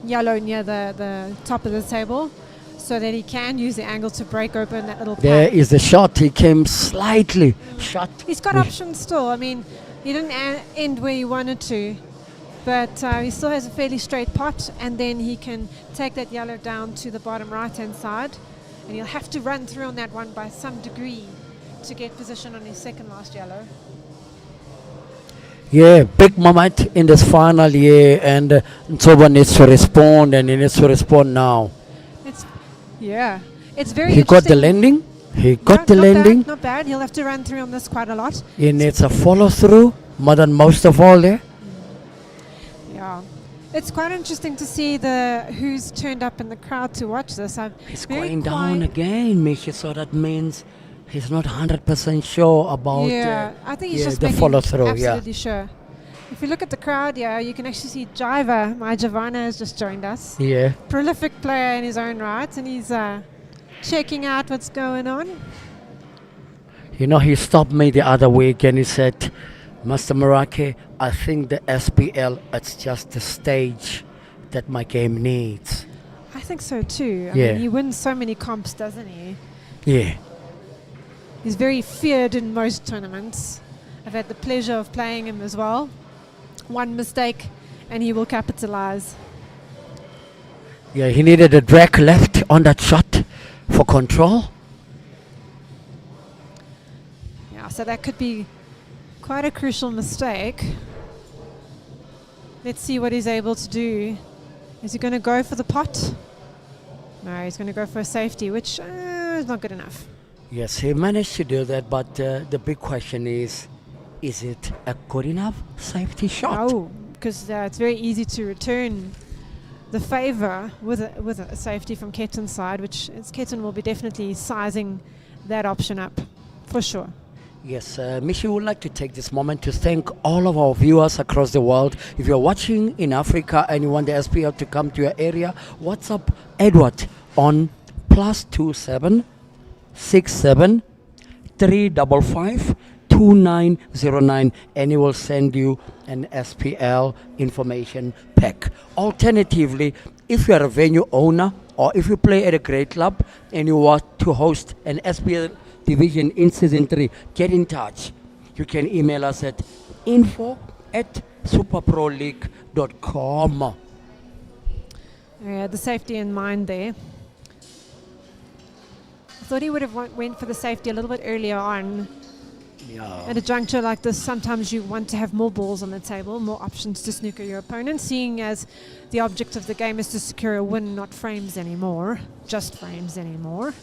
yellow near the top of the table so that he can use the angle to break open that little There pack. is the shot. He came slightly shut. He's got options still. I mean, he didn't end where he wanted to, but he still has a fairly straight pot, and then he can take that yellow down to the bottom right-hand side, and he'll have to run through on that one by some degree to get position on his second last yellow. Yeah, big moment in this final year, and Nsovo needs to respond, and he needs to respond now. It's very He interesting. got the landing. He got the landing. Not bad. He'll have to run through on this quite a lot. He needs a follow through more than most of all there. Yeah. It's quite interesting to see who's turned up in the crowd to watch this. He's going down again, Michi, so that means he's not 100% sure about I think he's just the making follow through. absolutely sure. If you look at the crowd, you can actually see Jiva, my Javana, has just joined us. Yeah. Prolific player in his own right, and he's checking out what's going on. He stopped me the other week and he said, Master Marake, I think the SPL, it's just the stage that my game needs. I think so too. I mean, he wins so many comps, doesn't he? Yeah. He's very feared in most tournaments. I've had the pleasure of playing him as well. One mistake and he will capitalize. Yeah, he needed a drag left on that shot for control. Yeah, so that could be quite a crucial mistake. Let's see what he's able to do. Is he going to go for the pot? No, he's going to go for a safety, which is not good enough. Yes, he managed to do that, but the big question is it a good enough safety shot? No, because it's very easy to return the favor with a safety from Ketan's side, which Ketan will be definitely sizing that option up, for sure. Yes, Michi would like to take this moment to thank all of our viewers across the world. If you're watching in Africa and you want the SPL to come to your area, WhatsApp Edward on +27 67 355 2909 and he will send you an SPL information pack. Alternatively, if you are a venue owner or if you play at a great club and you want to host an SPL division in season 3, get in touch. You can email us at info@superproleague.com. Yeah, the safety in mind there. I thought he would have went for the safety a little bit earlier on. Yeah. At a juncture like this, sometimes you want to have more balls on the table, more options to snooker your opponent, seeing as the object of the game is to secure a win, not frames anymore, just frames anymore.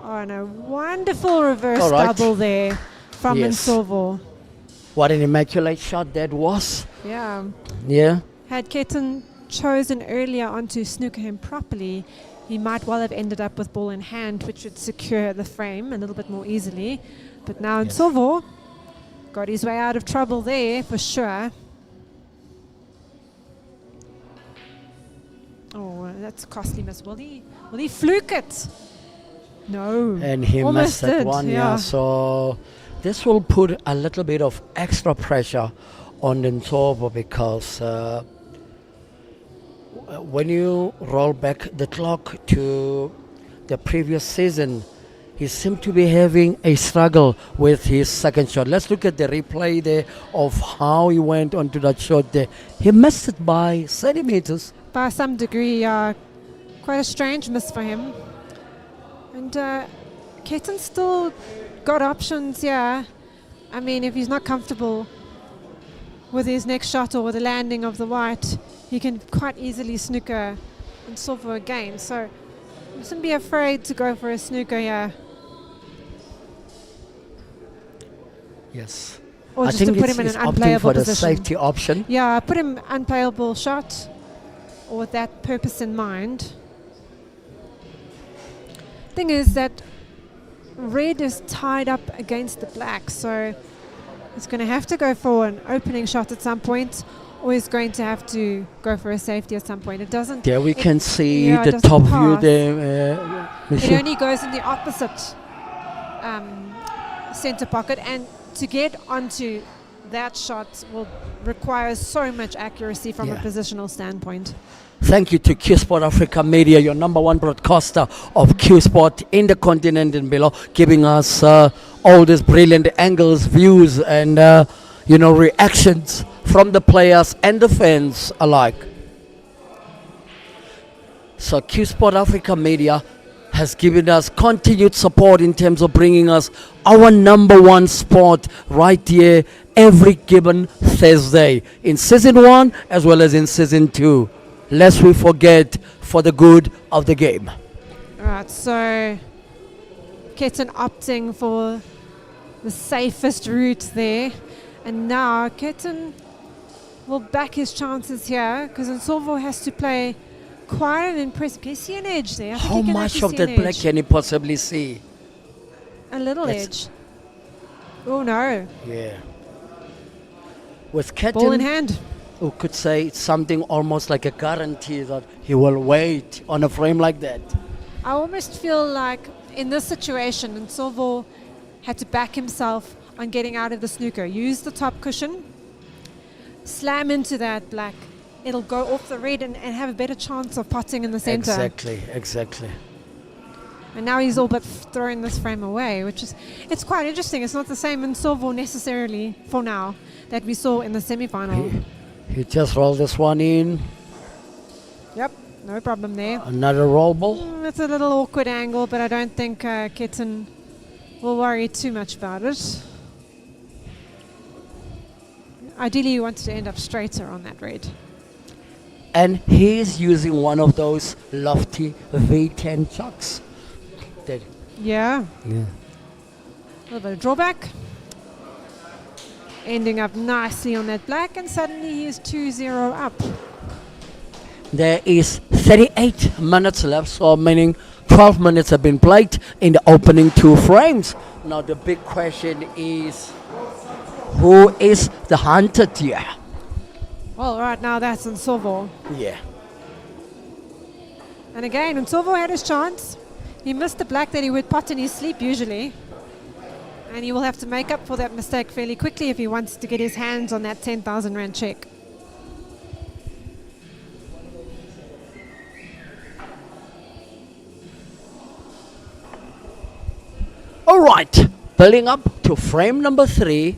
Oh, and a wonderful reverse double there from Nsovo. What an immaculate shot that was. Yeah. Yeah. Had Ketan chosen earlier on to snooker him properly, he might well have ended up with ball in hand, which would secure the frame a little bit more easily. But now Nsovo got his way out of trouble there for sure. Oh, that's a costly miss. Will he fluke it? No. And he missed that one, yeah. So this will put a little bit of extra pressure on Nsovo because when you roll back the clock to the previous season, he seemed to be having a struggle with his second shot. Let's look at the replay there of how he went onto that shot there. He missed it by centimeters. By some degree, quite a strange miss for him. And Ketan still got options, yeah. I mean, if he's not comfortable with his next shot or with the landing of the white, he can quite easily snooker Nsovo again. So mustn't be afraid to go for a snooker here. Yes. Or I just think to put him in an unplayable for the position. safety option. Yeah, put him unplayable shot, or with that purpose in mind. Thing is that red is tied up against the black, so he's going to have to go for an opening shot at some point, or he's going to have to go for a safety at some point. It doesn't. There we can see yeah, the top view there. It only goes in the opposite center pocket, and to get onto that shot will require so much accuracy from a positional standpoint. Thank you to Q Sport Africa Media, your number one broadcaster of Q Sport in the continent and below, giving us all these brilliant angles, views, and reactions from the players and the fans alike. So Q Sport Africa Media has given us continued support in terms of bringing us our number one sport right here every given Thursday in season 1 as well as in season 2. Lest we forget, for the good of the game. Alright, so Ketan opting for the safest route there, and now Ketan will back his chances here because Nsovo has to play quite an impressive. Can you see an edge there? How much of that black can he possibly see? A little edge. Oh no. Yeah. With Ketan, ball in hand. who could say it's something almost like a guarantee that he will wait on a frame like that. I almost feel like in this situation, Nsovo had to back himself on getting out of the snooker. Use the top cushion, slam into that black. It'll go off the red and have a better chance of potting in the center. Exactly. And now he's all but throwing this frame away, it's quite interesting. It's not the same Nsovo necessarily for now that we saw in the semi-final. He just rolled this one in. Yep, no problem there. Another roll ball. It's a little awkward angle, but I don't think Ketan will worry too much about it. Ideally, you wanted to end up straighter on that red. And he's using one of those lofty V10 chucks. Yeah. Yeah. A little bit of drawback. Ending up nicely on that black, and suddenly he is 2-0 up. There is 38 minutes left, so meaning 12 minutes have been played in the opening 2 frames. Now the big question is, who is the hunted here? Well, right now that's Nsovo. Yeah. And again, Nsovo had his chance. He missed the black that he would pot in his sleep usually. And he will have to make up for that mistake fairly quickly if he wants to get his hands on that 10,000 Rand check. All right, building up to frame number 3.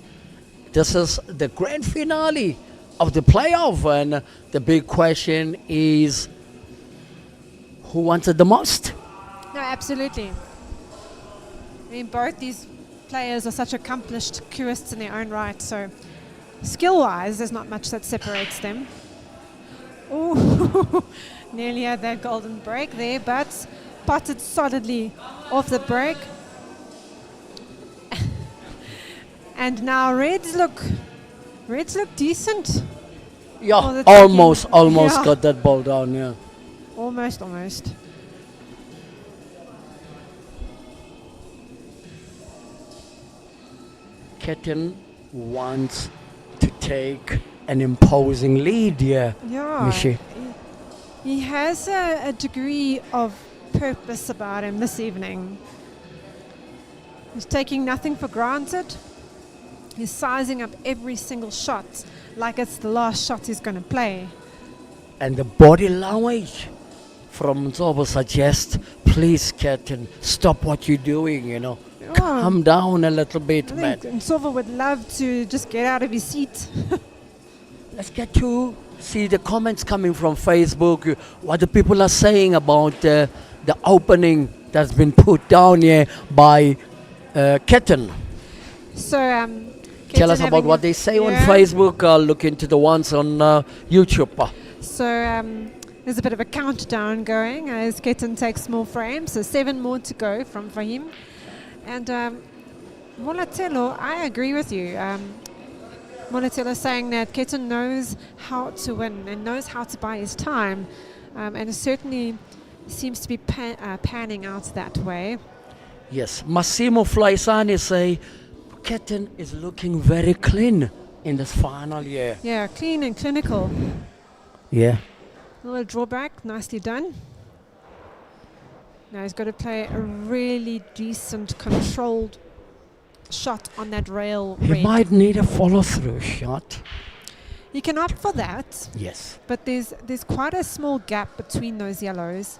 This is the grand finale of the playoff, and the big question is, who wants it the most? No, absolutely. I mean, both these players are such accomplished curists in their own right, so skill-wise, there's not much that separates them. Ooh, nearly had that golden break there, but potted solidly off the break. And now reds look decent. Yeah, Oh, the almost taking- yeah. got that ball down, yeah. Almost. Ketan wants to take an imposing lead here. Yeah. Mishi. He has a degree of purpose about him this evening. He's taking nothing for granted. He's sizing up every single shot like it's the last shot he's going to play. And the body language from Nsovo suggests, please, Ketan, stop what you're doing, you know. Yeah. Calm down a little bit, I man. think Nsovo would love to just get out of his seat. Let's get to see the comments coming from Facebook, what the people are saying about the opening that's been put down here by Ketan. So, Tell Ketan us about having what a- they say on yeah. Facebook. Look into the ones on YouTube. So there's a bit of a countdown going as Ketan takes more frames. So 7 more to go from Fahim. And Molatelo, I agree with you. Molatelo saying that Ketan knows how to win and knows how to buy his time. And it certainly seems to be panning out that way. Yes, Massimo Flaisani say Ketan is looking very clean in this final year. Yeah, clean and clinical. Yeah. A little drawback, nicely done. Now he's got to play a really decent, controlled shot on that rail He red. might need a follow-through shot. You can opt for that, Yes. but there's quite a small gap between those yellows.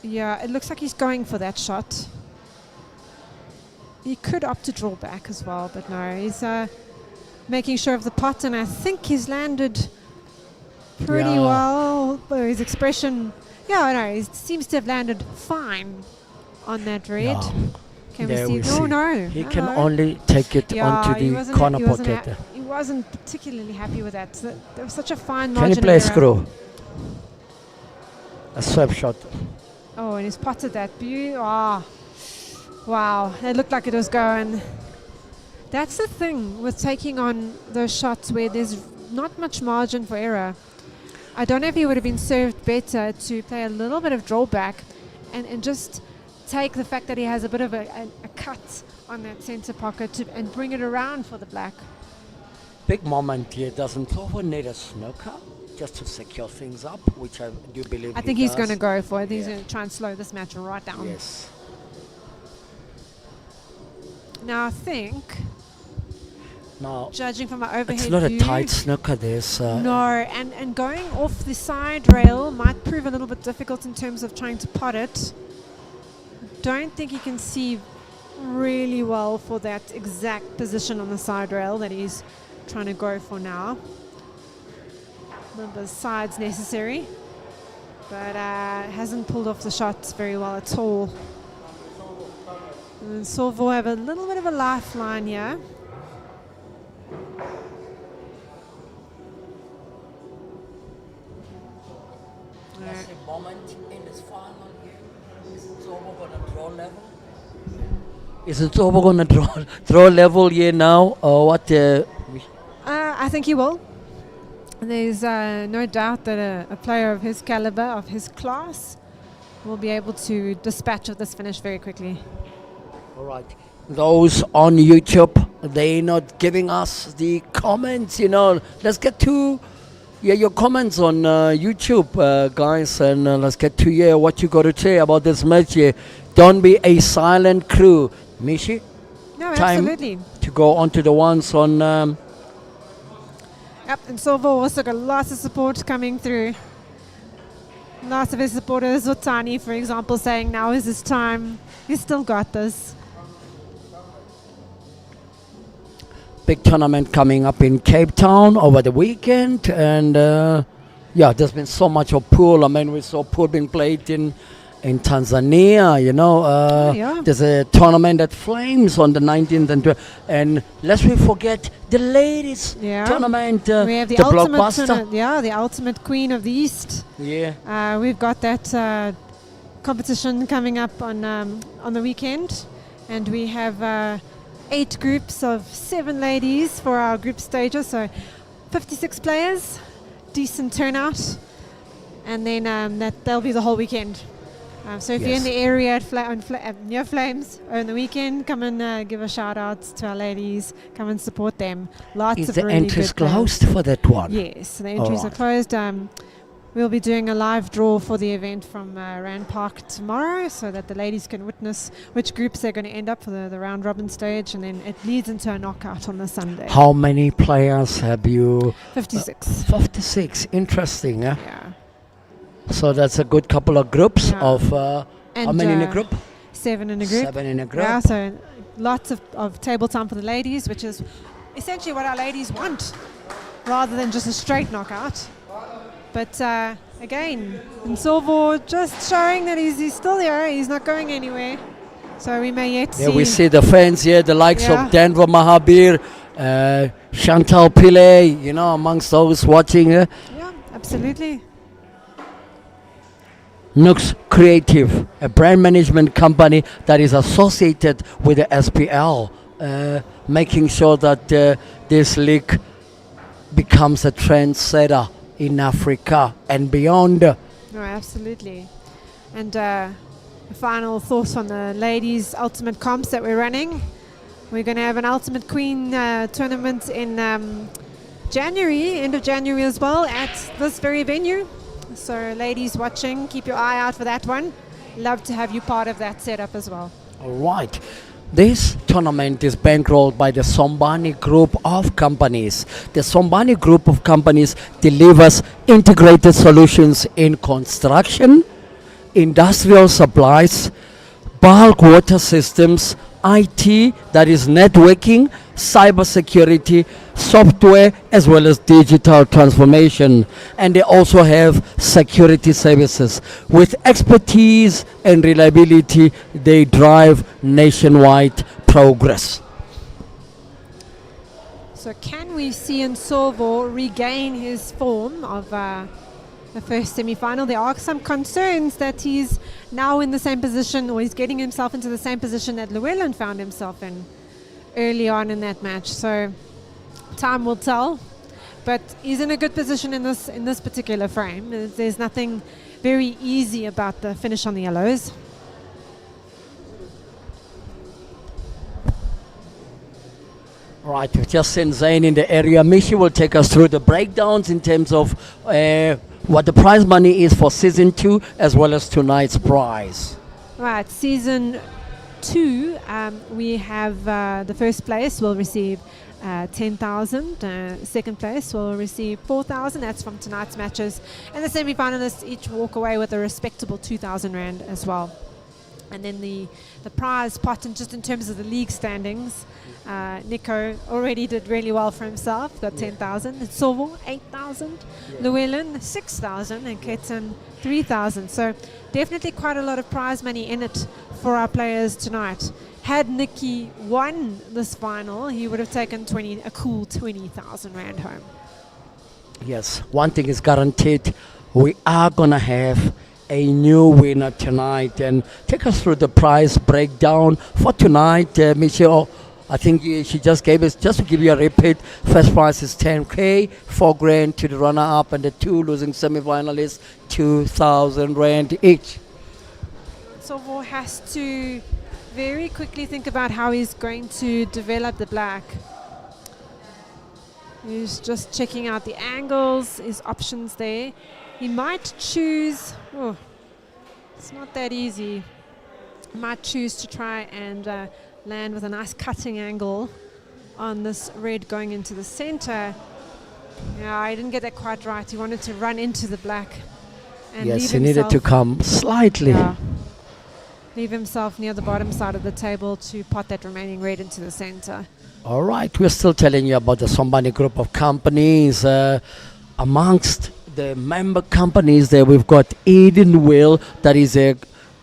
Yeah, it looks like he's going for that shot. He could opt to draw back as well, but no, he's making sure of the pot, and I think he's landed pretty Yeah. well. His expression, he seems to have landed fine on that red. Yeah. Can There we we see? see. Oh no, He can hello. only take it onto he the wasn't corner he wasn't pocket. He wasn't particularly happy with that. So there was such a fine Can margin. you play a of error. screw? A sweep shot. Oh, and he's potted that. Wow, it looked like it was going. That's the thing with taking on those shots where there's not much margin for error. I don't know if he would have been served better to play a little bit of drawback and just take the fact that he has a bit of a cut on that center pocket and bring it around for the black. Big moment here. Doesn't Nsovo need a snooker just to secure things up, which I do believe I think he's does. going to go for it. He's Yeah. going to try and slow this match right down. Yes. Now I think, Now, judging from my overhead it's not a view, tight snooker. There's no, and going off the side rail might prove a little bit difficult in terms of trying to pot it. don't think he can see really well for that exact position on the side rail that he's trying to go for now. The side's necessary, but hasn't pulled off the shots very well at all. And Nsovo have a little bit of a lifeline here. That's the moment in this final game. Is Nsovo going to draw level? Is Nsovo going to draw level here now, or what? I think he will. There's no doubt that a player of his caliber, of his class, will be able to dispatch of this finish very quickly. All right. Those on YouTube, they're not giving us the comments, you know. Let's get to your comments on YouTube, guys, and let's get to what you got to say about this match here. Don't be a silent crew. Mishi? No, Time absolutely. to go on to the ones on... Yep, and Nsovo also got lots of support coming through. Lots of his supporters, Otani, for example, saying now is his time. He's still got this. Big tournament coming up in Cape Town over the weekend, and there's been so much of pool. I mean, we saw pool being played in Tanzania, you know. There's a tournament at Flames on the 19th, and lest we forget the ladies tournament, we have the ultimate blockbuster. the ultimate queen of the East. Yeah. We've got that competition coming up on the weekend, and we have 8 groups of 7 ladies for our group stages, so 56 players, decent turnout, and then that'll be the whole weekend. So if you're in the area near Flames on the weekend, come and give a shout out to our ladies. Come and support them. Lots of the really entries good players. closed for that one? Yes, the entries are closed. We'll be doing a live draw for the event from Rand Park tomorrow, so that the ladies can witness which groups they're going to end up for the round robin stage, and then it leads into a knockout on the Sunday. How many players have you? 56. 56. Interesting, eh? Yeah. So that's a good couple of groups of how many in a group? 7 in a group. 7 in a group. Yeah, so lots of table time for the ladies, which is essentially what our ladies want, rather than just a straight knockout. But again, Nsovo just showing that he's still there, he's not going anywhere. So we may yet see. Yeah, we see the fans here, the likes of Denver Mahabir, Chantal Pillay, you know, amongst those watching. Yeah, absolutely. Nooks Creative, a brand management company that is associated with the SPL, making sure that this league becomes a trendsetter in Africa and beyond. No, absolutely. And final thoughts on the ladies' ultimate comps that we're running. We're going to have an Ultimate Queen tournament in January, end of January as well, at this very venue. So ladies watching, keep your eye out for that one. Love to have you part of that setup as well. All right. This tournament is bankrolled by the Somani Group of Companies. The Somani Group of Companies delivers integrated solutions in construction, industrial supplies, bulk water systems, IT, that is networking, cybersecurity, software, as well as digital transformation. And they also have security services. With expertise and reliability, they drive nationwide progress. So can we see Nsovo regain his form of the first semi-final? There are some concerns that he's now in the same position, or he's getting himself into the same position that Llewellyn found himself in early on in that match. So time will tell, but he's in a good position in this particular frame. There's nothing very easy about the finish on the yellows. Right, we've just seen Zayn in the area. Mishi will take us through the breakdowns in terms of what the prize money is for Season 2 as well as tonight's prize. Right, Season 2, we have the first place will receive 10,000, second place will receive 4,000, that's from tonight's matches, and the semi-finalists each walk away with a respectable 2,000 Rand as well. And then the prize pot, and just in terms of the league standings, Niko already did really well for himself, got 10,000. Nsovo, 8,000. Llewellyn, 6,000. And Ketan, 3,000. So definitely quite a lot of prize money in it for our players tonight. Had Nikki won this final, he would have taken a cool 20,000 Rand home. Yes, one thing is guaranteed. We are going to have a new winner tonight. And take us through the prize breakdown for tonight, Michelle. I think she just gave us, just to give you a repeat, first prize is 10K, 4 grand to the runner-up, and the 2 losing semi-finalists, 2,000 Rand each. Nsovo has to very quickly think about how he's going to develop the black. He's just checking out the angles, his options there. He might choose, it's not that easy. He might choose to try and land with a nice cutting angle on this red going into the center. Yeah, I didn't get that quite right. He wanted to run into the black. And yes, he needed to come slightly. Yeah, leave himself near the bottom side of the table to pot that remaining red into the center. All right, we're still telling you about the Somani group of companies. Amongst the member companies there, we've got Edenville, that is a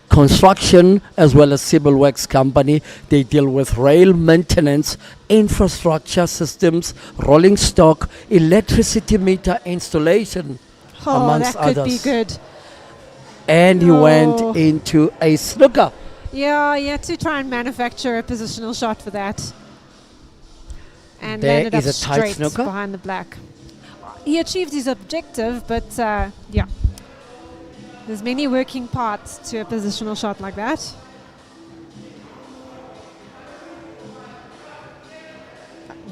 construction as well as civil works company. They deal with rail maintenance, infrastructure systems, rolling stock, electricity meter installation, amongst that could others. be good. And he went into a snooker. Yeah, he had to try and manufacture a positional shot for that. And There landed up is a tight straight snooker. behind the black. He achieved his objective, but yeah. There's many working parts to a positional shot like that.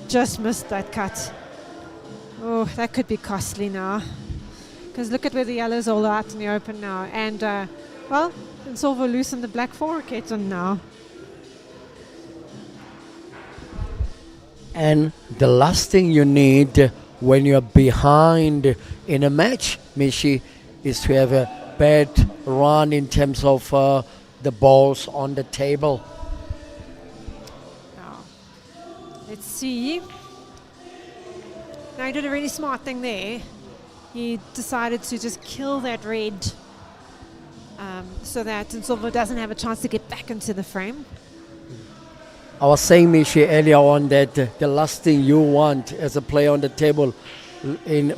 Just missed that cut. Oh, that could be costly now. Because look at where the yellow's all out in the open now. And, well, Nsovo loosened the black for Ketan now. And the last thing you need when you're behind in a match, Mishi, is to have a bad run in terms of the balls on the table. Now, let's see. Now, he did a really smart thing there. He decided to just kill that red so that Nsovo doesn't have a chance to get back into the frame. I was saying, Mishi, earlier on that the last thing you want as a player on the table in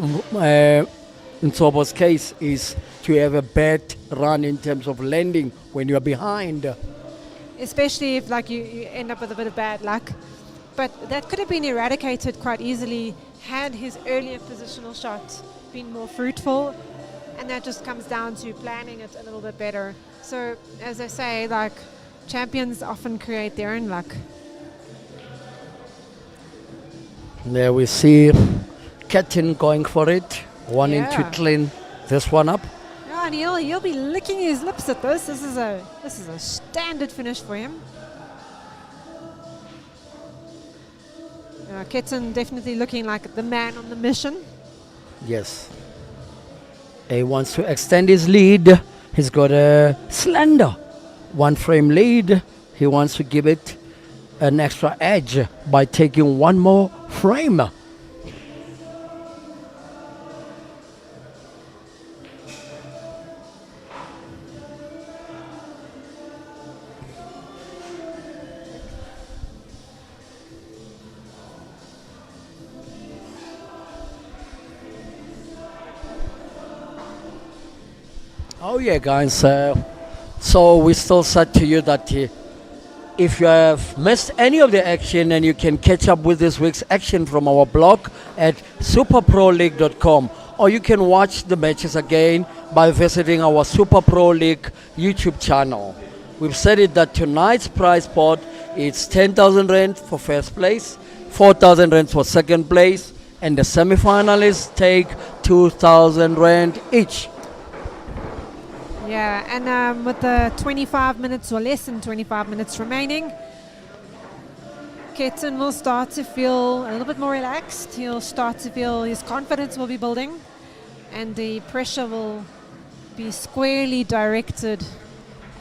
Nsovo's case is to have a bad run in terms of landing when you're behind. Especially if like you end up with a bit of bad luck. But that could have been eradicated quite easily had his earlier positional shot been more fruitful. And that just comes down to planning it a little bit better. So as I say, like, champions often create their own luck. There we see Ketan going for it, wanting Yeah. to clean this one up. Yeah, and he'll be licking his lips at this. This is a standard finish for him. Ketan definitely looking like the man on the mission. Yes. He wants to extend his lead. He's got a slender 1 frame lead. He wants to give it an extra edge by taking 1 more frame. Oh yeah, guys. So we still said to you that if you have missed any of the action, and you can catch up with this week's action from our blog at superproleague.com, or you can watch the matches again by visiting our Super Pro League YouTube channel. We've said it that tonight's prize pot is 10,000 Rand for first place, 4,000 Rand for second place, and the semi-finalists take 2,000 Rand each. Yeah, and with the 25 minutes or less than 25 minutes remaining, Ketan will start to feel a little bit more relaxed. He'll start to feel his confidence will be building, and the pressure will be squarely directed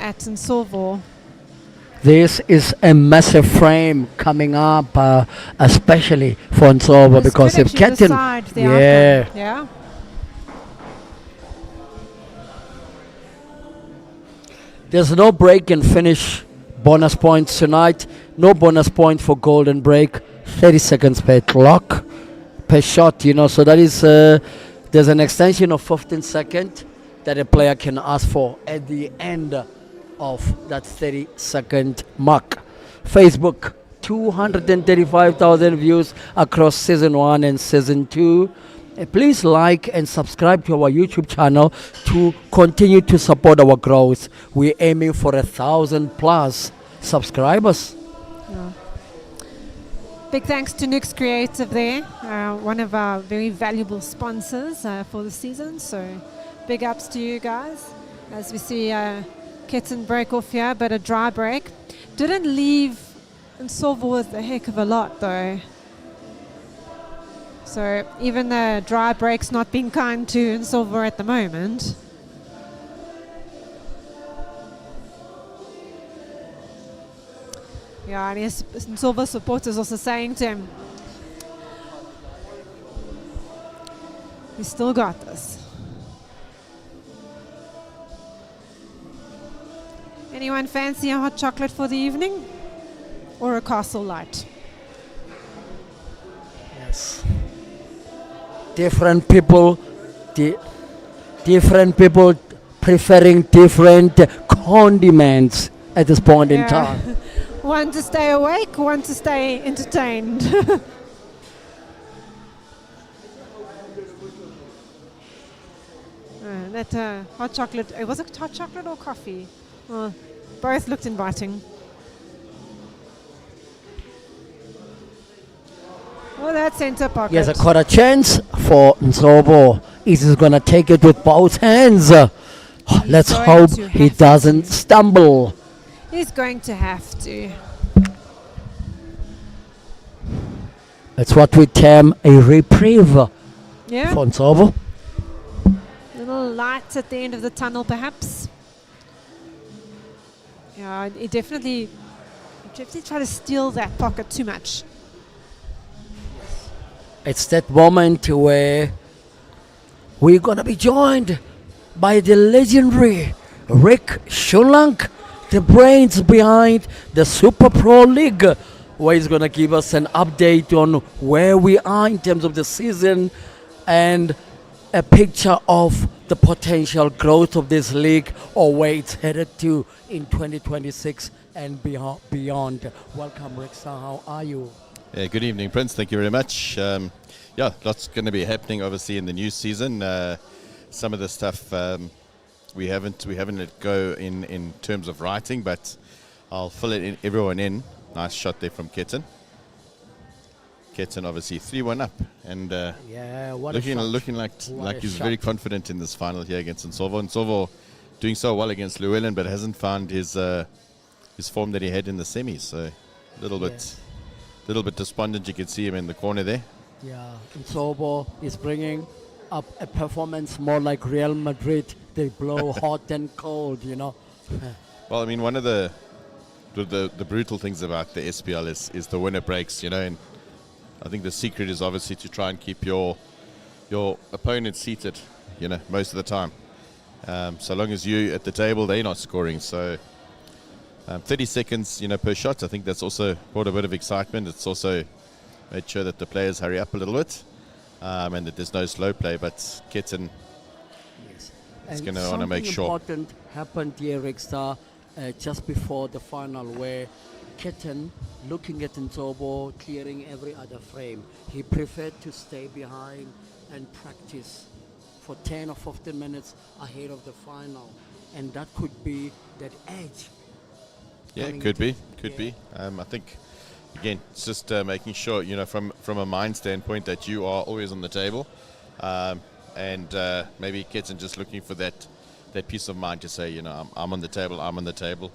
at Nsovo. This is a massive frame coming up, especially for Nsovo, This because could if actually Ketan, decide the yeah, outcome. Yeah. there's no break and finish bonus points tonight. No bonus point for golden break. 30 seconds per clock per shot. So that is there's an extension of 15 seconds that a player can ask for at the end of that 30-second mark. Facebook, 235,000 views across season 1 and season 2. Please like and subscribe to our YouTube channel to continue to support our growth. We're aiming for 1,000+ subscribers. Big thanks to Nick's Creative there, one of our very valuable sponsors for the season. So big ups to you guys. As we see Ketan break off here, but a dry break. Didn't leave Nsovo with a heck of a lot though. So even the dry break's not being kind to Nsovo at the moment. Yeah, and his Nsovo supporters also saying to him, "We still got this." Anyone fancy a hot chocolate for the evening? Or a Castle Light? Yes. Different people preferring different condiments at this point in time. One to stay awake, one to stay entertained. That hot chocolate, was it hot chocolate or coffee? Both looked inviting. Oh, that centre pocket. He has a quarter chance for Nsovo. Is he going to take it with both hands? Let's hope he doesn't stumble. He's going to have to. That's what we term a reprieve Yeah. for Nsovo. Little lights at the end of the tunnel, perhaps. Yeah, he definitely try to steal that pocket too much. It's that moment where we're going to be joined by the legendary Rick Shulank, the brains behind the Super Pro League, where he's going to give us an update on where we are in terms of the season and a picture of the potential growth of this league or where it's headed to in 2026 and beyond. Welcome, Rick. How are you? Yeah, good evening, Prince. Thank you very much. Lots going to be happening, obviously, in the new season. Some of the stuff we haven't let go in terms of writing, but I'll fill everyone in. Nice shot there from Ketan. Ketan obviously 3-1 up, and looking like he's very confident in this final here against Nsovo. Nsovo doing so well against Llewellyn, but hasn't found his form that he had in the semis. So a little bit despondent. You can see him in the corner there. Yeah, Nsovo is bringing up a performance more like Real Madrid. They blow hot and cold, Well, I mean, one of the brutal things about the SPL is the winner breaks, and I think the secret is obviously to try and keep your opponent seated, most of the time. So long as you at the table, they're not scoring. So 30 seconds, per shot. I think that's also brought a bit of excitement. It's also made sure that the players hurry up a little bit, and that there's no slow play. But Ketan is going to want to make sure. Something important happened here, Rickstar, just before the final, where Ketan, looking at Nsovo, clearing every other frame. He preferred to stay behind and practice for 10 or 15 minutes ahead of the final. And that could be that edge. Yeah, it could be. I think, again, it's just making sure, from a mind standpoint, that you are always on the table. And maybe Ketan just looking for that peace of mind to say, I'm on the table.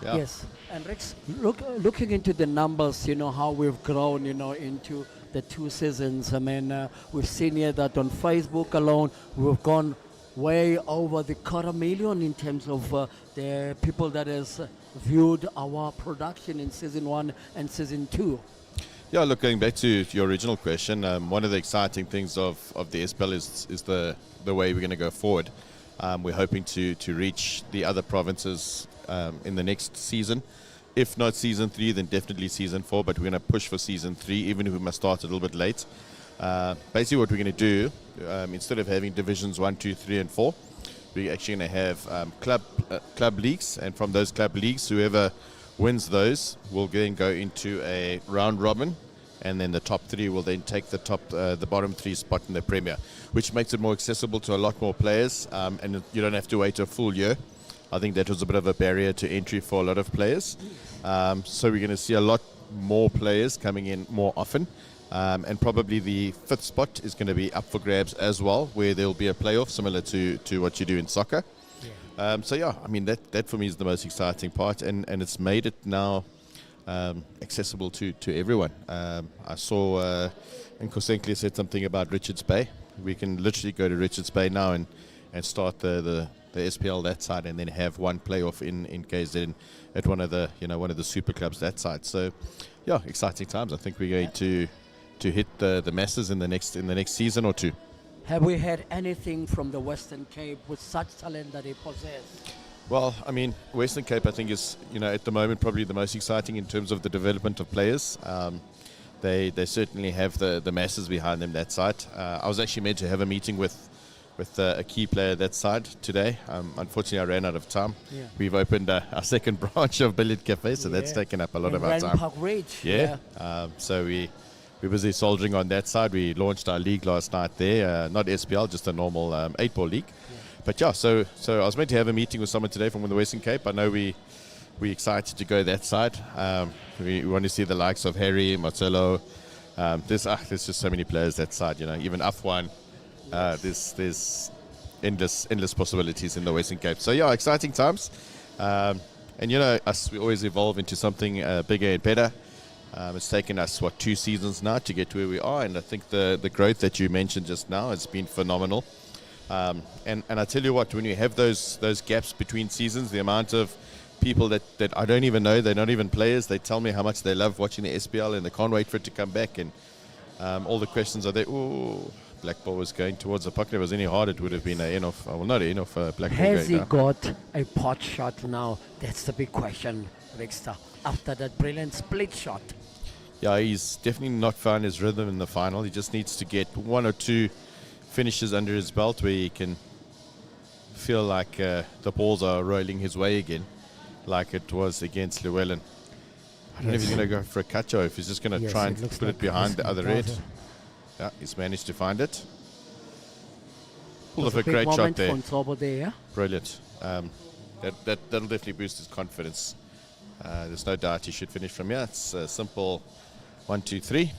Yeah. Yes, and Rex, looking into the numbers, how we've grown, into the 2 seasons. I mean, we've seen here that on Facebook alone, we've gone way over the 250,000 in terms of the people that has viewed our production in season 1 and season 2. Yeah, look, going back to your original question, one of the exciting things of the SPL is the way we're going to go forward. We're hoping to reach the other provinces in the next season. If not season 3, then definitely season 4, but we're going to push for season 3, even if we must start a little bit late. Basically what we're going to do, instead of having divisions 1, 2, 3 and 4, we're actually going to have club leagues, and from those club leagues, whoever wins those will then go into a round robin, and then the top 3 will then take the bottom 3 spot in the Premier, which makes it more accessible to a lot more players, and you don't have to wait a full year. I think that was a bit of a barrier to entry for a lot of players. So we're going to see a lot more players coming in more often. And probably the 5th spot is going to be up for grabs as well, where there will be a playoff similar to what you do in soccer. So yeah, I mean, that for me is the most exciting part, and it's made it now accessible to everyone. I saw Nkosenkle said something about Richards Bay. We can literally go to Richards Bay now and start the SPL that side, and then have one playoff in KZN at one of the super clubs that side. So yeah, exciting times. I think we're going to hit the masses in the next season or 2. Have we had anything from the Western Cape with such talent that they possess? Well, I mean, Western Cape, I think, is, at the moment probably the most exciting in terms of the development of players. They certainly have the masses behind them that side. I was actually meant to have a meeting with a key player that side today. Unfortunately, I ran out of time. Yeah. We've opened our second branch of Billiard Cafe, so that's taken up a lot of our time. Park Ridge. Yeah. So we're busy soldiering on that side. We launched our league last night there, not SPL, just a normal 8-ball league. Yeah. But yeah, so I was meant to have a meeting with someone today from the Western Cape. I know we're excited to go that side. We want to see the likes of Harry, Marcelo. There's just so many players that side, even Afwan. There's endless possibilities in the Western Cape. So yeah, exciting times. And us, we always evolve into something bigger and better. It's taken us 2 seasons now to get to where we are, and I think the growth that you mentioned just now has been phenomenal. And I tell you what, when you have those gaps between seasons, the amount of people that I don't even know, they're not even players, they tell me how much they love watching the SPL and they can't wait for it to come back, and all the questions are there. Ooh, black ball was going towards the puck. If it was any harder, it would have been an end off. Well, not an end off black ball. Has he got a pot shot now? That's the big question, Rickster, after that brilliant split shot. Yeah, he's definitely not found his rhythm in the final. He just needs to get 1 or 2 finishes under his belt where he can feel like the balls are rolling his way again, like it was against Llewellyn. I don't know if he's going to go for a catch or if he's just going to try and put it behind the other red. Yeah, he's managed to find it. Pulled off a great shot there. Nsovo there, yeah? Brilliant. That'll definitely boost his confidence. There's no doubt he should finish from here. It's a simple 1, 2, 3.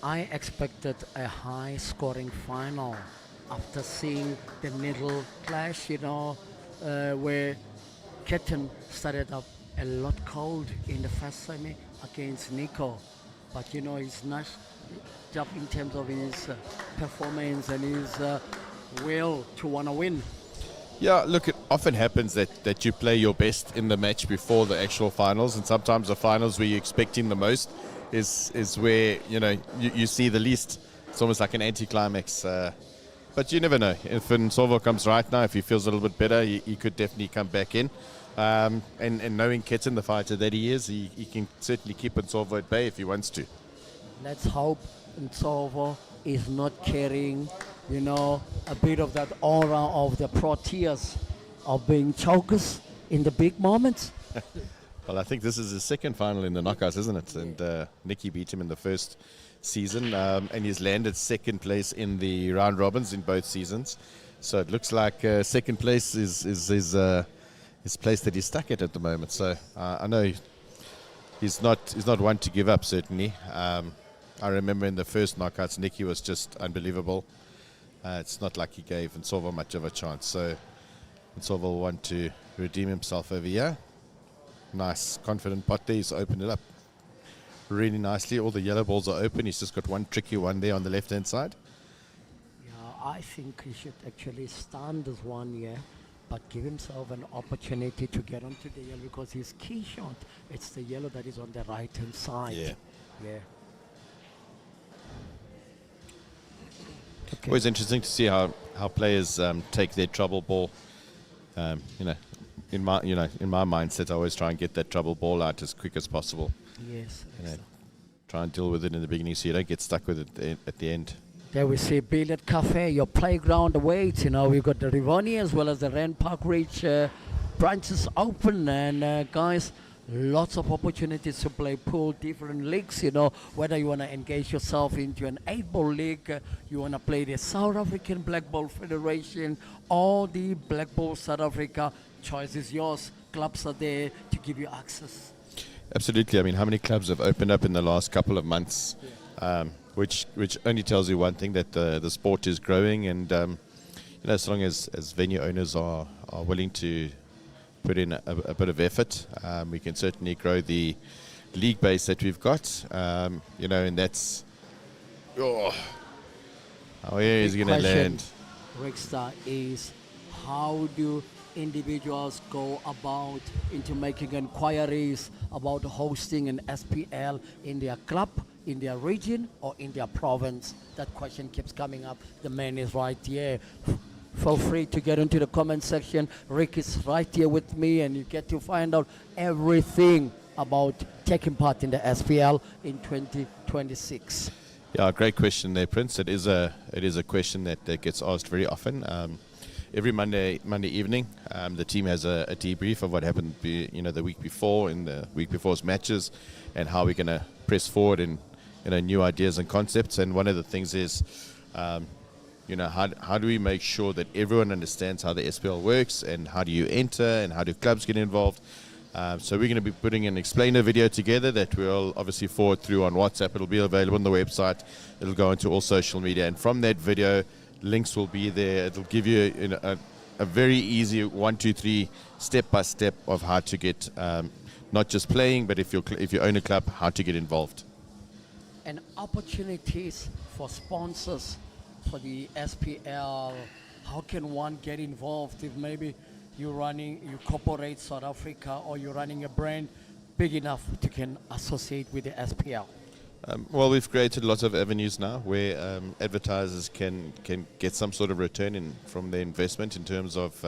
I expected a high-scoring final after seeing the middle clash, where Ketan started up a lot cold in the first semi against Niko. But, he's not up in terms of his performance and his will to want to win. Yeah, look, it often happens that you play your best in the match before the actual finals, and sometimes the finals where you're expecting the most is where, you see the least. It's almost like an anticlimax. But you never know. If Nsovo comes right now, if he feels a little bit better, he could definitely come back in. And knowing Ketan, the fighter that he is, he can certainly keep Nsovo at bay if he wants to. Let's hope Nsovo is not carrying, a bit of that aura of the Proteas of being chokers in the big moments. Well, I think this is his second final in the knockouts, isn't it? And Nicky beat him in the first season, and he's landed second place in the round robins in both seasons. So it looks like second place is his place that he's stuck at the moment. So I know he's not one to give up, certainly. I remember in the first knockouts, Nicky was just unbelievable. It's not like he gave Nsovo much of a chance. So Nsovo will want to redeem himself over here. Nice, confident pot there. He's opened it up really nicely. All the yellow balls are open. He's just got one tricky one there on the left-hand side. Yeah, I think he should actually stand this 1 year, but give himself an opportunity to get onto the yellow, because his key shot, it's the yellow that is on the right hand side. Yeah. Yeah. Okay. Always interesting to see how players take their trouble ball. In my mindset, I always try and get that trouble ball out as quick as possible. Yes. Try and deal with it in the beginning so you don't get stuck with it at the end. There we see Billiard Cafe, your playground awaits. We've got the Rivoni as well as the Rand Park Ridge branches open, and guys, lots of opportunities to play pool, different leagues. Whether you want to engage yourself into an 8-ball league, you want to play the South African Black Ball Federation or the Black Ball South Africa, choice is yours. Clubs are there to give you access. Absolutely. I mean, how many clubs have opened up in the last couple of months? Which only tells you one thing, that the sport is growing, and as long as venue owners are willing to put in a bit of effort, we can certainly grow the league base that we've got, and that's how is he going to land. Rickstar, is how do individuals go about into making inquiries about hosting an SPL in their club, in their region, or in their province? That question keeps coming up. The man is right here. Feel free to get into the comment section. Rick is right here with me, and you get to find out everything about taking part in the SPL in 2026. Yeah, great question there, Prince. It is a question that gets asked very often. Every Monday evening, the team has a debrief of what happened, the week before, in the week before's matches, and how we're going to press forward in new ideas and concepts. And one of the things is, how do we make sure that everyone understands how the SPL works, and how do you enter, and how do clubs get involved? So we're going to be putting an explainer video together that we'll obviously forward through on WhatsApp. It'll be available on the website. It'll go into all social media, and from that video, links will be there. It'll give you a very easy 1, 2, 3 step by step of how to get not just playing, but if you own a club, how to get involved. And opportunities for sponsors for the SPL. How can one get involved if maybe you corporate South Africa, or you're running a brand big enough to can associate with the SPL? Well, we've created lots of avenues now where advertisers can get some sort of return from their investment in terms of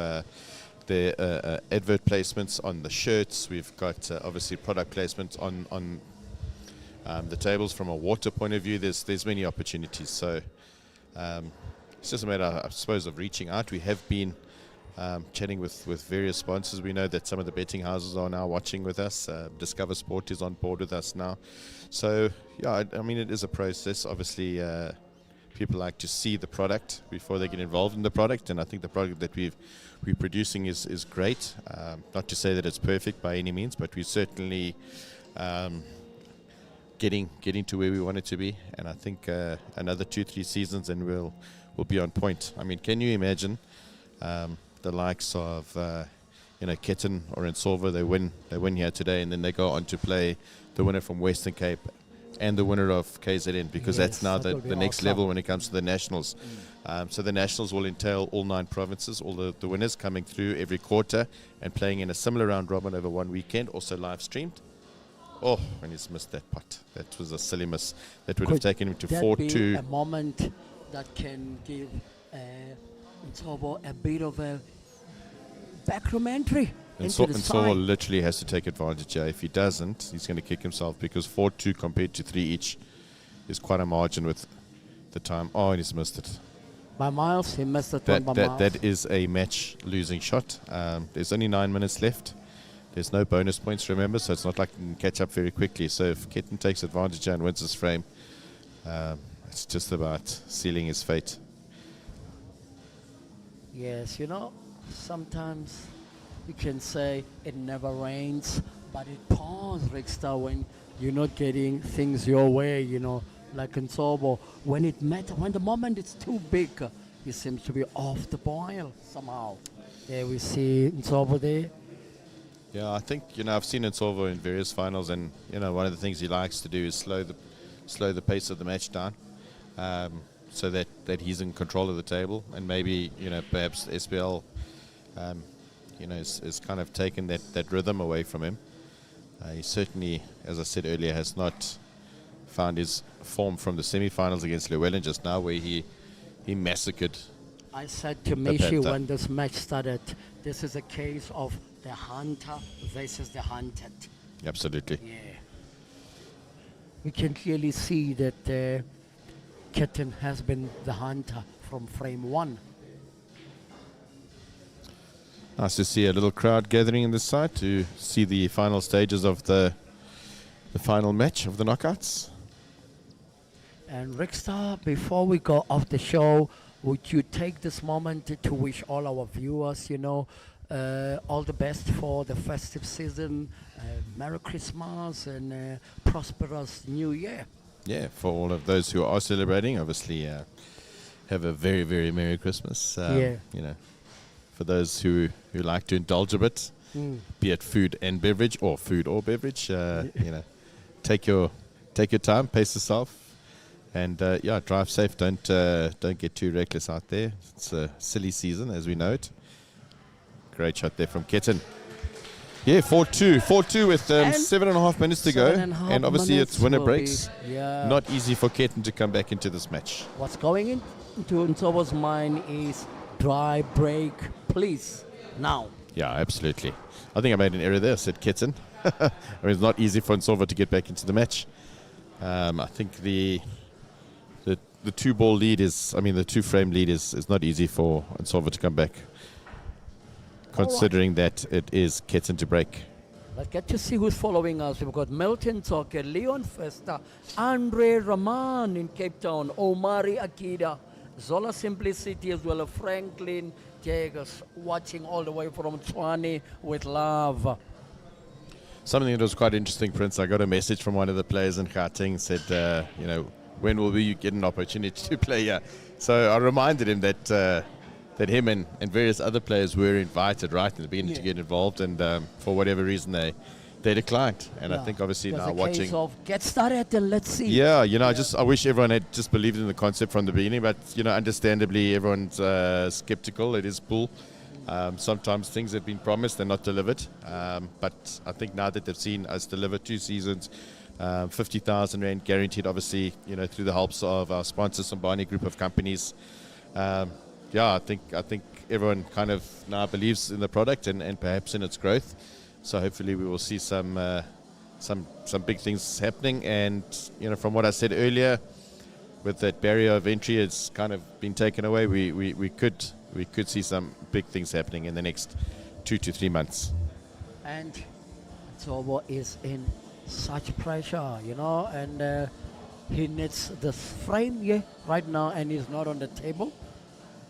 their advert placements on the shirts. We've got obviously product placements on the tables. From a water point of view, there's many opportunities. So it's just a matter, I suppose, of reaching out. We have been chatting with various sponsors. We know that some of the betting houses are now watching with us. Discover Sport is on board with us now. So, yeah, I mean, it is a process. Obviously, people like to see the product before they get involved in the product, and I think the product that we're producing is great. Not to say that it's perfect by any means, but we're certainly getting to where we want it to be. And I think another 2-3 seasons and we'll be on point. I mean, can you imagine the likes of Ketan or Nsovo? They win here today, and then they go on to play the winner from Western Cape and the winner of KZN, because that's now the next awesome level when it comes to the nationals. So the nationals will entail all 9 provinces, all the winners coming through every quarter and playing in a similar round robin over one weekend, also live streamed. Oh, and he's missed that putt. That was a silly miss. That would have taken him to 4-2. Be a moment that can give Nsovo a bit of a backroom entry into the side. Nsovo literally has to take advantage here. If he doesn't, he's going to kick himself, because 4-2 compared to 3 each is quite a margin with the time. Oh, and he's missed it. By miles, he missed it by miles. That is a match-losing shot. There's only 9 minutes left. There's no bonus points, remember, so it's not like you can catch up very quickly. So if Ketan takes advantage and wins this frame, it's just about sealing his fate. Yes, sometimes you can say it never rains, but it pours, Rickstar, when you're not getting things your way, like Nsovo. When the moment it's too big, he seems to be off the boil somehow. There we see Nsovo there. Yeah, I think, I've seen Nsovo in various finals, and, one of the things he likes to do is slow the pace of the match down. so that he's in control of the table, and maybe perhaps SPL is kind of taken that rhythm away from him. He certainly, as I said earlier, has not found his form from the semi-finals against Llewellyn just now, where he massacred. I said to Mishi when this match started, this is a case of the hunter versus the hunted. Absolutely. Yeah. We can clearly see that Ketan has been the hunter from frame 1. Nice to see a little crowd gathering in this side to see the final stages of the final match of the knockouts. And Rickstar, before we go off the show, would you take this moment to wish all our viewers, all the best for the festive season, Merry Christmas and prosperous New Year? Yeah, for all of those who are celebrating, obviously have a very, very Merry Christmas. For those who like to indulge a bit, be it food and beverage, or food or beverage, take your time, pace yourself, and drive safe. Don't get too reckless out there. It's a silly season, as we know it. Great shot there from Ketan. Yeah, 4-2 with 7.5 minutes to go, and obviously it's winner breaks. Not easy for Ketan to come back into this match. What's going into Nsovo's mind is dry break, please, now. Yeah, absolutely. I think I made an error there. I said Ketan. It's not easy for Nsovo to get back into the match. I think the 2-ball lead the 2-frame lead is not easy for Nsovo to come back, considering that it is Ketan to break. Let's get to see who's following us. We've got Milton Toke, Leon Festa, Andre Rahman in Cape Town, Omari Akida, Zola Simplicity, as well as Franklin Jaggers, watching all the way from Tshwane with love. Something that was quite interesting, Prince, I got a message from one of the players in Gauteng, said, when will we get an opportunity to play here? So I reminded him that him and various other players were invited right in the beginning to get involved, and for whatever reason they declined. And I think obviously now watching, case of get started and let's see. Yeah, I wish everyone had just believed in the concept from the beginning, but understandably everyone's skeptical. It is pool. Sometimes things have been promised and not delivered. But I think now that they've seen us deliver 2 seasons, 50,000 Rand guaranteed, obviously, through the helps of our sponsor, Somani Group of companies. I think everyone kind of now believes in the product and perhaps in its growth. So hopefully we will see some big things happening. And from what I said earlier, with that barrier of entry, it's kind of been taken away. We could see some big things happening in the next 2 to 3 months. And Nsovo is in such pressure, and he needs this frame right now, and he's not on the table.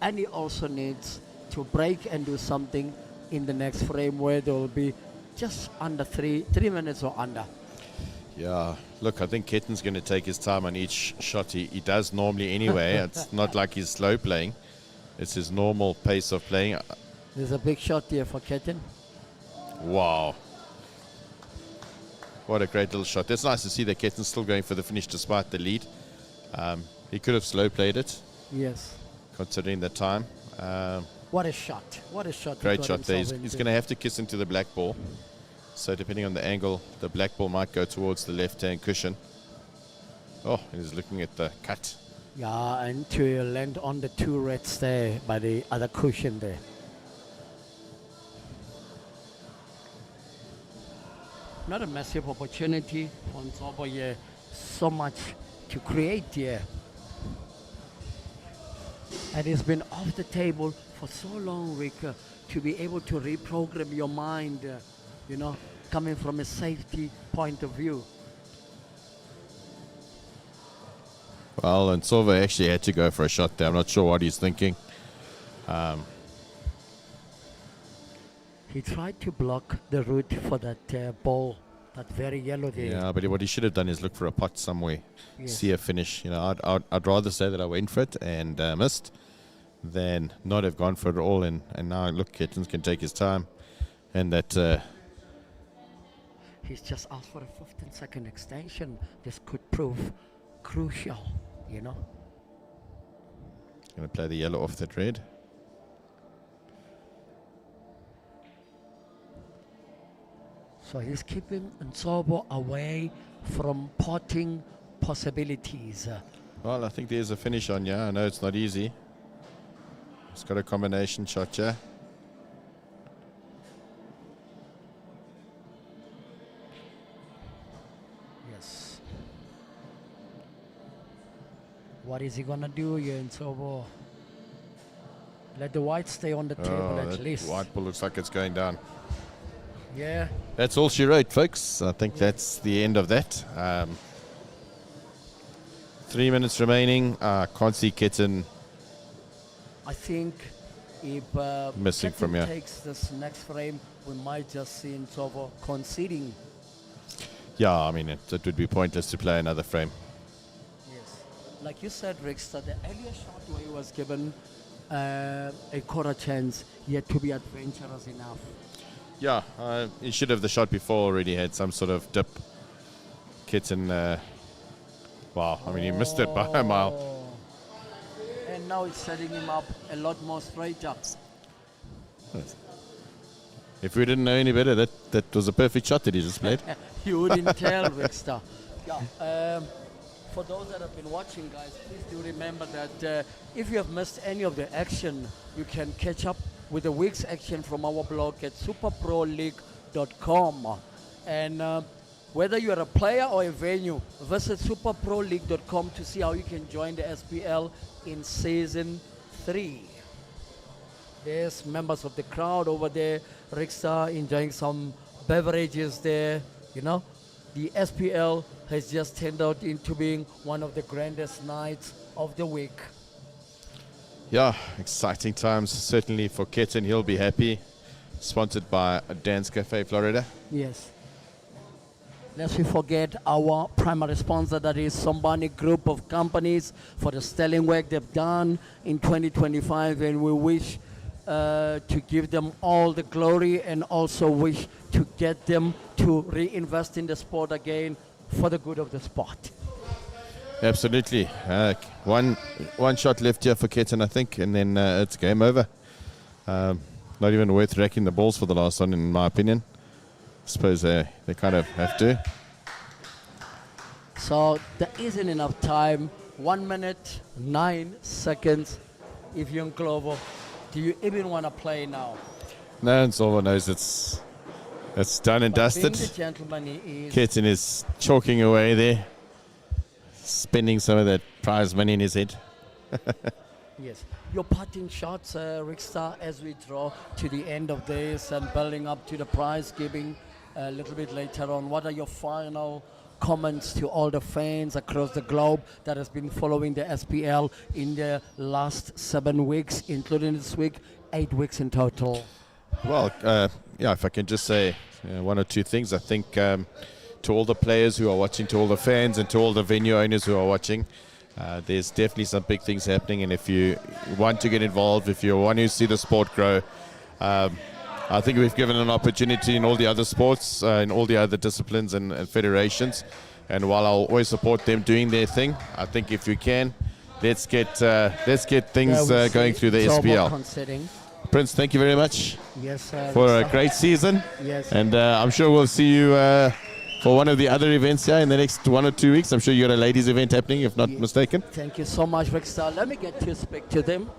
And he also needs to break and do something in the next frame where there will be just under 3 minutes or under. Yeah, look, I think Ketan's going to take his time on each shot. He does normally anyway. It's not like he's slow playing. It's his normal pace of playing. There's a big shot here for Ketan. Wow. What a great little shot. It's nice to see that Ketan's still going for the finish despite the lead. He could have slow played it. Yes. Considering the time. What a shot. What a shot. Great shot there. He's going to have to kiss into the black ball. So depending on the angle, the black ball might go towards the left-hand cushion. Oh, and he's looking at the cut. Yeah, and to land on the 2 reds there by the other cushion there. Not a massive opportunity for Nsovo here. So much to create here. And it's been off the table for so long, Rick, to be able to reprogram your mind, coming from a safety point of view. Well, and Nsovo actually had to go for a shot there. I'm not sure what he's thinking. He tried to block the route for that ball, that very yellow there. Yeah, but what he should have done is look for a pot somewhere, Yes. see a finish. I'd rather say that I went for it and missed than not have gone for it all. And now, look, Ketan can take his time. And that... He's just asked for a 15-second extension. This could prove crucial, Going to play the yellow off that red. So he's keeping Nsovo away from potting possibilities. Well, I think there's a finish on, yeah. I know it's not easy. It's got a combination shot, yeah. Yes. What is he gonna do here, Nsovo? Let the white stay on the table at That least. white ball looks like it's going down. Yeah. That's all she wrote, folks. I think that's the end of that. 3 minutes remaining. Can't see Ketan. I think if Missing Ketan from here. takes this next frame, we might just see Nsovo conceding. Yeah, I mean, it would be pointless to play another frame. Yes. Like you said, Rickster, the earlier shot where he was given a quarter chance, yet to be adventurous enough. Yeah, he should have the shot before already had some sort of dip. Ketan, wow, I mean, he missed it by a mile. And now it's setting him up a lot more straighter. If we didn't know any better, that was a perfect shot that he just played. You wouldn't tell, Rickster. Yeah. For those that have been watching, guys, please do remember that if you have missed any of the action, you can catch up with the week's action from our blog at superproleague.com. And whether you are a player or a venue, visit superproleague.com to see how you can join the SPL in Season 3. There's members of the crowd over there, Rickster, enjoying some beverages there, you know. The SPL has just turned out into being one of the grandest nights of the week. Yeah, exciting times, certainly for Ketan. He'll be happy. Sponsored by Dance Cafe Florida. Yes. Lest we forget our primary sponsor, that is Somani Group of Companies, for the sterling work they've done in 2025, and we wish to give them all the glory, and also wish to get them to reinvest in the sport again for the good of the sport. Absolutely. One shot left here for Ketan, I think, and then it's game over. Not even worth racking the balls for the last one, in my opinion. I suppose they kind of have to. So there isn't enough time. 1 minute, 9 seconds. If you're in Glovo, do you even want to play now? No, Nsovo knows it's done and But being dusted. the gentleman he is, Ketan is chalking away there, spending some of that prize money in his head. yes. Your parting shots, Rickster, as we draw to the end of this and building up to the prize giving a little bit later on. What are your final comments to all the fans across the globe that has been following the SPL in the last 7 weeks, including this week, 8 weeks in total? Well, yeah, if I can just say one or two things. I think to all the players who are watching, to all the fans, and to all the venue owners who are watching, there's definitely some big things happening. And if you want to get involved, if you want to see the sport grow, I think we've given an opportunity in all the other sports, in all the other disciplines and federations. And while I'll always support them doing their thing, I think if we can, let's get things going through the SPL. Prince, thank you very much for a great season. Yes. And I'm sure we'll see you for one of the other events here in the next 1 or 2 weeks. I'm sure you got a ladies event happening, if not mistaken. Thank you so much, Rickster. Let me get to speak to them.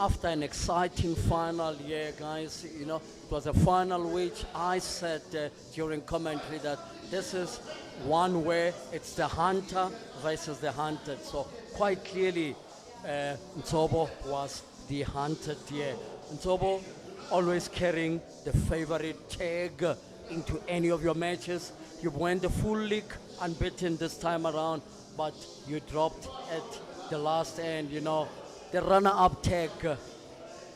after an exciting final year, guys, it was a final which I said during commentary that this is one where it's the hunter versus the hunted. So quite clearly, Nsovo was the hunted here. Nsovo always carrying the favorite tag into any of your matches. You went the full league unbeaten this time around, but you dropped at the last end, the runner-up tag.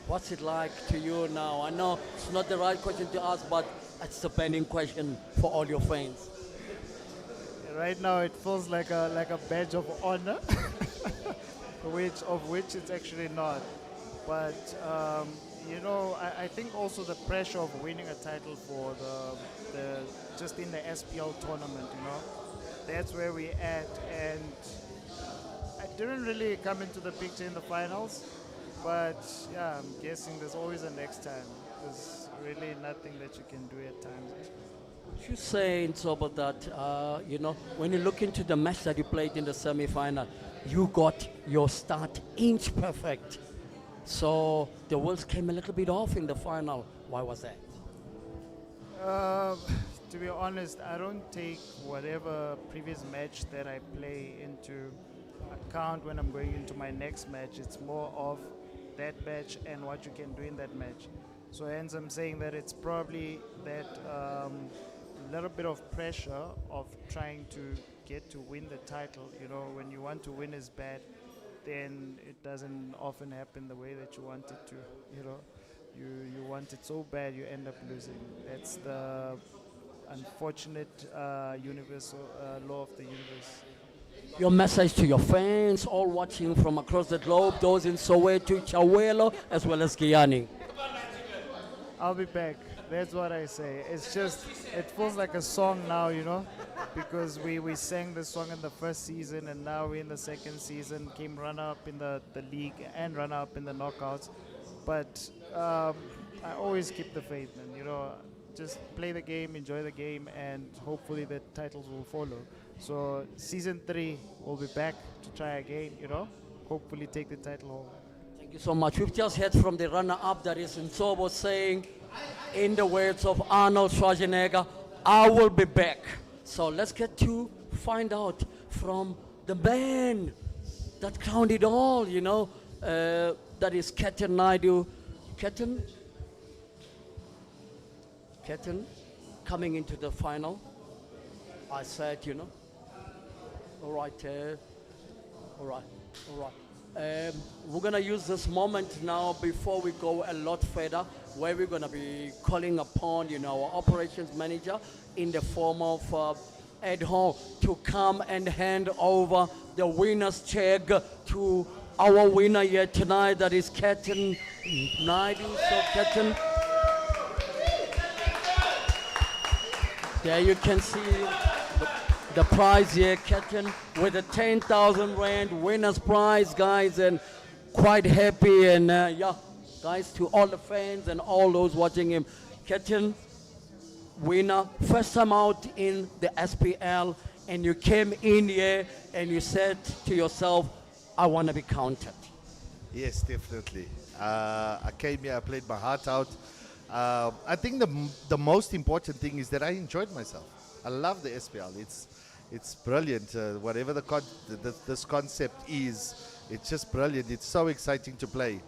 What's it like to you now? I know it's not the right question to ask, but it's the burning question for all your fans. Right now it feels like a badge of honor, which it's actually not. But I think also the pressure of winning a title for the just in the SPL tournament, that's where we at. And I didn't really come into the picture in the finals, but yeah, I'm guessing there's always a next time. There's really nothing that you can do at times. Would you say, Nsovo, that when you look into the match that you played in the semi-final, you got your start inch perfect? So the wheels came a little bit off in the final. Why was that? To be honest, I don't take whatever previous match that I play into account when I'm going into my next match. It's more of that match and what you can do in that match. So hence I'm saying that it's probably that little bit of pressure of trying to get to win the title. When you want to win as bad, then it doesn't often happen the way that you want it to. You want it so bad, you end up losing. That's the unfortunate universal law of the universe. Your message to your fans, all watching from across the globe, those in Soweto, Chawelo, as well as Guyana. I'll be back. That's what I say. It's just, it feels like a song now, because we sang the song in the first season and now we're in the second season, came runner-up in the league and runner-up in the knockouts. But I always keep the faith, man. Just play the game, enjoy the game, and hopefully the titles will follow. So season 3, we'll be back to try again, hopefully take the title home. Thank you so much. We've just heard from the runner-up, that is Nsovo, saying, in the words of Arnold Schwarzenegger, I will be back. So let's get to find out from the man that crowned it all, that is Ketan Naidu. Ketan coming into the final. I said, all right. We're going to use this moment now before we go a lot further, where we're going to be calling upon, our operations manager in the form of Ed Hall to come and hand over the winner's check to our winner here tonight, that is Ketan Naidu. So Ketan, there you can see the prize here, Ketan, with a 10,000 Rand winner's prize, guys, and quite happy. And guys, to all the fans and all those watching him, Ketan, winner, first time out in the SPL, and you came in here and you said to yourself, I want to be counted. Yes, definitely. I came here, I played my heart out. I think the most important thing is that I enjoyed myself. I love the SPL. It's brilliant. Whatever this concept is, it's just brilliant. It's so exciting to play.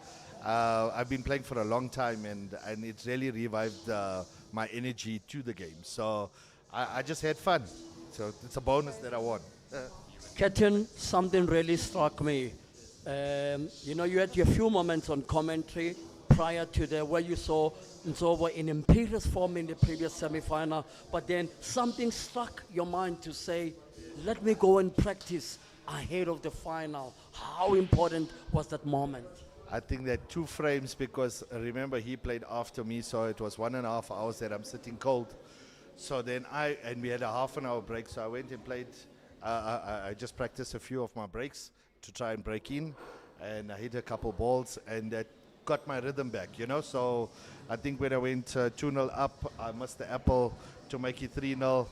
I've been playing for a long time, and it really revived my energy to the game. So I just had fun. So it's a bonus that I won. Ketan, something really struck me. You had your few moments on commentary prior to where you saw Nsovo in imperious form in the previous semi-final, but then something struck your mind to say, let me go and practice ahead of the final. How important was that moment? I think that 2 frames, because remember he played after me, so it was 1.5 hours that I'm sitting cold. So then we had a half an hour break, so I went and played. I just practiced a few of my breaks to try and break in, and I hit a couple balls, and that got my rhythm back, So I think when I went 2-0 up, I missed the apple to make it 3-0.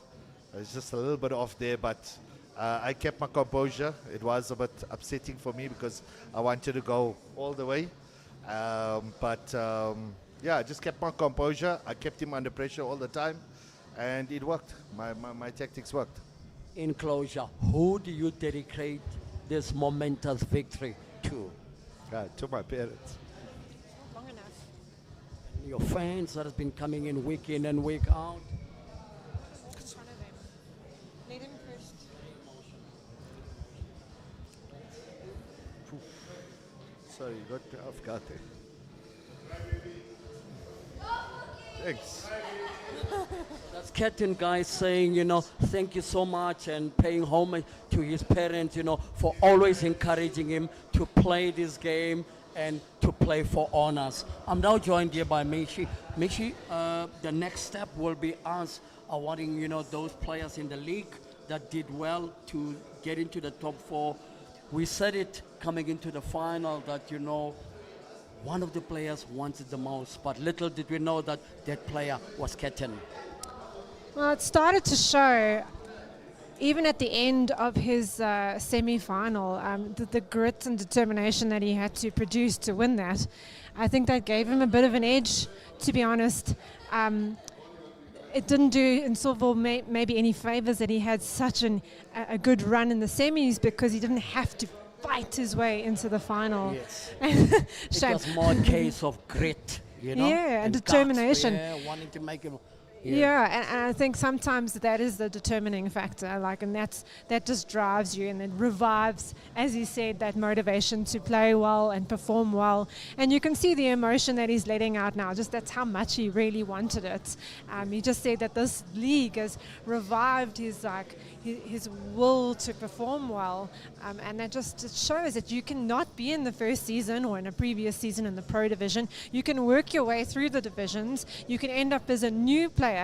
It's just a little bit off there, but I kept my composure. It was a bit upsetting for me because I wanted to go all the way. Yeah, I just kept my composure. I kept him under pressure all the time, and it worked. My tactics worked. In closure, who do you dedicate this momentous victory to? To my parents. Long enough. Your fans that has been coming in week in and week out. It's one of them. Let him first. Sorry, you got me off guard there. Thanks. That's Ketan guys saying, you know, thank you so much and paying homage to his parents, you know, for always encouraging him to play this game and to play for honors. I'm now joined here by Mishi. Mishi, the next step will be us awarding, you know, those players in the league that did well to get into the top 4. We said it coming into the final that, you know, one of the players wanted the most, but little did we know that that player was Ketan. Well, it started to show, even at the end of his semi-final, the grit and determination that he had to produce to win that. I think that gave him a bit of an edge, to be honest. It didn't do Nsovo maybe any favors that he had such a good run in the semis, because he didn't have to fight his way into the final. Yes. It was more a case of grit, you know? Yeah, and guts, determination. yeah, wanting to make it. Yeah, and I think sometimes that is the determining factor, like, and that just drives you, and it revives, as he said, that motivation to play well and perform well. And you can see the emotion that he's letting out now. Just that's how much he really wanted it. He just said that this league has revived his will to perform well, and that just it shows that you cannot be in the first season or in a previous season in the pro division. You can work your way through the divisions. You can end up as a new player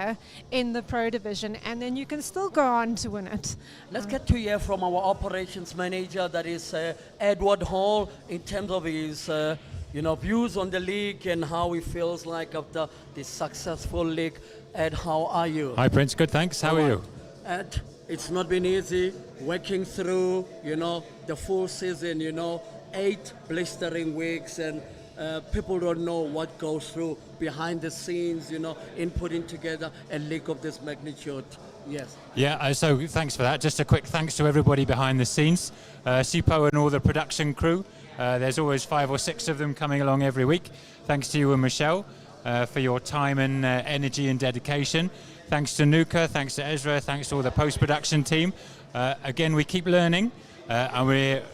in the pro division, and then you can still go on to win it. Let's get to hear from our operations manager, that is Edward Hall, in terms of his views on the league and how he feels like after this successful league. Ed, how are you? Hi Prince, good thanks. How are you? Ed, it's not been easy working through, the full season, 8 blistering weeks, and people don't know what goes through behind the scenes, in putting together a league of this magnitude. Yes. Yeah, so thanks for that. Just a quick thanks to everybody behind the scenes, Supa and all the production crew. There's always 5 or 6 of them coming along every week. Thanks to you and Michelle for your time and energy and dedication. Thanks to Niko, thanks to Ezra, thanks to all the post-production team. Again, we keep learning, and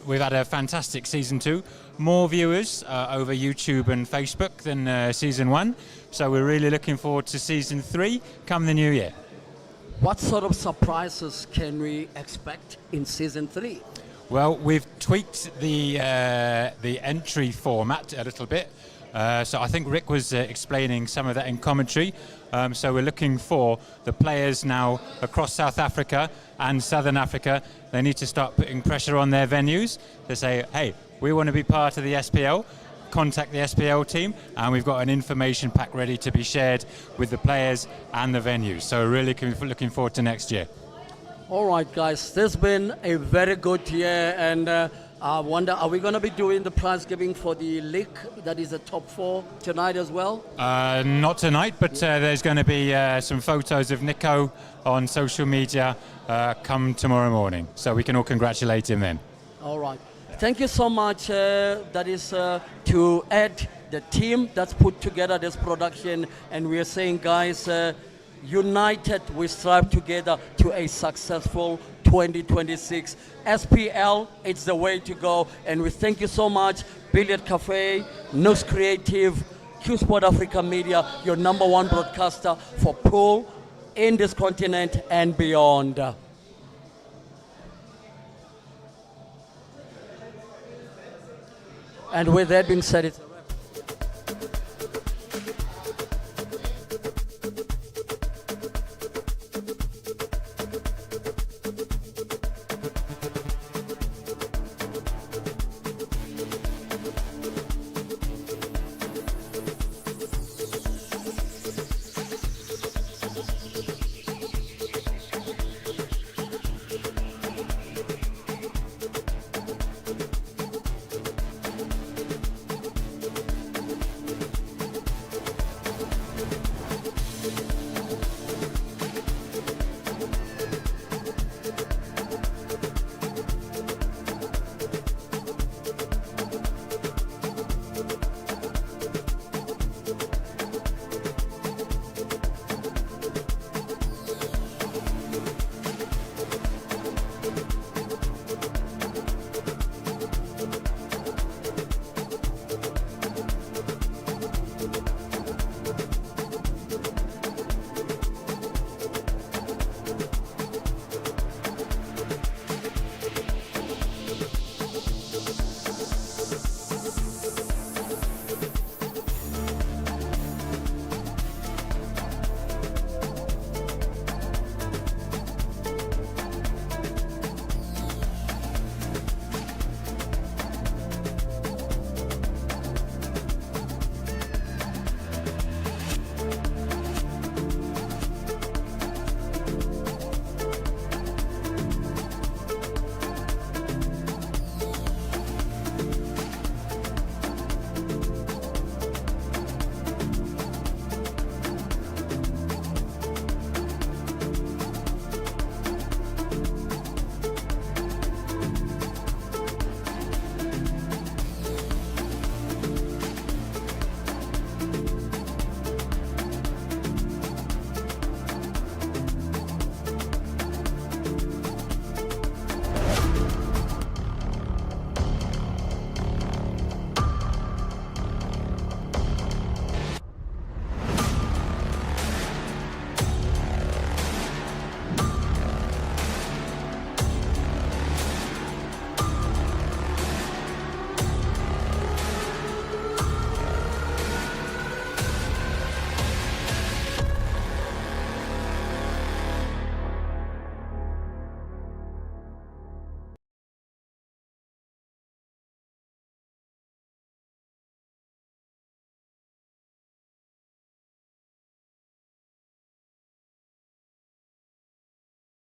we've had a fantastic season 2. More viewers over YouTube and Facebook than season 1. So we're really looking forward to season 3 come the new year. What sort of surprises can we expect in season 3? Well, we've tweaked the entry format a little bit. So I think Rick was explaining some of that in commentary. So we're looking for the players now across South Africa and Southern Africa. They need to start putting pressure on their venues to say, hey, we want to be part of the SPL. Contact the SPL team, and we've got an information pack ready to be shared with the players and the venues. So really looking forward to next year. All right, guys, this has been a very good year, and I wonder, are we going to be doing the prize giving for the league that is the top 4 tonight as well? Not tonight, but there's going to be some photos of Niko on social media come tomorrow morning, so we can all congratulate him then. All right. Thank you so much. That is to Ed, the team that's put together this production, and we are saying, guys, united we strive together to a successful 2026 SPL. It's the way to go, and we thank you so much, Billiard Cafe, News Creative, Q Sport Africa Media, your #1 broadcaster for pool in this continent and beyond. And with that being said, it's